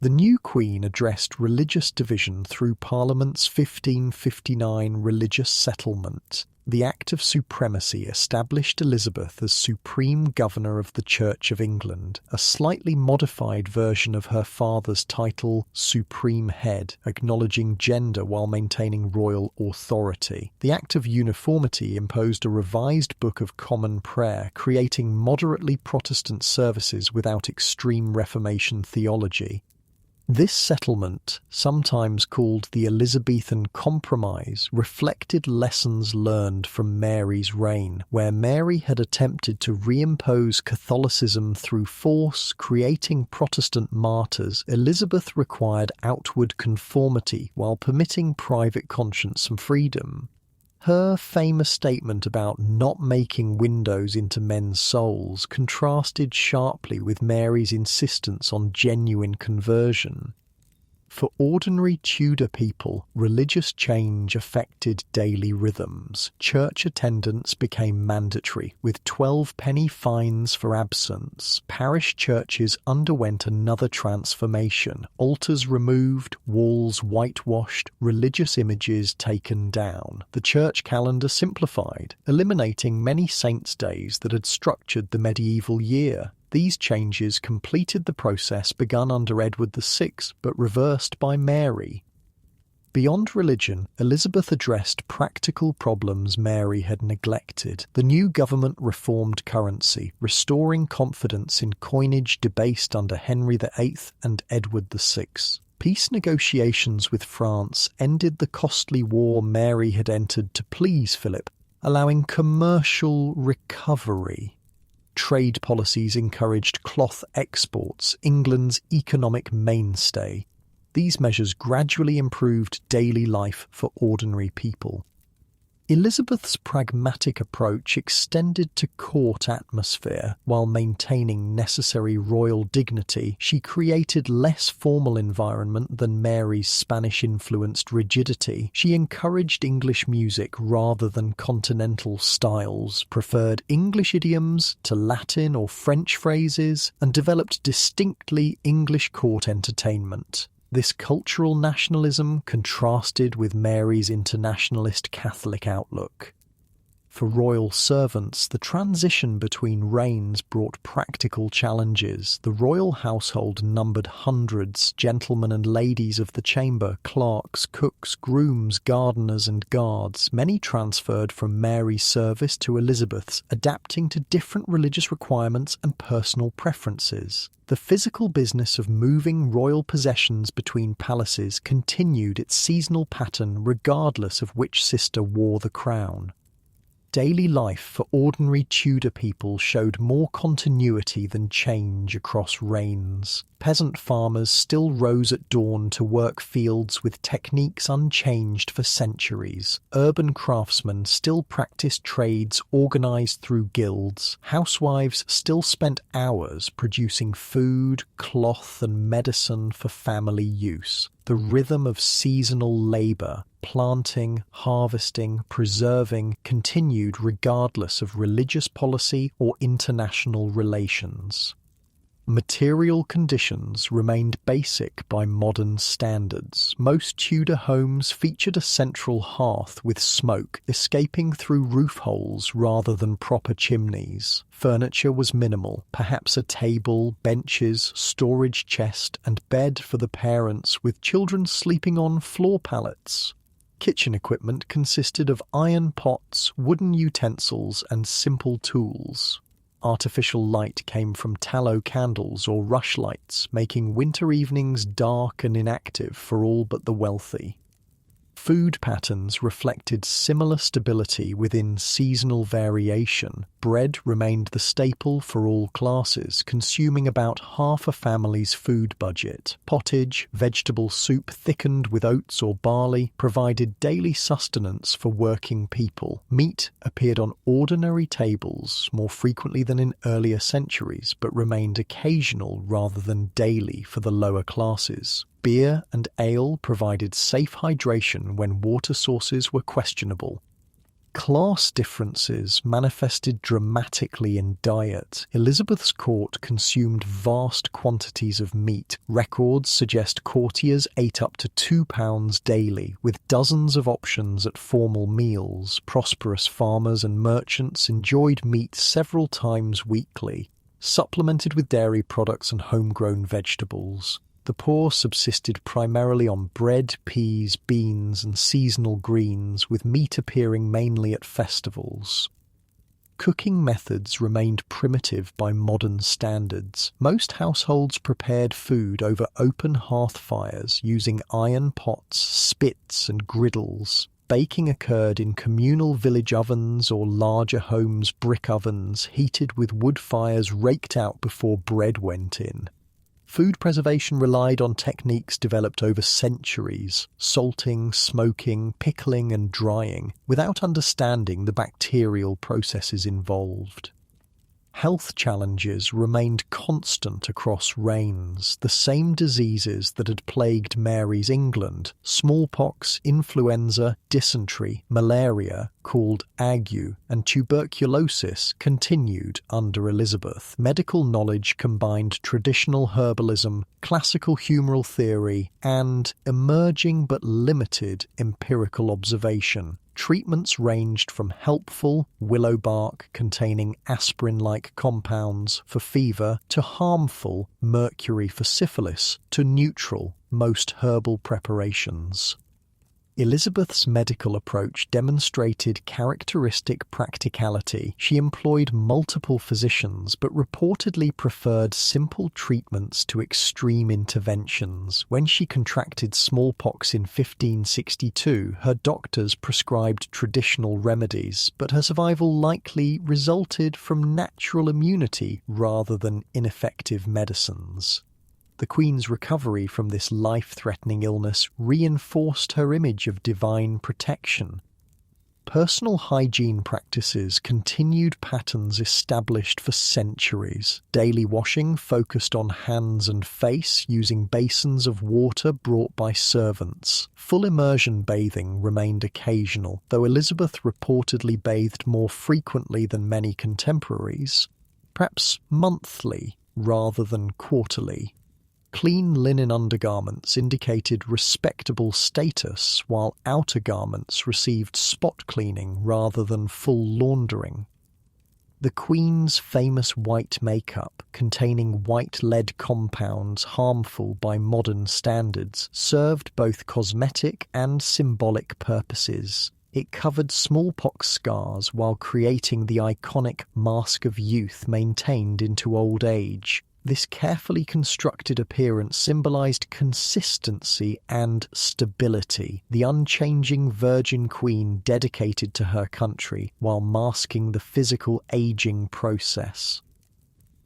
The new Queen addressed religious division through Parliament's 1559 Religious Settlement. The Act of Supremacy established Elizabeth as Supreme Governor of the Church of England, a slightly modified version of her father's title, Supreme Head, acknowledging gender while maintaining royal authority. The Act of Uniformity imposed a revised Book of Common Prayer, creating moderately Protestant services without extreme Reformation theology. This settlement, sometimes called the Elizabethan Compromise, reflected lessons learned from Mary's reign, where Mary had attempted to reimpose Catholicism through force, creating Protestant martyrs. Elizabeth required outward conformity while permitting private conscience and freedom. Her famous statement about not making windows into men's souls contrasted sharply with Mary's insistence on genuine conversion. For ordinary Tudor people, religious change affected daily rhythms. Church attendance became mandatory, with 12-penny fines for absence. Parish churches underwent another transformation. Altars removed, walls whitewashed, religious images taken down. The church calendar simplified, eliminating many saints' days that had structured the medieval year. These changes completed the process begun under Edward VI, but reversed by Mary. Beyond religion, Elizabeth addressed practical problems Mary had neglected. The new government reformed currency, restoring confidence in coinage debased under Henry VIII and Edward VI. Peace negotiations with France ended the costly war Mary had entered to please Philip, allowing commercial recovery. Trade policies encouraged cloth exports, England's economic mainstay. These measures gradually improved daily life for ordinary people. Elizabeth's pragmatic approach extended to court atmosphere. While maintaining necessary royal dignity, she created less formal environment than Mary's Spanish-influenced rigidity. She encouraged English music rather than continental styles, preferred English idioms to Latin or French phrases, and developed distinctly English court entertainment. This cultural nationalism contrasted with Mary's internationalist Catholic outlook. For royal servants, the transition between reigns brought practical challenges. The royal household numbered hundreds, gentlemen and ladies of the chamber, clerks, cooks, grooms, gardeners and guards. Many transferred from Mary's service to Elizabeth's, adapting to different religious requirements and personal preferences. The physical business of moving royal possessions between palaces continued its seasonal pattern regardless of which sister wore the crown. Daily life for ordinary Tudor people showed more continuity than change across reigns. Peasant farmers still rose at dawn to work fields with techniques unchanged for centuries. Urban craftsmen still practiced trades organised through guilds. Housewives still spent hours producing food, cloth and medicine for family use. The rhythm of seasonal labour, planting, harvesting, preserving, continued regardless of religious policy or international relations. Material conditions remained basic by modern standards. Most Tudor homes featured a central hearth with smoke escaping through roof holes rather than proper chimneys. Furniture was minimal, perhaps a table, benches, storage chest and bed for the parents, with children sleeping on floor pallets. Kitchen equipment consisted of iron pots, wooden utensils and simple tools. Artificial light came from tallow candles or rushlights, making winter evenings dark and inactive for all but the wealthy. Food patterns reflected similar stability within seasonal variation. Bread remained the staple for all classes, consuming about half a family's food budget. Pottage, vegetable soup thickened with oats or barley, provided daily sustenance for working people. Meat appeared on ordinary tables more frequently than in earlier centuries, but remained occasional rather than daily for the lower classes. Beer and ale provided safe hydration when water sources were questionable. Class differences manifested dramatically in diet. Elizabeth's court consumed vast quantities of meat. Records suggest courtiers ate up to 2 pounds daily, with dozens of options at formal meals. Prosperous farmers and merchants enjoyed meat several times weekly, supplemented with dairy products and homegrown vegetables. The poor subsisted primarily on bread, peas, beans and seasonal greens, with meat appearing mainly at festivals. Cooking methods remained primitive by modern standards. Most households prepared food over open hearth fires using iron pots, spits and griddles. Baking occurred in communal village ovens or larger homes' brick ovens, heated with wood fires raked out before bread went in. Food preservation relied on techniques developed over centuries: salting, smoking, pickling and drying, without understanding the bacterial processes involved. Health challenges remained constant across reigns. The same diseases that had plagued Mary's England, smallpox, influenza, dysentery, malaria, called ague, and tuberculosis, continued under Elizabeth. Medical knowledge combined traditional herbalism, classical humoral theory, and emerging but limited empirical observation. Treatments ranged from helpful, willow bark containing aspirin-like compounds for fever, to harmful, mercury for syphilis, to neutral, most herbal preparations. Elizabeth's medical approach demonstrated characteristic practicality. She employed multiple physicians, but reportedly preferred simple treatments to extreme interventions. When she contracted smallpox in 1562, her doctors prescribed traditional remedies, but her survival likely resulted from natural immunity rather than ineffective medicines. The Queen's recovery from this life-threatening illness reinforced her image of divine protection. Personal hygiene practices continued patterns established for centuries. Daily washing focused on hands and face using basins of water brought by servants. Full immersion bathing remained occasional, though Elizabeth reportedly bathed more frequently than many contemporaries, perhaps monthly rather than quarterly. Clean linen undergarments indicated respectable status, while outer garments received spot cleaning rather than full laundering. The Queen's famous white makeup, containing white lead compounds harmful by modern standards, served both cosmetic and symbolic purposes. It covered smallpox scars while creating the iconic mask of youth maintained into old age. This carefully constructed appearance symbolized consistency and stability, the unchanging Virgin Queen dedicated to her country while masking the physical aging process.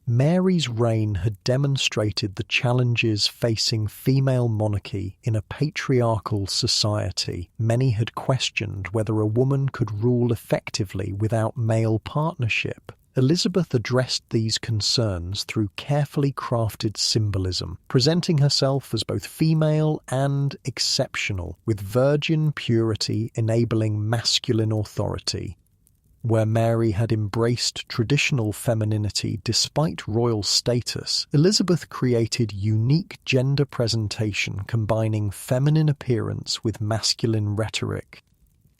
Mary's reign had demonstrated the challenges facing female monarchy in a patriarchal society. Many had questioned whether a woman could rule effectively without male partnership. Elizabeth addressed these concerns through carefully crafted symbolism, presenting herself as both female and exceptional, with virgin purity enabling masculine authority. Where Mary had embraced traditional femininity despite royal status, Elizabeth created unique gender presentation combining feminine appearance with masculine rhetoric.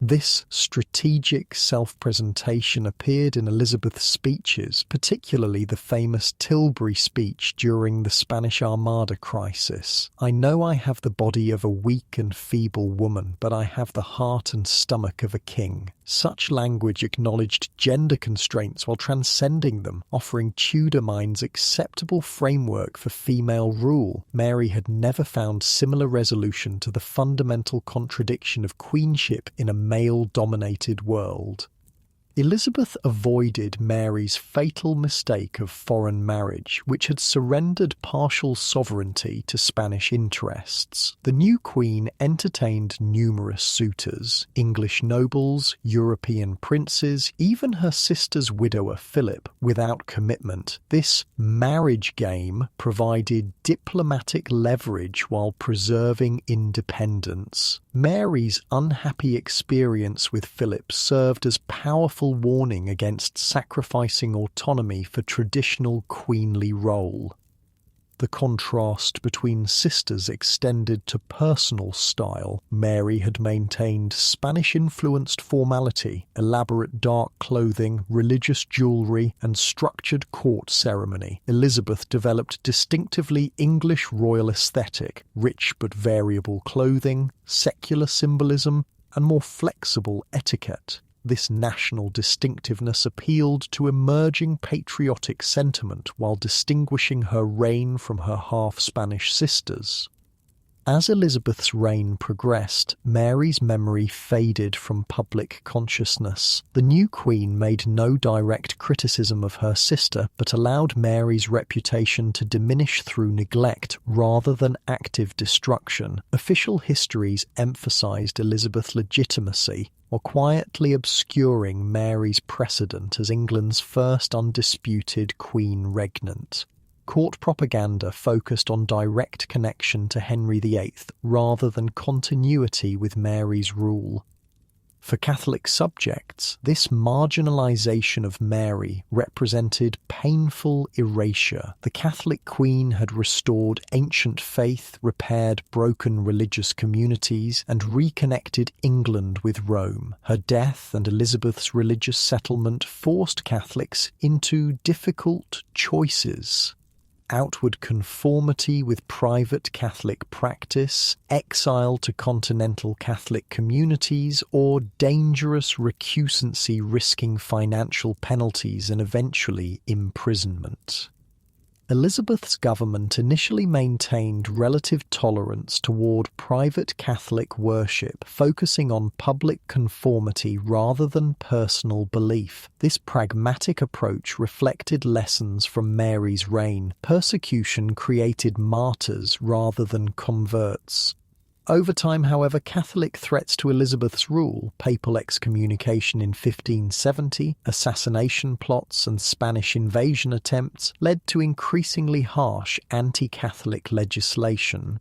This strategic self-presentation appeared in Elizabeth's speeches, particularly the famous Tilbury speech during the Spanish Armada crisis. "I know I have the body of a weak and feeble woman, but I have the heart and stomach of a king." Such language acknowledged gender constraints while transcending them, offering Tudor minds acceptable framework for female rule. Mary had never found similar resolution to the fundamental contradiction of queenship in a male-dominated world. Elizabeth avoided Mary's fatal mistake of foreign marriage, which had surrendered partial sovereignty to Spanish interests. The new queen entertained numerous suitors, English nobles, European princes, even her sister's widower Philip, without commitment. This marriage game provided diplomatic leverage while preserving independence. Mary's unhappy experience with Philip served as powerful warning against sacrificing autonomy for traditional queenly role. The contrast between sisters extended to personal style. Mary had maintained Spanish-influenced formality, elaborate dark clothing, religious jewellery, and structured court ceremony. Elizabeth developed distinctively English royal aesthetic, rich but variable clothing, secular symbolism, and more flexible etiquette. This national distinctiveness appealed to emerging patriotic sentiment while distinguishing her reign from her half-Spanish sisters. As Elizabeth's reign progressed, Mary's memory faded from public consciousness. The new queen made no direct criticism of her sister, but allowed Mary's reputation to diminish through neglect rather than active destruction. Official histories emphasized Elizabeth's legitimacy, or quietly obscuring Mary's precedent as England's first undisputed queen regnant. Court propaganda focused on direct connection to Henry VIII rather than continuity with Mary's rule. For Catholic subjects, this marginalisation of Mary represented painful erasure. The Catholic Queen had restored ancient faith, repaired broken religious communities, and reconnected England with Rome. Her death and Elizabeth's religious settlement forced Catholics into difficult choices: outward conformity with private Catholic practice, exile to continental Catholic communities, or dangerous recusancy risking financial penalties and eventually imprisonment. Elizabeth's government initially maintained relative tolerance toward private Catholic worship, focusing on public conformity rather than personal belief. This pragmatic approach reflected lessons from Mary's reign. Persecution created martyrs rather than converts. Over time, however, Catholic threats to Elizabeth's rule, papal excommunication in 1570, assassination plots and Spanish invasion attempts led to increasingly harsh anti-Catholic legislation.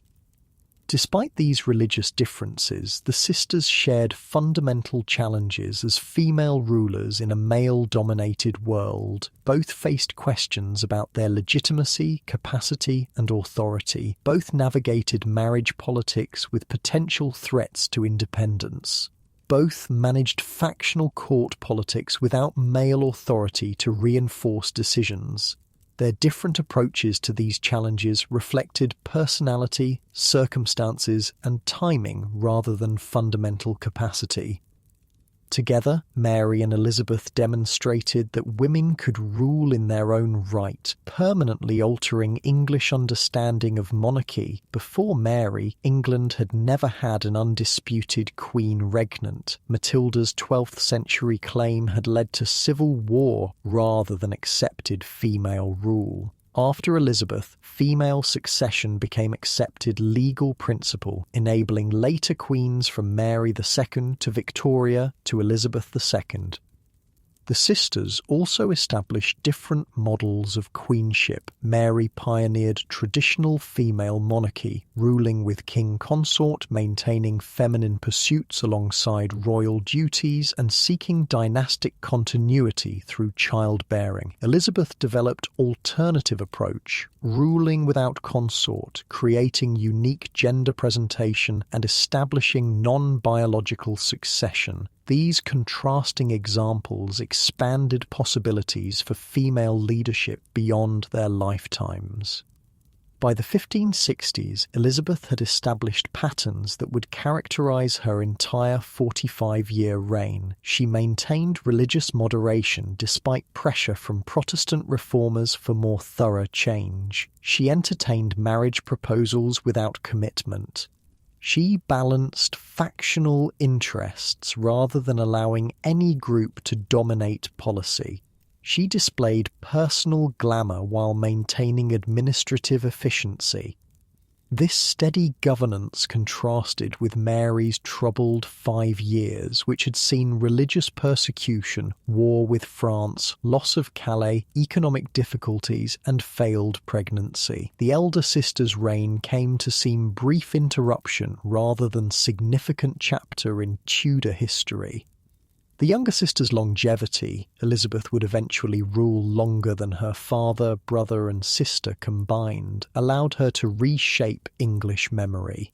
Despite these religious differences, the sisters shared fundamental challenges as female rulers in a male-dominated world. Both faced questions about their legitimacy, capacity, and authority. Both navigated marriage politics with potential threats to independence. Both managed factional court politics without male authority to reinforce decisions. Their different approaches to these challenges reflected personality, circumstances, and timing rather than fundamental capacity. Together, Mary and Elizabeth demonstrated that women could rule in their own right, permanently altering English understanding of monarchy. Before Mary, England had never had an undisputed queen regnant. Matilda's 12th century claim had led to civil war rather than accepted female rule. After Elizabeth, female succession became accepted legal principle, enabling later queens from Mary II to Victoria to Elizabeth II. The sisters also established different models of queenship. Mary pioneered traditional female monarchy, ruling with king consort, maintaining feminine pursuits alongside royal duties, and seeking dynastic continuity through childbearing. Elizabeth developed alternative approach, ruling without consort, creating unique gender presentation, and establishing non-biological succession. These contrasting examples expanded possibilities for female leadership beyond their lifetimes. By the 1560s, Elizabeth had established patterns that would characterize her entire 45-year reign. She maintained religious moderation despite pressure from Protestant reformers for more thorough change. She entertained marriage proposals without commitment. She balanced factional interests rather than allowing any group to dominate policy. She displayed personal glamour while maintaining administrative efficiency. This steady governance contrasted with Mary's troubled 5 years, which had seen religious persecution, war with France, loss of Calais, economic difficulties, and failed pregnancy. The elder sister's reign came to seem brief interruption rather than significant chapter in Tudor history. The younger sister's longevity, Elizabeth would eventually rule longer than her father, brother, and sister combined, allowed her to reshape English memory.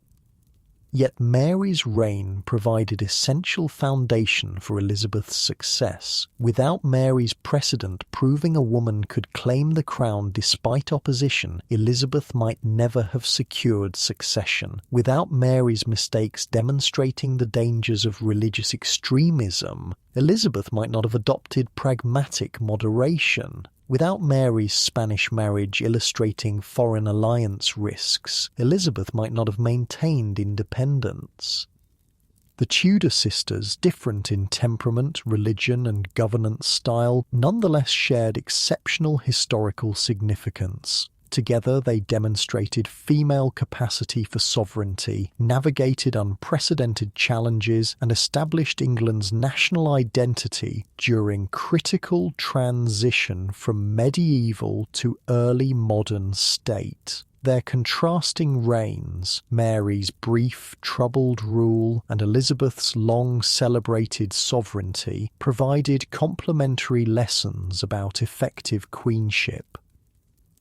Yet Mary's reign provided essential foundation for Elizabeth's success. Without Mary's precedent proving a woman could claim the crown despite opposition, Elizabeth might never have secured succession. Without Mary's mistakes demonstrating the dangers of religious extremism, Elizabeth might not have adopted pragmatic moderation. Without Mary's Spanish marriage illustrating foreign alliance risks, Elizabeth might not have maintained independence. The Tudor sisters, different in temperament, religion, and governance style, nonetheless shared exceptional historical significance. Together they demonstrated female capacity for sovereignty, navigated unprecedented challenges, and established England's national identity during critical transition from medieval to early modern state. Their contrasting reigns, Mary's brief, troubled rule and Elizabeth's long-celebrated sovereignty, provided complementary lessons about effective queenship.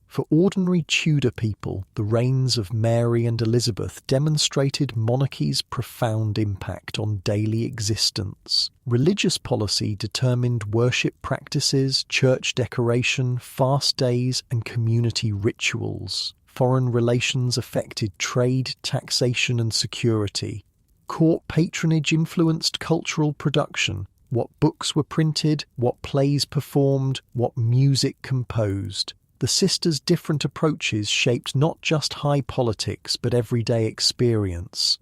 For ordinary Tudor people, the reigns of Mary and Elizabeth demonstrated monarchy's profound impact on daily existence. Religious policy determined worship practices, church decoration, fast days, and community rituals. Foreign relations affected trade, taxation, and security. Court patronage influenced cultural production. What books were printed, what plays performed, what music composed. The sisters' different approaches shaped not just high politics but everyday experience.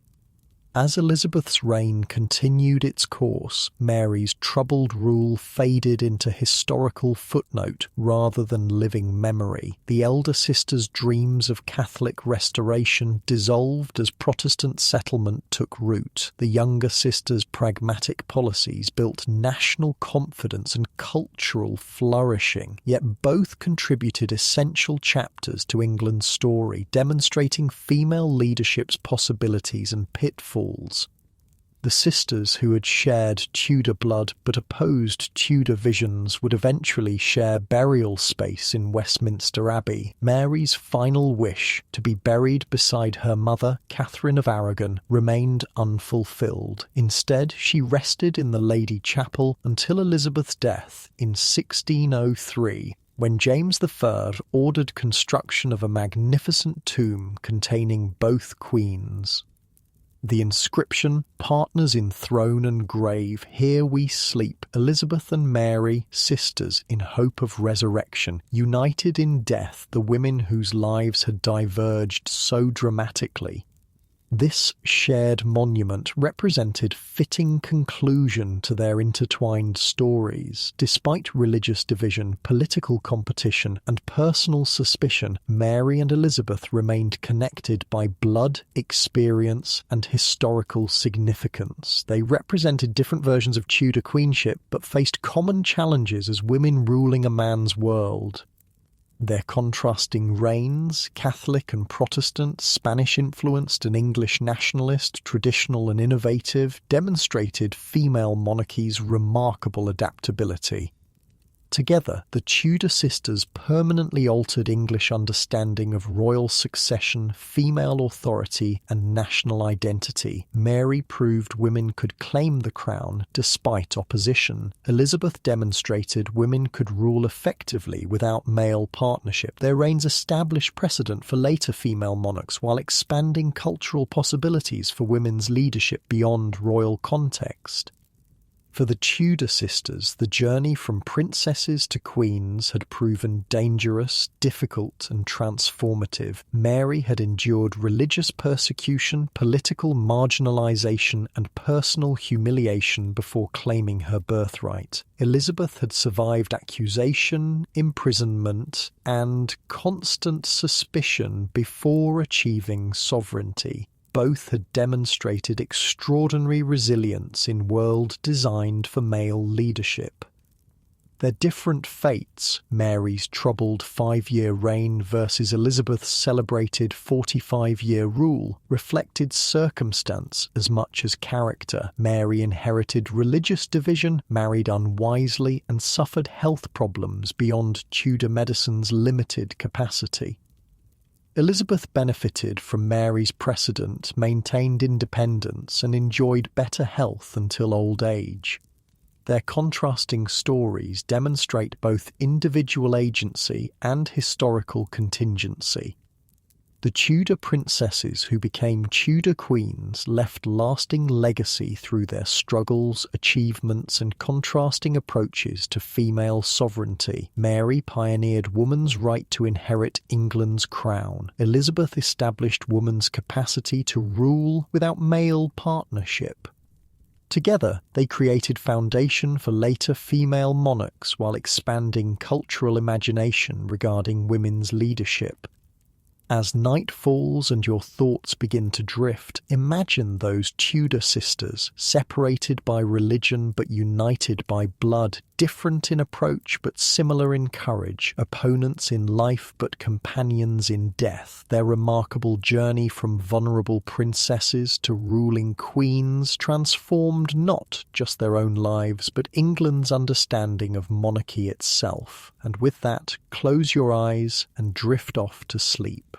As Elizabeth's reign continued its course, Mary's troubled rule faded into historical footnote rather than living memory. The elder sister's dreams of Catholic restoration dissolved as Protestant settlement took root. The younger sister's pragmatic policies built national confidence and cultural flourishing, yet both contributed essential chapters to England's story, demonstrating female leadership's possibilities and pitfalls. The sisters who had shared Tudor blood but opposed Tudor visions would eventually share burial space in Westminster Abbey. Mary's final wish, to be buried beside her mother, Catherine of Aragon, remained unfulfilled. Instead, she rested in the Lady Chapel until Elizabeth's death in 1603, when James I ordered construction of a magnificent tomb containing both queens. The inscription, "Partners in throne and grave, here we sleep, Elizabeth and Mary, sisters in hope of resurrection, united in death the women whose lives had diverged so dramatically." This shared monument represented fitting conclusion to their intertwined stories. Despite religious division, political competition, and personal suspicion, Mary and Elizabeth remained connected by blood, experience, and historical significance. They represented different versions of Tudor queenship, but faced common challenges as women ruling a man's world. Their contrasting reigns, Catholic and Protestant, Spanish-influenced and English nationalist, traditional and innovative, demonstrated female monarchies' remarkable adaptability. Together, the Tudor sisters permanently altered English understanding of royal succession, female authority, and national identity. Mary proved women could claim the crown despite opposition. Elizabeth demonstrated women could rule effectively without male partnership. Their reigns established precedent for later female monarchs while expanding cultural possibilities for women's leadership beyond royal context. For the Tudor sisters, the journey from princesses to queens had proven dangerous, difficult, and transformative. Mary had endured religious persecution, political marginalization, and personal humiliation before claiming her birthright. Elizabeth had survived accusation, imprisonment, and constant suspicion before achieving sovereignty. Both had demonstrated extraordinary resilience in a world designed for male leadership. Their different fates, Mary's troubled 5-year reign versus Elizabeth's celebrated 45-year rule, reflected circumstance as much as character. Mary inherited religious division, married unwisely, and suffered health problems beyond Tudor medicine's limited capacity. Elizabeth benefited from Mary's precedent, maintained independence, and enjoyed better health until old age. Their contrasting stories demonstrate both individual agency and historical contingency. The Tudor princesses who became Tudor queens left lasting legacy through their struggles, achievements, and contrasting approaches to female sovereignty. Mary pioneered woman's right to inherit England's crown. Elizabeth established woman's capacity to rule without male partnership. Together, they created foundation for later female monarchs while expanding cultural imagination regarding women's leadership. As night falls and your thoughts begin to drift, imagine those Tudor sisters, separated by religion but united by blood, different in approach but similar in courage, opponents in life but companions in death. Their remarkable journey from vulnerable princesses to ruling queens transformed not just their own lives but England's understanding of monarchy itself. And with that, close your eyes and drift off to sleep.